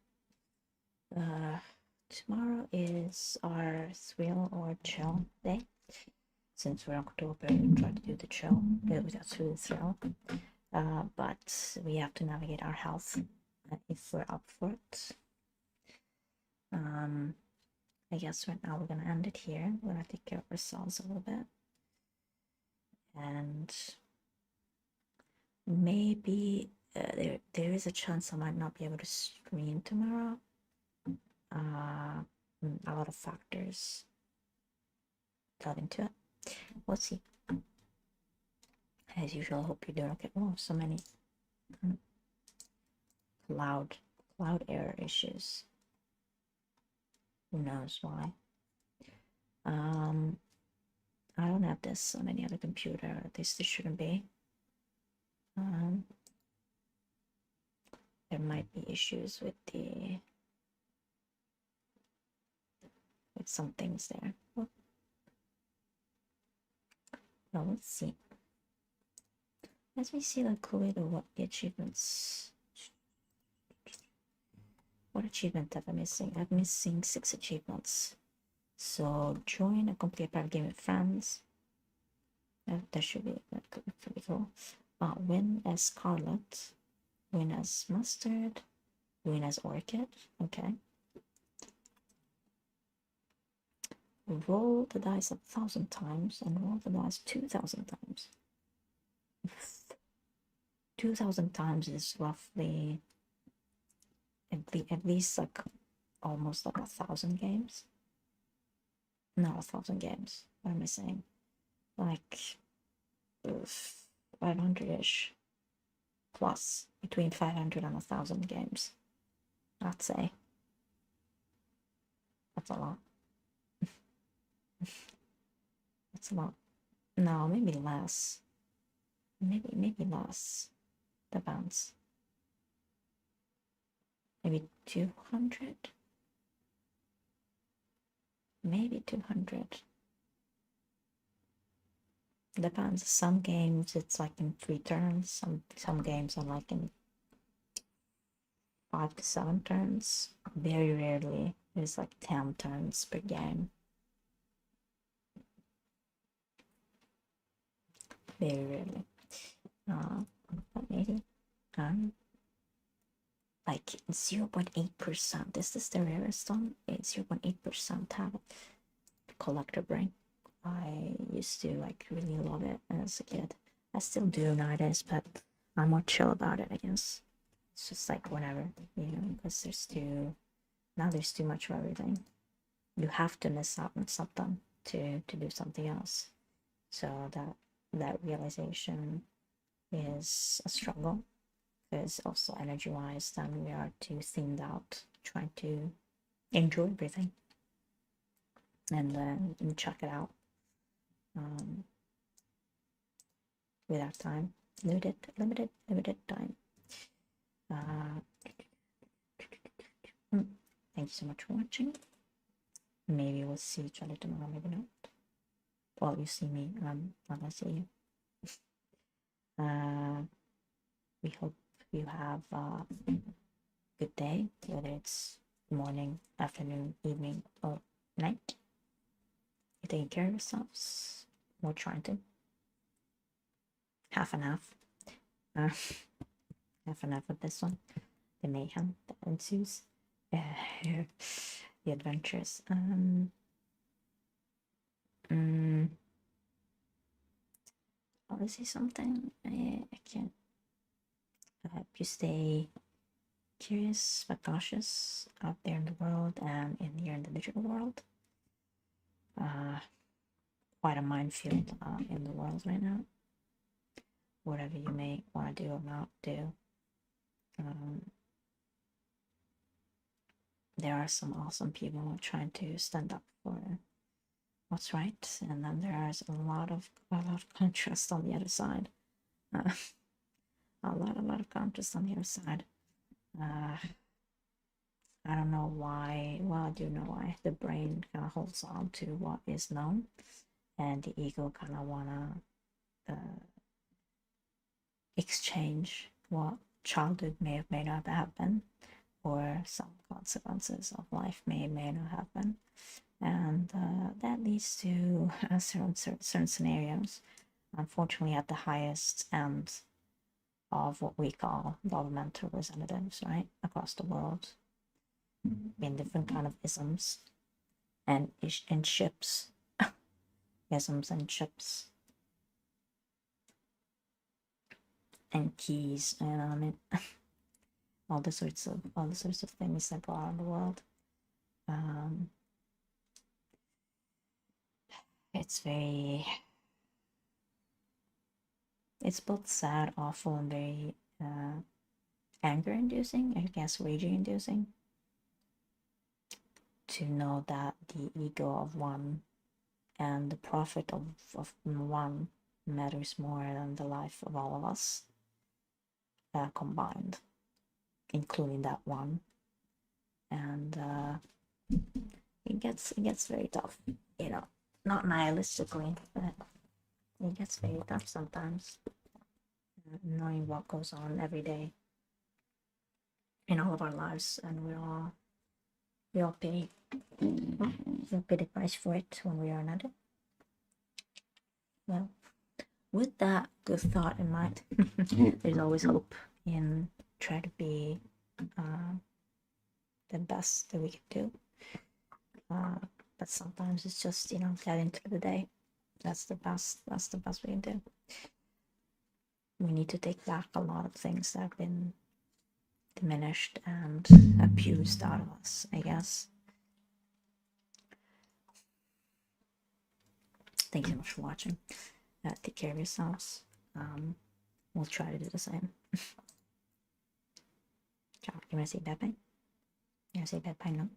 Tomorrow is our thrill or chill day. Since we're October, we try to do the chill. That's really thrill. But we have to navigate our health if we're up for it. I guess right now we're gonna end it here. We're gonna take care of ourselves a little bit, and maybe there is a chance I might not be able to stream tomorrow. A lot of factors got into it. We'll see. As usual, I hope you're doing okay. Oh, so many cloud error issues. Who knows why? I don't have this on any other computer. At least this shouldn't be. There might be issues with some things there. Well, let's see. Let me see like Cluedo what the achievements. What achievement am I missing? I'm missing 6 achievements. So join a complete private game with friends. That should be pretty cool. Win as Scarlet. Win as Mustard. Win as Orchid. Okay. Roll the dice 1,000 times and roll the dice 2,000 times. 2,000 times is roughly at least like almost like 1,000 games. Not 1,000 games. What am I saying? Like 500-ish plus, between 500 and 1,000 games. I'd say that's a lot. That's a lot. No, maybe less. Maybe less. Depends. Maybe 200. Maybe 200. Depends. Some games it's like in 3 turns. Some games are like in 5 to 7 turns. Very rarely there's like 10 turns per game. Very rarely. But maybe like 0.8%. This is the rarest one. It's 0.8% have collector brain. I used to like really love it as a kid. I still do nowadays, but I'm more chill about it, I guess. It's just like whenever, because there's too much of everything. You have to miss out on something to do something else. So that realization is a struggle, because also energy-wise, then we are too thinned out, trying to enjoy everything and then check it out without time. Limited time. Thank you so much for watching. Maybe we'll see each other tomorrow, maybe not. Well, you see me, I'm not gonna see you. We hope you have a good day, whether it's morning, afternoon, evening, or night. taking care of yourselves, or trying to. Half and half. Half and half with this one. The mayhem that ensues. The adventures. I want to say something. I can't. I hope you stay curious but cautious out there in the world and in your individual world. Quite a minefield in the world right now. Whatever you may want to do or not do. There are some awesome people trying to stand up for what's right, and then there is a lot of contrast on the other side. A lot of contrast on the other side. I don't know why. Well, I do know why. The brain kind of holds on to what is known, and the ego kind of wanna exchange what childhood may have may not happen, or some consequences of life may not happen, and that leads to certain scenarios. Unfortunately, at the highest end of what we call governmental representatives, right, across the world, in different kind of isms and ships, isms and ships and keys, and I mean, all the sorts of things that go on in the world. It's both sad, awful, and very anger-inducing, I guess, raging-inducing, to know that the ego of one and the profit of one matters more than the life of all of us combined, including that one. And it gets very tough, not nihilistically, but it gets very tough sometimes, knowing what goes on every day in all of our lives, and we all pay the price for it one way or another. Well, with that good thought in mind, there's always hope in try to be the best that we can do. But sometimes it's just, getting through the day. That's the best we can do. We need to take back a lot of things that have been diminished and abused out of us, I guess. Thank you so much for watching. Take care of yourselves. We'll try to do the same. Ciao. You want to say bye bye? You want to say bye bye now?